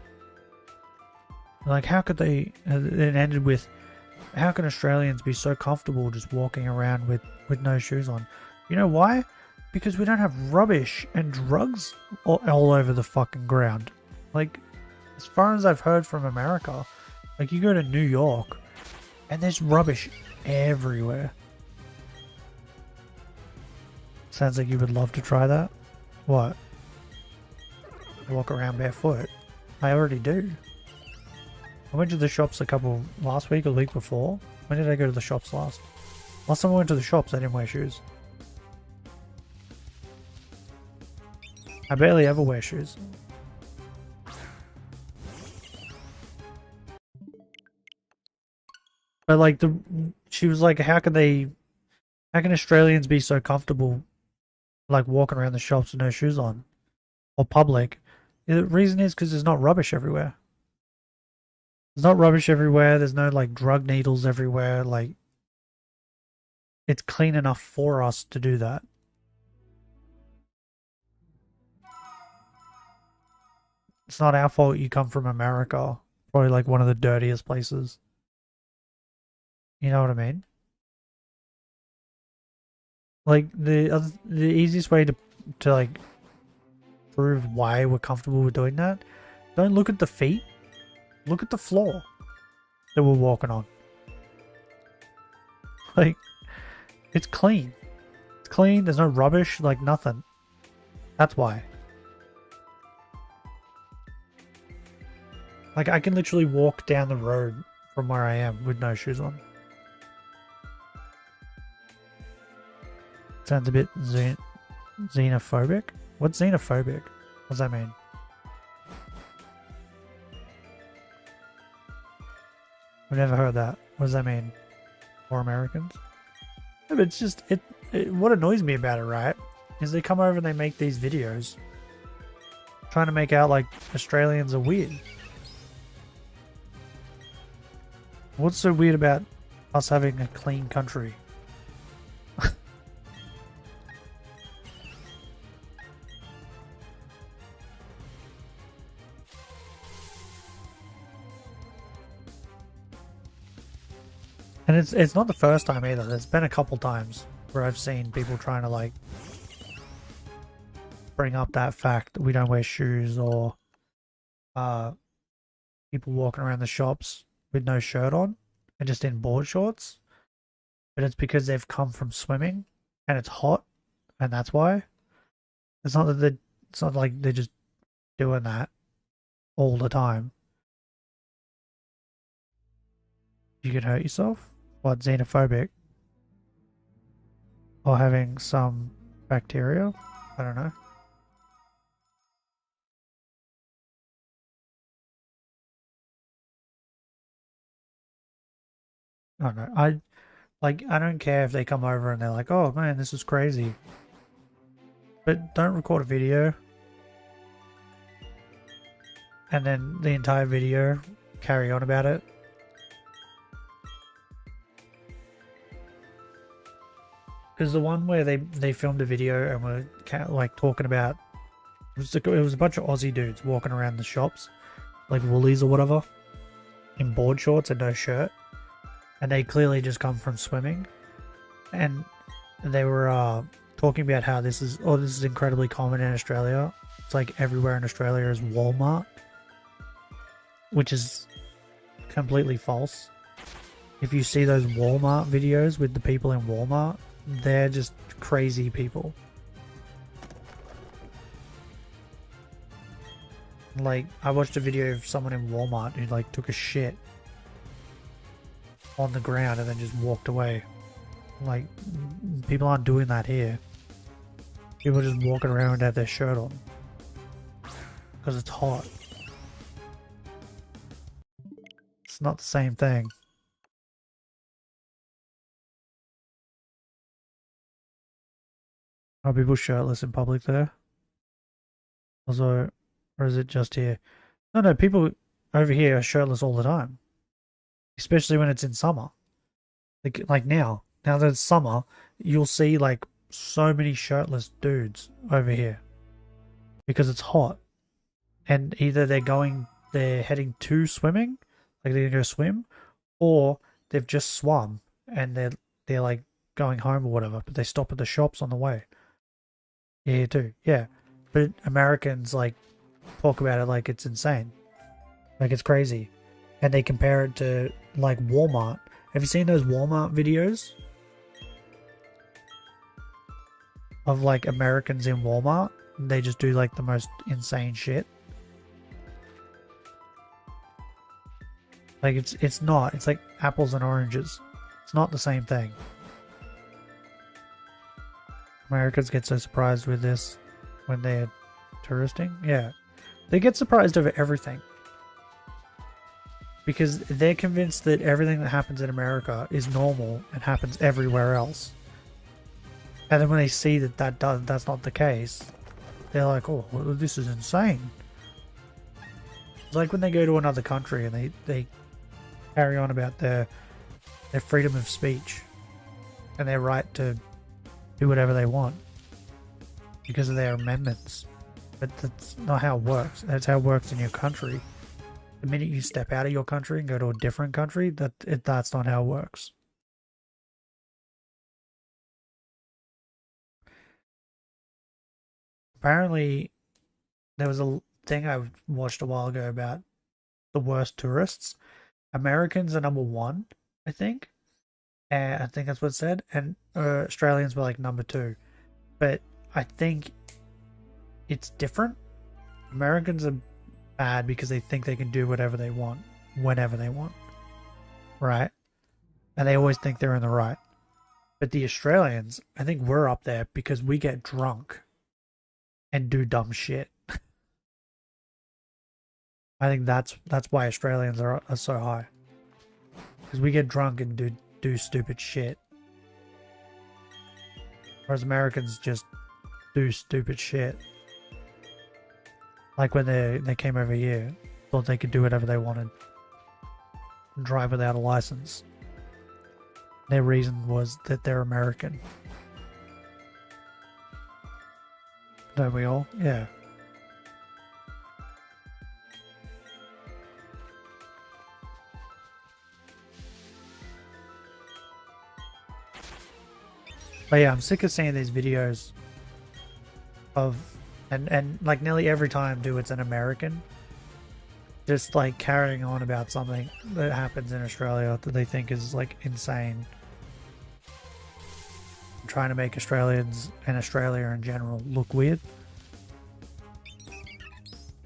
Like, how could they? It ended with how can Australians be so comfortable just walking around with no shoes on? You know why? Because we don't have rubbish and drugs all over the fucking ground. Like, as far as I've heard from America, like you go to New York and there's rubbish everywhere. Sounds like you would love to try that. What? Walk around barefoot? I already do. I went to the shops last week or the week before. When did I go to the shops last? Last time I went to the shops, I didn't wear shoes. I barely ever wear shoes. But like she was like, how can Australians be so comfortable like walking around the shops with no shoes on? Or public? The reason is because there's not rubbish everywhere. There's not rubbish everywhere. There's no like drug needles everywhere. Like, it's clean enough for us to do that. It's not our fault you come from America. Probably like one of the dirtiest places. You know what I mean? Like the easiest way to like prove why we're comfortable with doing that, don't look at the feet. Look at the floor that we're walking on. Like, it's clean. It's clean. There's no rubbish, like nothing. That's why. Like, I can literally walk down the road from where I am with no shoes on. Sounds a bit xenophobic. What's xenophobic? What does that mean? I've never heard that. What does that mean? For Americans? Yeah, but it's just, what annoys me about it, right? Is they come over and they make these videos trying to make out like Australians are weird. What's so weird about us having a clean country? And it's not the first time either. There's been a couple times where I've seen people trying to like bring up that fact that we don't wear shoes, or people walking around the shops with no shirt on and just in board shorts. But it's because they've come from swimming and it's hot, and that's why. It's not like they're just doing that all the time. You could hurt yourself. What, xenophobic? Or having some bacteria? I don't know. I don't know. I don't care if they come over and they're like, oh man, this is crazy. But don't record a video and then the entire video carry on about it. Because the one where they filmed a video and were like talking about, it was a bunch of Aussie dudes walking around the shops, like Woolies or whatever, in board shorts and no shirt, and they clearly just come from swimming, and they were talking about how this is incredibly common in Australia. It's like everywhere in Australia is Walmart, which is completely false. If you see those Walmart videos with the people in Walmart, they're just crazy people. Like, I watched a video of someone in Walmart who like took a shit on the ground and then just walked away. Like, people aren't doing that here. People are just walking around without their shirt on because it's hot. It's not the same thing. Are people shirtless in public there? Also, or is it just here? No, people over here are shirtless all the time. Especially when it's in summer. Like now that it's summer, you'll see like so many shirtless dudes over here. Because it's hot. And either they're heading to swimming, like they're gonna go swim, or they've just swum and they're like going home or whatever, but they stop at the shops on the way. Yeah, you do. Yeah, but Americans like talk about it like it's insane, like it's crazy, and they compare it to like Walmart. Have you seen those Walmart videos of like Americans in Walmart? They just do like the most insane shit. Like it's not. It's like apples and oranges. It's not the same thing. Americans get so surprised with this when they're touristing. Yeah. They get surprised over everything. Because they're convinced that everything that happens in America is normal and happens everywhere else. And then when they see that that's not the case, they're like, oh, well, this is insane. It's like when they go to another country and they carry on about their freedom of speech and their right to do whatever they want because of their amendments. But that's not how it works. That's how it works in your country. The minute you step out of your country and go to a different country, that's not how it works. Apparently, there was a thing I watched a while ago about the worst tourists. Americans are number one, I think. And I think that's what it said. And Australians were like number two. But I think it's different. Americans are bad because they think they can do whatever they want, whenever they want. Right? And they always think they're in the right. But the Australians, I think we're up there because we get drunk and do dumb shit. I think that's why Australians are so high. Because we get drunk and do stupid shit. Whereas Americans just do stupid shit. Like when they came over here, thought they could do whatever they wanted. And drive without a license. Their reason was that they're American. Don't we all? Yeah. But yeah, I'm sick of seeing these videos of and like nearly every time it's an American just like carrying on about something that happens in Australia that they think is like insane. Trying to make Australians and Australia in general look weird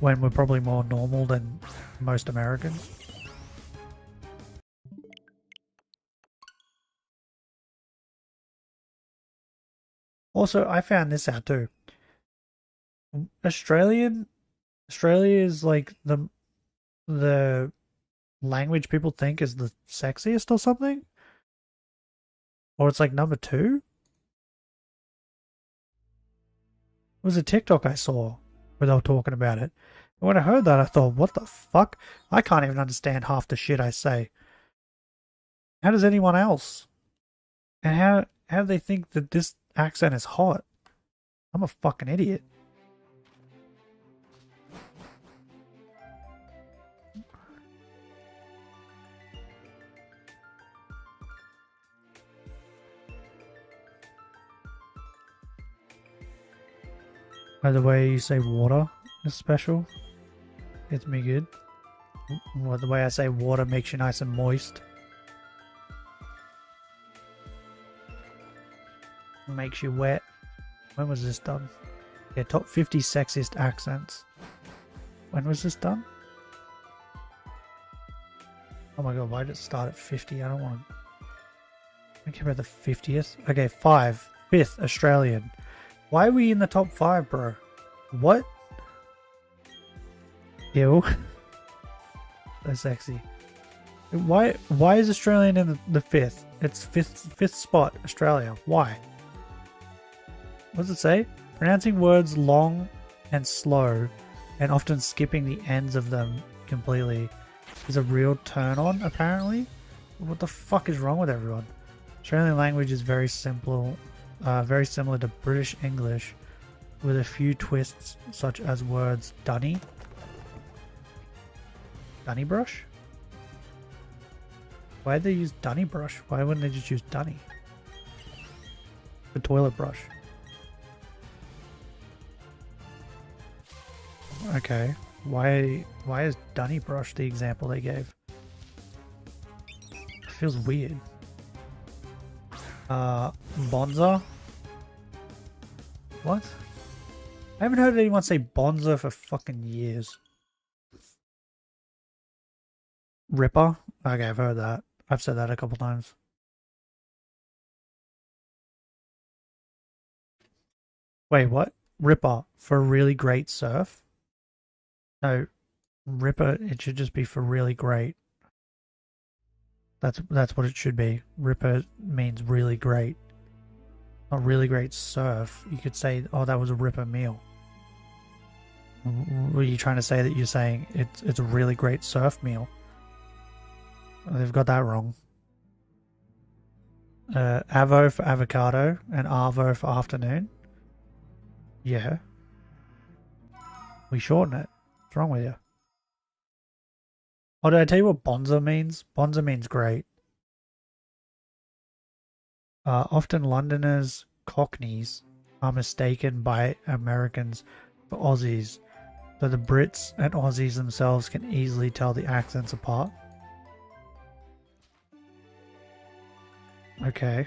when we're probably more normal than most Americans. Also, I found this out too. Australia is like the language people think is the sexiest or something, or it's like number two. It was a TikTok I saw where they were talking about it. And when I heard that, I thought, what the fuck? I can't even understand half the shit I say. How does anyone else? And how do they think that this accent is hot? I'm a fucking idiot. By the way you say water is special. Gets me good. Well, the way I say water makes you nice and moist. Makes you wet. When was this done? Yeah, top 50 sexiest accents. When was this done? Oh my god, why did it start at 50? I don't want to... I don't care about the 50th. Okay, 5th Australian. Why are we in the top 5, bro? What? Ew. So sexy. Why is Australian in the 5th? It's 5th spot, Australia. Why? What does it say? Pronouncing words long and slow and often skipping the ends of them completely is a real turn on, apparently. What the fuck is wrong with everyone? Australian language is very simple. Very similar to British English with a few twists such as words dunny brush, Why'd they use Dunny brush? Why wouldn't they just use Dunny? The toilet brush. Okay. Why is Dunny brush the example they gave? It feels weird. Bonza? What? I haven't heard anyone say Bonza for fucking years. Ripper? Okay, I've heard that. I've said that a couple times. Wait, what? Ripper for really great surf? No, Ripper, it should just be for really great. That's what it should be. Ripper means really great. Not really great surf. You could say, oh, that was a Ripper meal. Were you trying to say that you're saying it's a really great surf meal? They've got that wrong. Avo for avocado and Arvo for afternoon. Yeah. We shorten it. What's wrong with you? Oh, did I tell you what Bonza means? Bonza means great. Often Londoners, Cockneys, are mistaken by Americans for Aussies, though the Brits and Aussies themselves can easily tell the accents apart. Okay.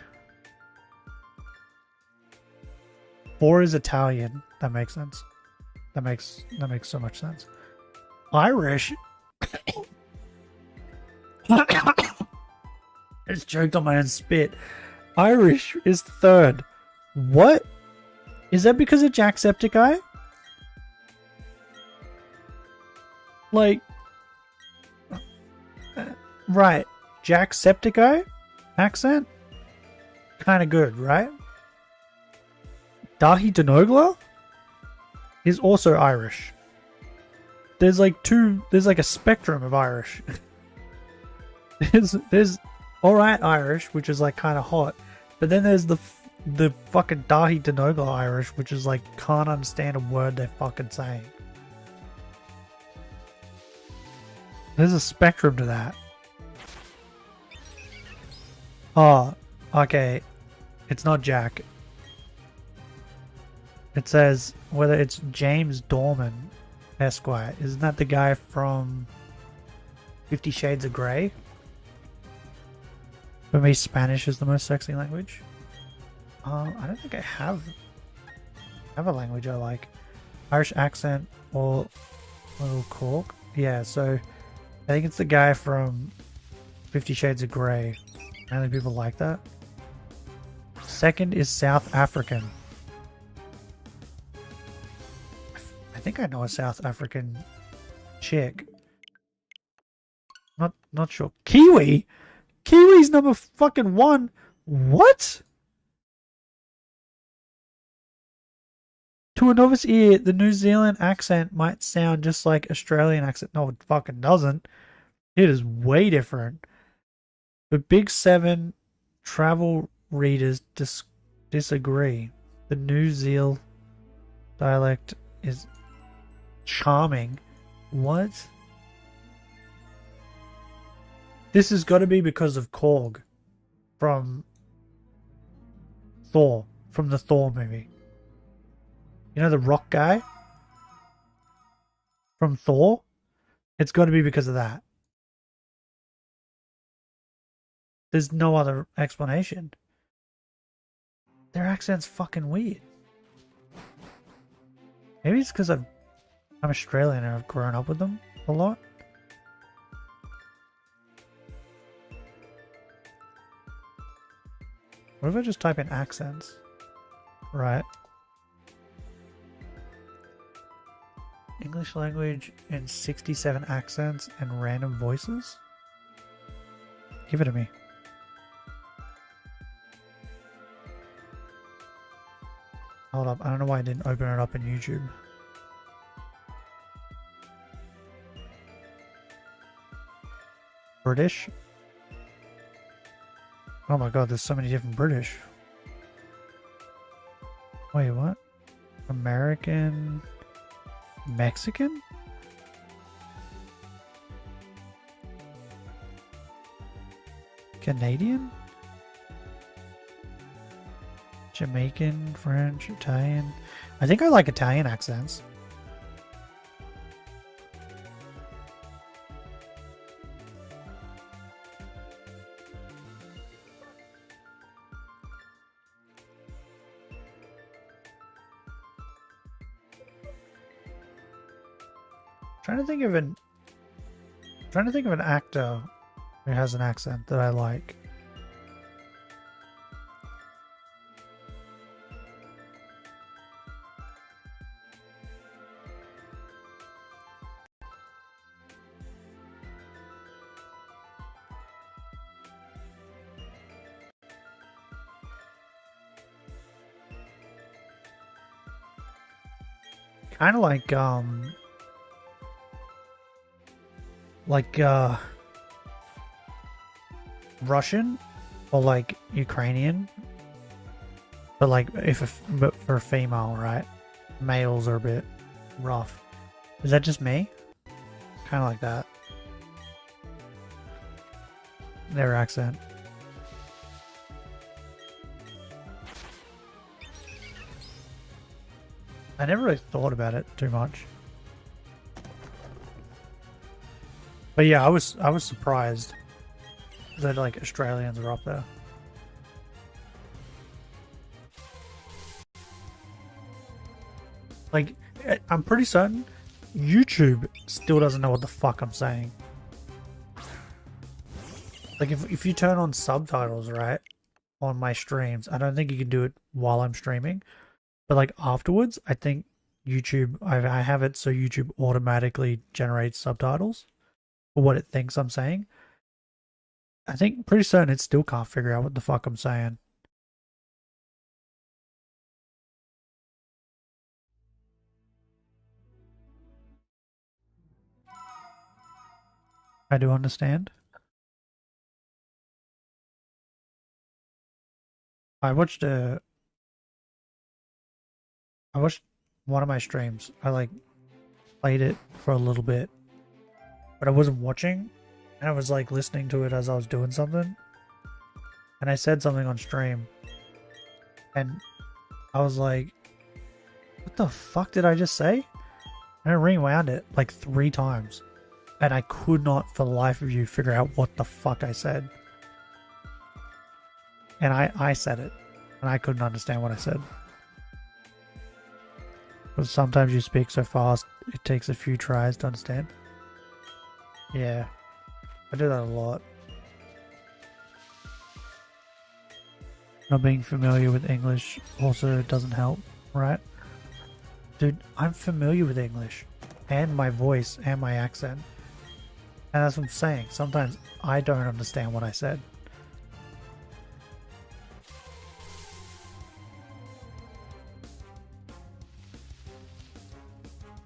4 is Italian. That makes sense. That makes so much sense. Irish. I just choked on my own spit. Irish is 3rd. What? Is that because of Jacksepticeye? Like, right. Jacksepticeye accent? Kind of good, right? Dahi Denogla is also Irish. There's like a spectrum of Irish. there's alright Irish, which is like kind of hot, but then there's the fucking Dahi Denogla Irish, which is like can't understand a word they're fucking saying. There's a spectrum to that. Oh, okay. It's not Jack. It says whether it's James Dorman, Esquire. Isn't that the guy from 50 Shades of Grey? For me, Spanish is the most sexy language. I don't think I have a language I like. Irish accent or little cork. Yeah, so I think it's the guy from 50 Shades of Grey. Mainly people like that. 2nd is South African. I think I know a South African chick. Not sure. Kiwi? Kiwi's number fucking 1. What? To a novice ear, the New Zealand accent might sound just like Australian accent. No, it fucking doesn't. It is way different. But Big 7 travel readers disagree. The New Zealand dialect is charming. What? This has got to be because of Korg from Thor, from the Thor movie. You know the rock guy from Thor? It's got to be because of that. There's no other explanation. Their accent's fucking weird. Maybe it's because I'm Australian and I've grown up with them a lot. What if I just type in accents? Right. English language in 67 accents and random voices? Give it to me. Hold up, I don't know why I didn't open it up in YouTube. British? Oh my god, there's so many different British. Wait, what? American... Mexican? Canadian? Jamaican, French, Italian. I think I like Italian accents. Trying to think of an actor who has an accent that I like. Kind of like Russian or like Ukrainian, but like but for a female, right? Males are a bit rough. Is that just me? Kind of like that. Their accent. I never really thought about it too much. But yeah, I was surprised that like Australians are up there. Like, I'm pretty certain YouTube still doesn't know what the fuck I'm saying. Like, if you turn on subtitles, right, on my streams, I don't think you can do it while I'm streaming. But like afterwards, I think YouTube, I have it so YouTube automatically generates subtitles for what it thinks I'm saying. I think pretty certain it still can't figure out what the fuck I'm saying. I do understand. I watched one of my streams. I like played it for a little bit, but I wasn't watching, and I was like listening to it as I was doing something, and I said something on stream, and I was like, what the fuck did I just say? And I rewound it like 3 times, and I could not for the life of you figure out what the fuck I said. And I said it, and I couldn't understand what I said. Because sometimes you speak so fast, it takes a few tries to understand. Yeah, I do that a lot. Not being familiar with English also doesn't help, right? Dude, I'm familiar with English, and my voice, and my accent. And that's what I'm saying. Sometimes I don't understand what I said.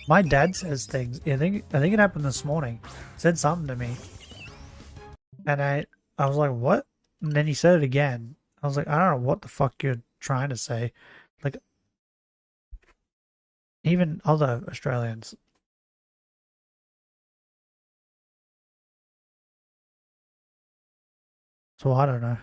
My dad says things. I think it happened this morning. Said something to me, and I was like, "What?" And then he said it again. I was like, "I don't know what the fuck you're trying to say." Like, even other Australians. So I don't know.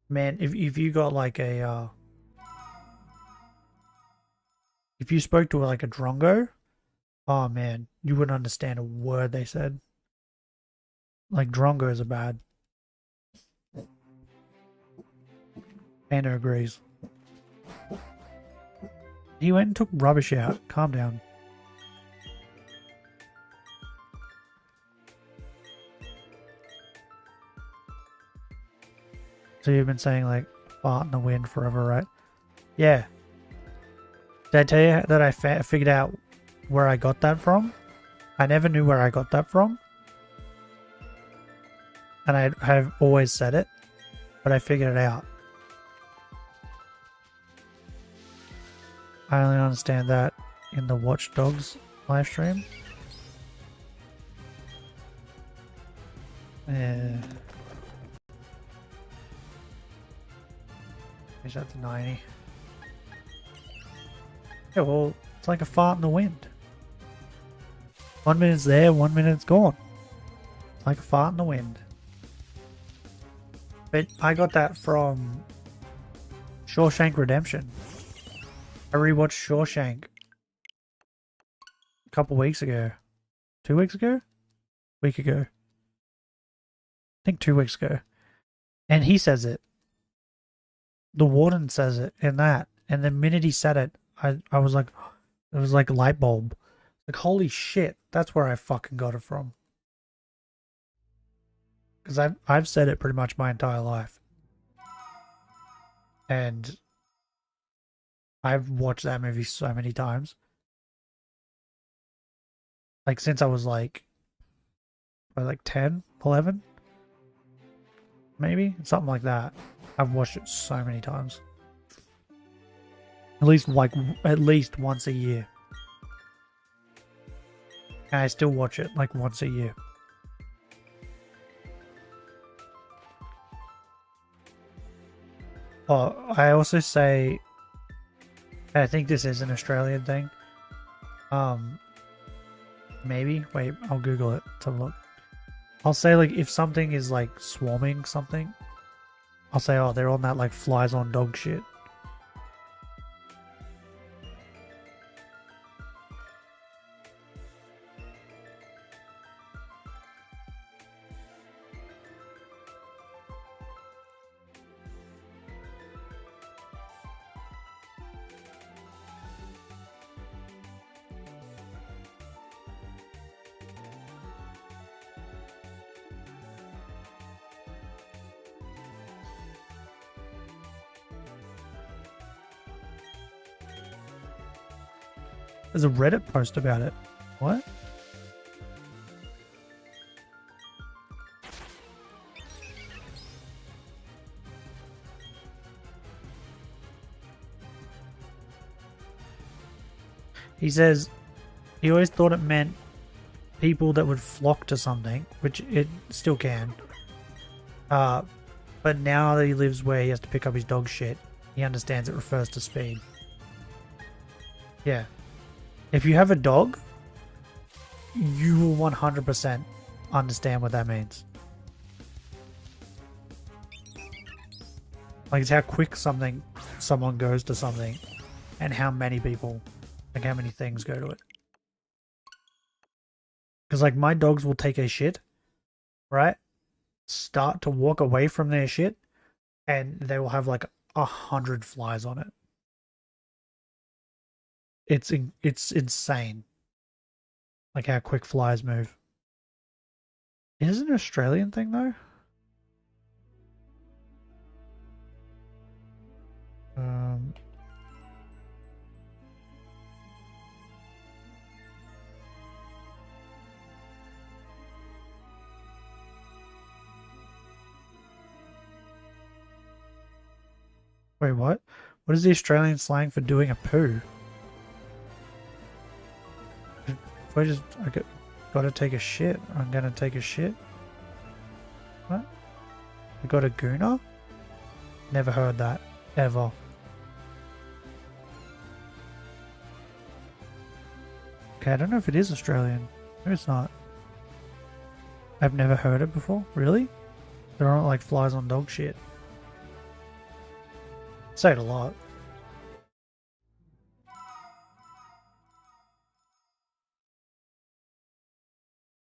Man, if you got like a if you spoke to like a drongo, oh man, you wouldn't understand a word they said. Like drongos are bad. Anna agrees. He went and took rubbish out. Calm down. So you've been saying like fart in the wind forever, right? Yeah. Did I tell you that I figured out where I got that from? I never knew where I got that from. And I have always said it, but I figured it out. I only understand that in the Watch Dogs live stream. Yeah. Change that to 90. Yeah, well, it's like a fart in the wind. 1 minute's there, 1 minute's gone. Like a fart in the wind. But I got that from Shawshank Redemption. I rewatched Shawshank a couple weeks ago. 2 weeks ago? Week ago. I think 2 weeks ago. And he says it. The warden says it in that. And the minute he said it, I was like, it was like a light bulb. Like, holy shit, that's where I fucking got it from. Because I've said it pretty much my entire life. And I've watched that movie so many times. Like, since I was like 10, 11? Maybe? Something like that. I've watched it so many times. At least once a year. And I still watch it like once a year. Oh, I also say, I think this is an Australian thing. Maybe. Wait, I'll Google it. Let's have a look. I'll say, like, if something is like swarming something, I'll say, oh, they're on that like flies on dog shit. There's a Reddit post about it. What? He says he always thought it meant people that would flock to something, which it still can. But now that he lives where he has to pick up his dog shit, he understands it refers to speed. Yeah. If you have a dog, you will 100% understand what that means. Like, it's how quick someone goes to something and how many people, like how many things go to it. Because, like, my dogs will take a shit, right? Start to walk away from their shit, and they will have like 100 flies on it. It's insane. Like how quick flies move. Is it an Australian thing though? Wait, what? What is the Australian slang for doing a poo? If I gotta take a shit, I'm gonna take a shit. What? I got a gooner? Never heard that. Ever. Okay, I don't know if it is Australian. Maybe it's not. I've never heard it before. Really? There aren't like flies on dog shit. Say it a lot.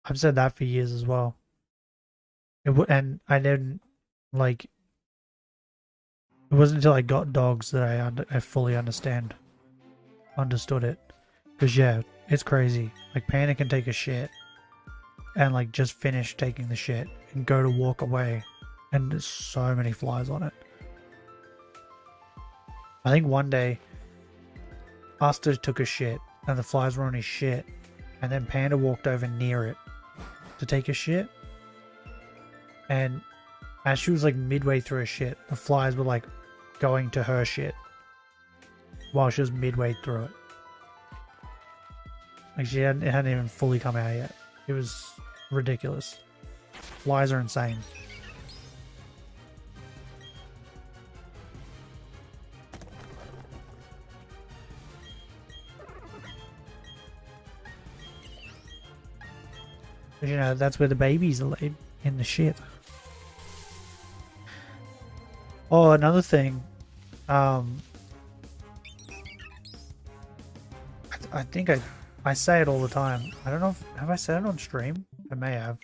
I've said that for years as well. And I didn't like. It wasn't until I got dogs that I fully understood it. Because yeah, it's crazy. Like Panda can take a shit, and like just finish taking the shit and go to walk away, and there's so many flies on it. I think one day, Asta took a shit, and the flies were on his shit, and then Panda walked over near it to take a shit, and as she was like midway through her shit, the flies were like going to her shit while she was midway through it. Like it hadn't even fully come out yet. It was ridiculous. Flies are insane. You know, that's where the babies are laid, in the shit. Oh, another thing. I think I say it all the time. I don't know if, have I said it on stream? I may have.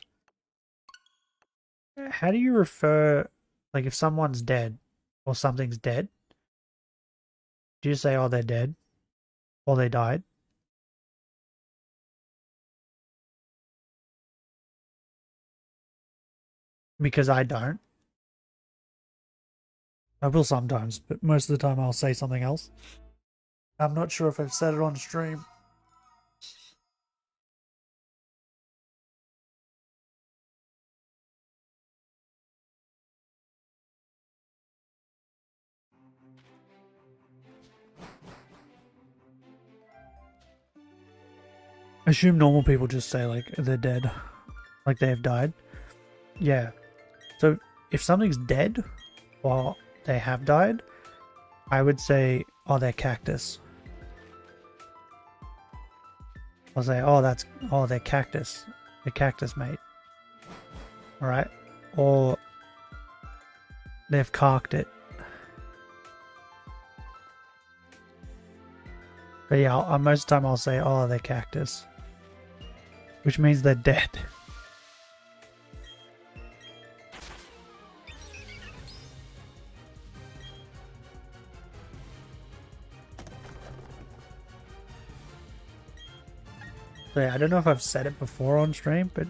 How do you refer, like if someone's dead or something's dead? Do you say, oh, they're dead? Or they died? Because I don't. I will sometimes, but most of the time I'll say something else. I'm not sure if I've said it on stream. I assume normal people just say like they're dead, like they have died. Yeah. So if something's dead or they have died, I would say, oh, they're cactus. I'll say, oh, they're cactus. They're cactus, mate. Alright? Or they've carked it. But yeah, most of the time I'll say, oh, they're cactus. Which means they're dead. So yeah, I don't know if I've said it before on stream, but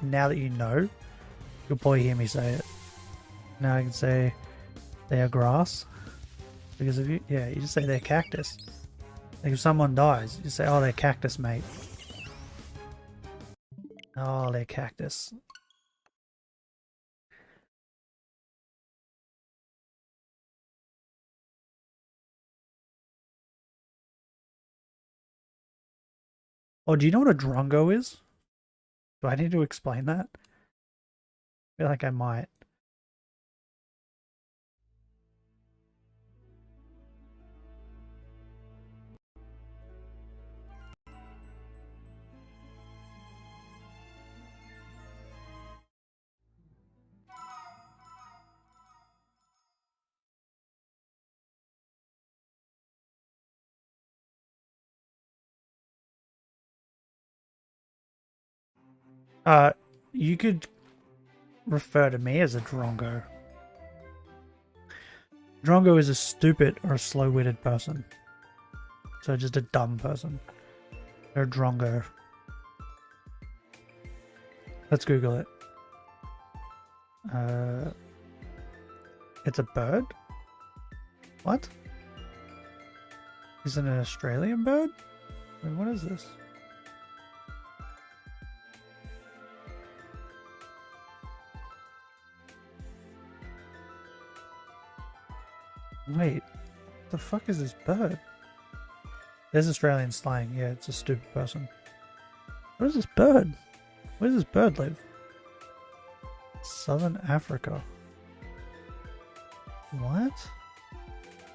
now that you know, you'll probably hear me say it. Now I can say they are grass. Because if you just say they're cactus. Like if someone dies, you say, oh, they're cactus, mate. Oh, they're cactus. Oh, do you know what a drongo is? Do I need to explain that? I feel like I might. You could refer to me as a drongo. Drongo is a stupid or a slow-witted person. So just a dumb person. They're a drongo. Let's Google it. It's a bird? What? Is it an Australian bird? Wait, what is this? Wait, what the fuck is this bird? There's Australian slang. Yeah, it's a stupid person. What is this bird? Where does this bird live? Southern Africa. What?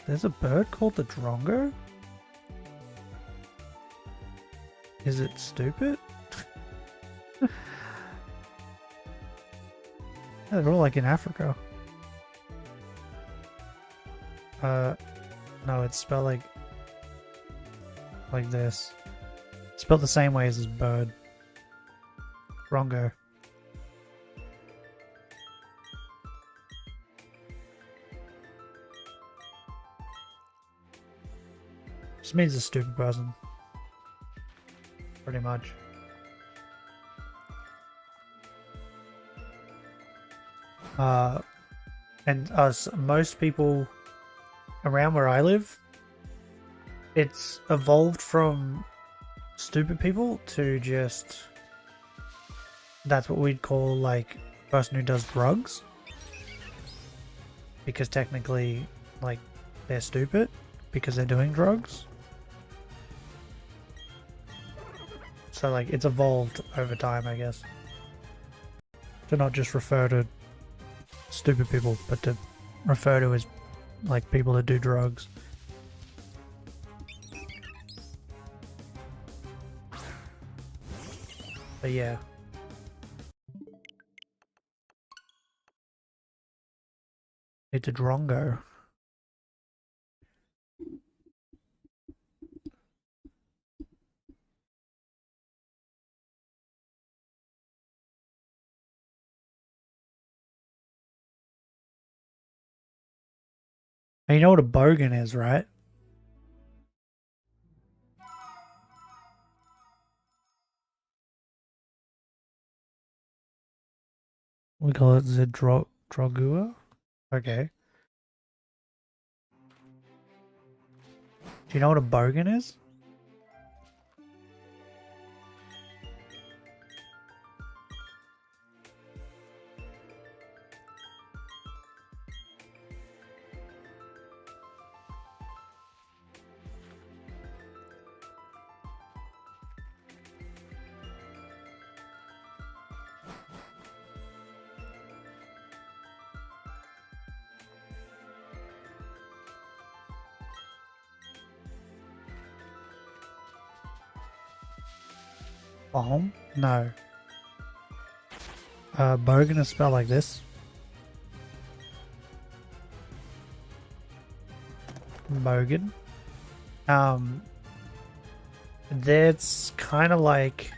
There's a bird called the drongo? Is it stupid? Yeah, they're all like in Africa. No, it's spelled like this. It's spelled the same way as this bird. Drongo. Just means a stupid person. Pretty much. And us, most people around where I live, it's evolved from stupid people to just, that's what we'd call like a person who does drugs. Because technically, like, they're stupid because they're doing drugs. So like, it's evolved over time, I guess. To not just refer to stupid people, but to refer to as like people that do drugs. But yeah, It's a Drongo. And you know what a bogan is, right? We call it the Drogua. Okay. Do you know what a bogan is? Bomb? No. Bogan is spelled like this. Bogan. That's kind of like,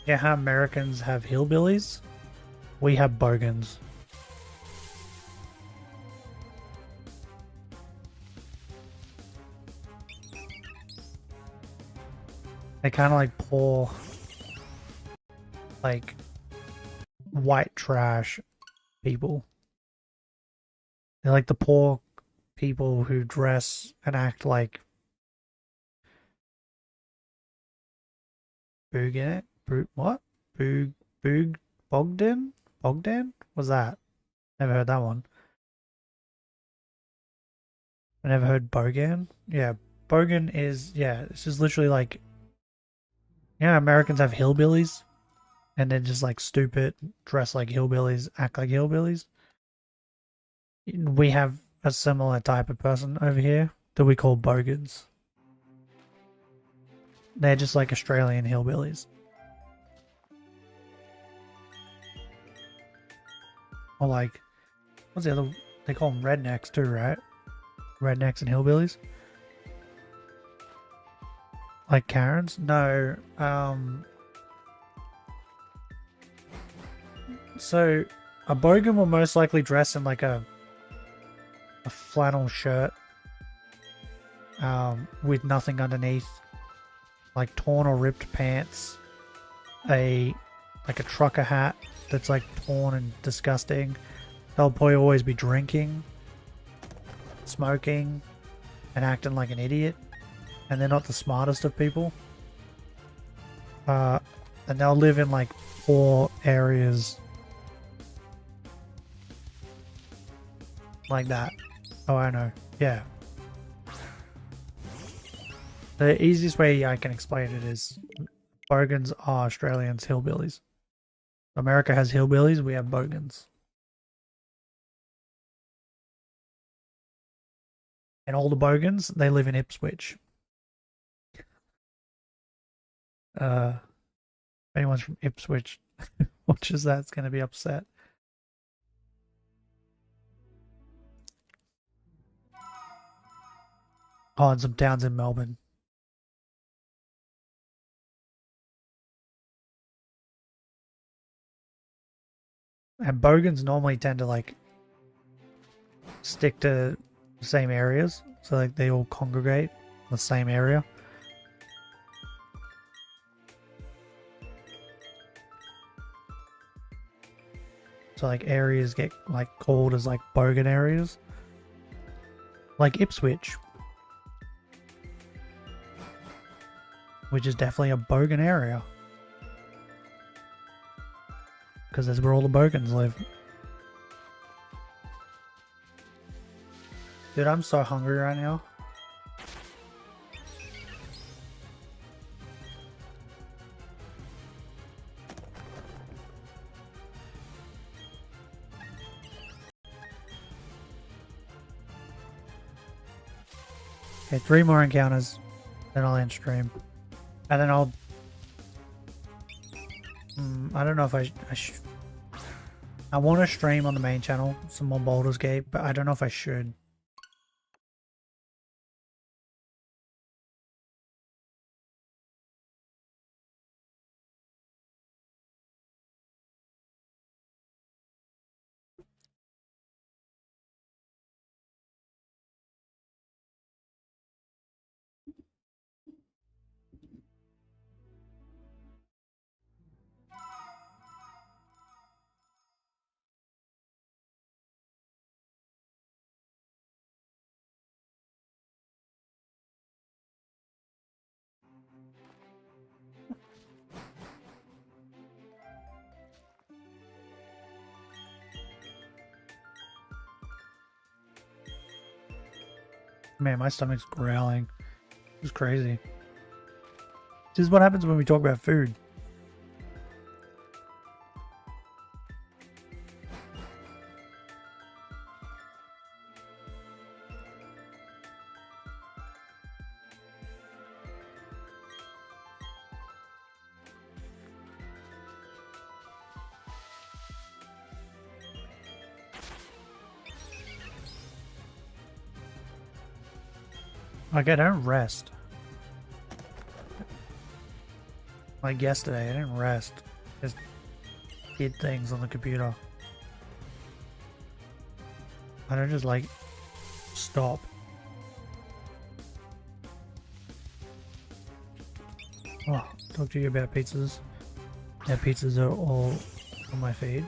yeah, how Americans have hillbillies. We have bogans. They kind of like poor, like white trash people. They're like the poor people who dress and act like Bogdan? What? Bogdan? Bogdan? What's that? Never heard that one. I never heard Bogan. Yeah, Bogan is, yeah, this is literally like, yeah, Americans have hillbillies and they're just like stupid, dress like hillbillies, act like hillbillies. We have a similar type of person over here that we call bogans. They're just like Australian hillbillies. Or like, what's the other? They call them rednecks too, right? Rednecks and hillbillies. Like Karens? No. So a bogan will most likely dress in like a flannel shirt, with nothing underneath, like torn or ripped pants, like a trucker hat that's like torn and disgusting. They'll probably always be drinking, smoking, and acting like an idiot. And they're not the smartest of people. And they'll live in like poor areas like that. Oh, I know. Yeah. The easiest way I can explain it is bogans are Australians' hillbillies. America has hillbillies, we have bogans. And all the bogans, they live in Ipswich. If anyone's from Ipswich watches that, it's going to be upset. Oh, and some towns in Melbourne. And bogans normally tend to like stick to the same areas, so like they all congregate in the same area. So like areas get like called as like bogan areas, like Ipswich, which is definitely a bogan area because that's where all the bogans live. Dude, I'm so hungry right now. Okay, 3 more encounters, then I'll end stream. And then I'll... I don't know if I should... I want to stream on the main channel some more Baldur's Gate, but I don't know if I should. Man, my stomach's growling. It's crazy. This is what happens when we talk about food. Like, I don't rest. Like yesterday, I didn't rest. Just did things on the computer. I don't just like stop. Oh, talk to you about pizzas. Yeah, pizzas are all on my feed.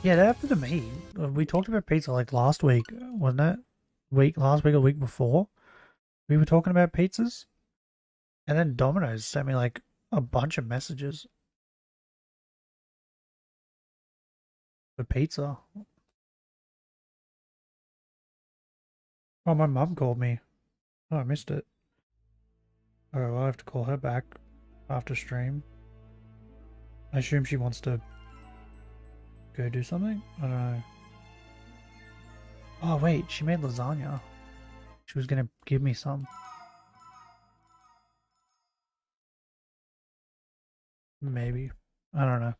Yeah, that happened to me. We talked about pizza like last week, wasn't it? Last week or week before. We were talking about pizzas. And then Domino's sent me like a bunch of messages for pizza. Oh, my mum called me. Oh, I missed it. Oh, I'll have to call her back after stream. I assume she wants to go do something? I don't know. Oh, wait, she made lasagna. She was gonna give me some. Maybe. I don't know.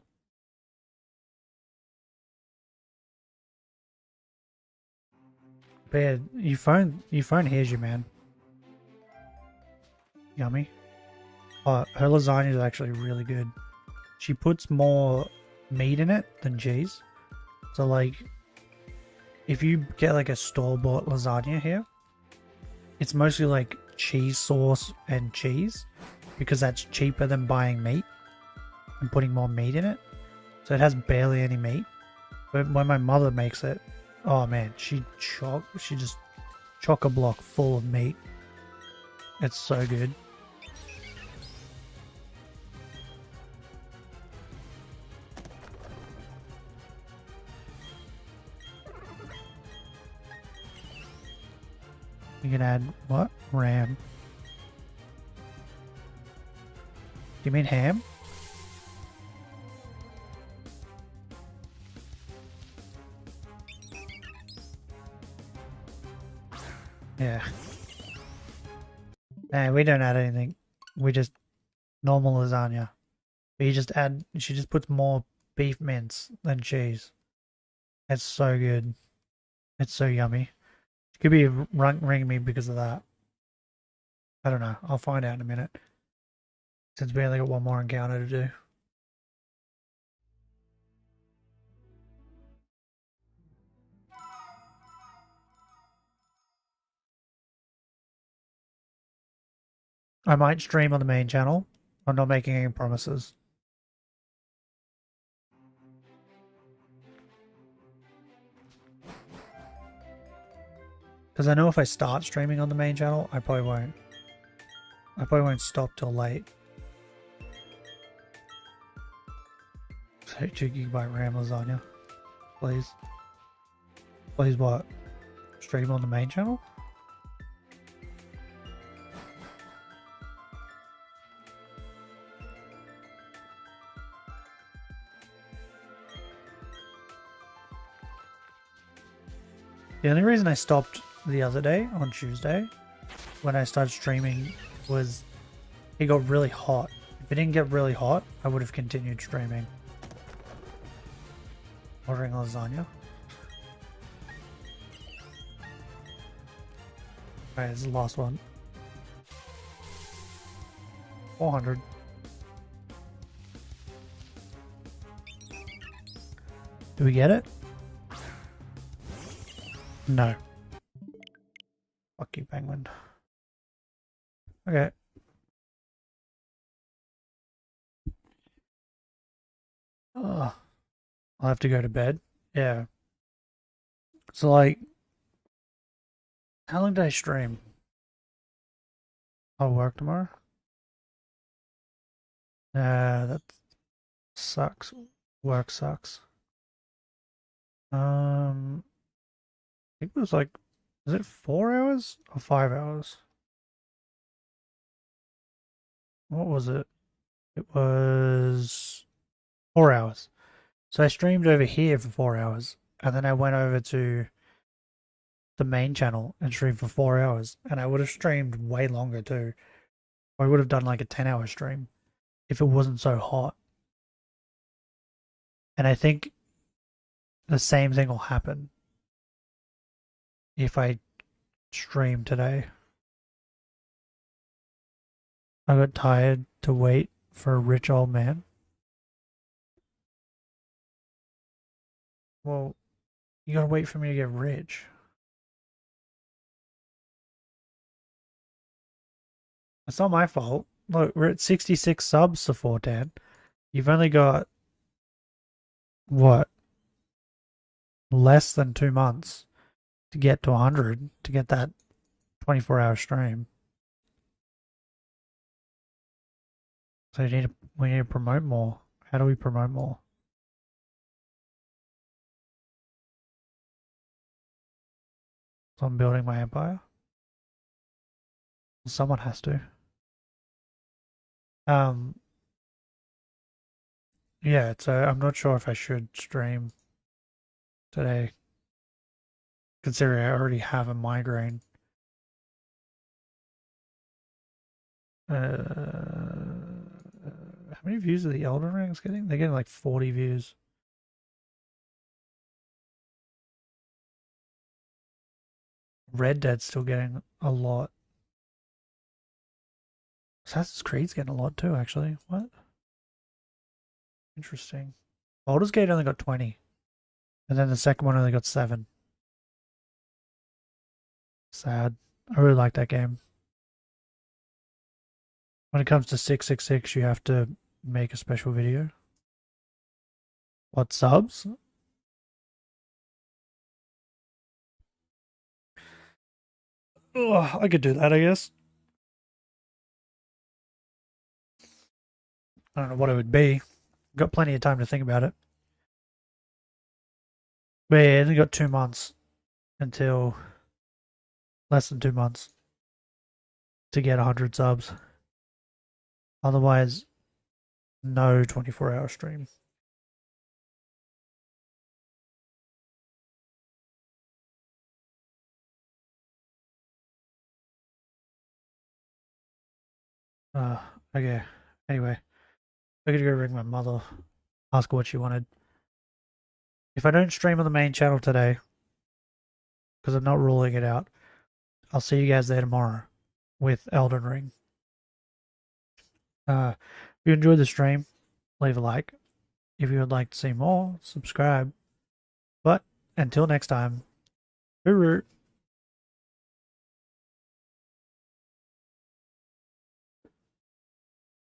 But yeah, your phone hears you, man. Yummy. Oh, her lasagna is actually really good. She puts more meat in it than cheese. So like, if you get like a store-bought lasagna here, it's mostly like cheese sauce and cheese because that's cheaper than buying meat and putting more meat in it. So it has barely any meat. But when my mother makes it, oh man, she just chock-a-block full of meat. It's so good. You can add what? Ram. Do you mean ham? Yeah. Nah, we don't add anything. We just normal lasagna. But she just puts more beef mince than cheese. It's so good. It's so yummy. She could be ringing me because of that. I don't know. I'll find out in a minute. Since we only got one more encounter to do. I might stream on the main channel. I'm not making any promises. Because I know if I start streaming on the main channel, I probably won't. I probably won't stop till late. So 2 GB RAM lasagna. Please. Please what? Stream on the main channel? The only reason I stopped the other day, on Tuesday, when I started streaming, was it got really hot. If it didn't get really hot, I would have continued streaming. Ordering lasagna. Alright, this is the last one. 400. Do we get it? No. Fuck you, penguin. Okay. Ugh. I'll have to go to bed. Yeah. So, like, how long did I stream? I'll work tomorrow. That sucks. Work sucks. I think it was like, is it 4 hours or 5 hours? What was it? It was 4 hours. So I streamed over here for 4 hours, and then I went over to the main channel and streamed for 4 hours, and I would have streamed way longer too. Or I would have done like a 10-hour stream if it wasn't so hot. And I think the same thing will happen if I stream today. I got tired to wait for a rich old man. Well, you gotta wait for me to get rich. It's not my fault. Look, we're at 66 subs to 410. You've only got, what, less than 2 months to get to 100, to get that 24-hour stream. So we need to promote more. How do we promote more? So I'm building my empire. Someone has to. Yeah, so I'm not sure if I should stream today, considering I already have a migraine. How many views are the Elden Rings getting? They're getting like 40 views. Red Dead's still getting a lot. Assassin's Creed's getting a lot too, actually. What? Interesting. Baldur's Gate only got 20. And then the second one only got 7. Sad. I really like that game. When it comes to 666, you have to make a special video. What, subs? Oh, I could do that, I guess. I don't know what it would be. Got plenty of time to think about it. But yeah, only got 2 months until less than 2 months to get 100 subs. Otherwise, no 24-hour stream. Okay. Anyway, I gotta go ring my mother, ask her what she wanted. If I don't stream on the main channel today, because I'm not ruling it out, I'll see you guys there tomorrow with Elden Ring. If you enjoyed the stream, leave a like. If you would like to see more, subscribe. But until next time, hooroo.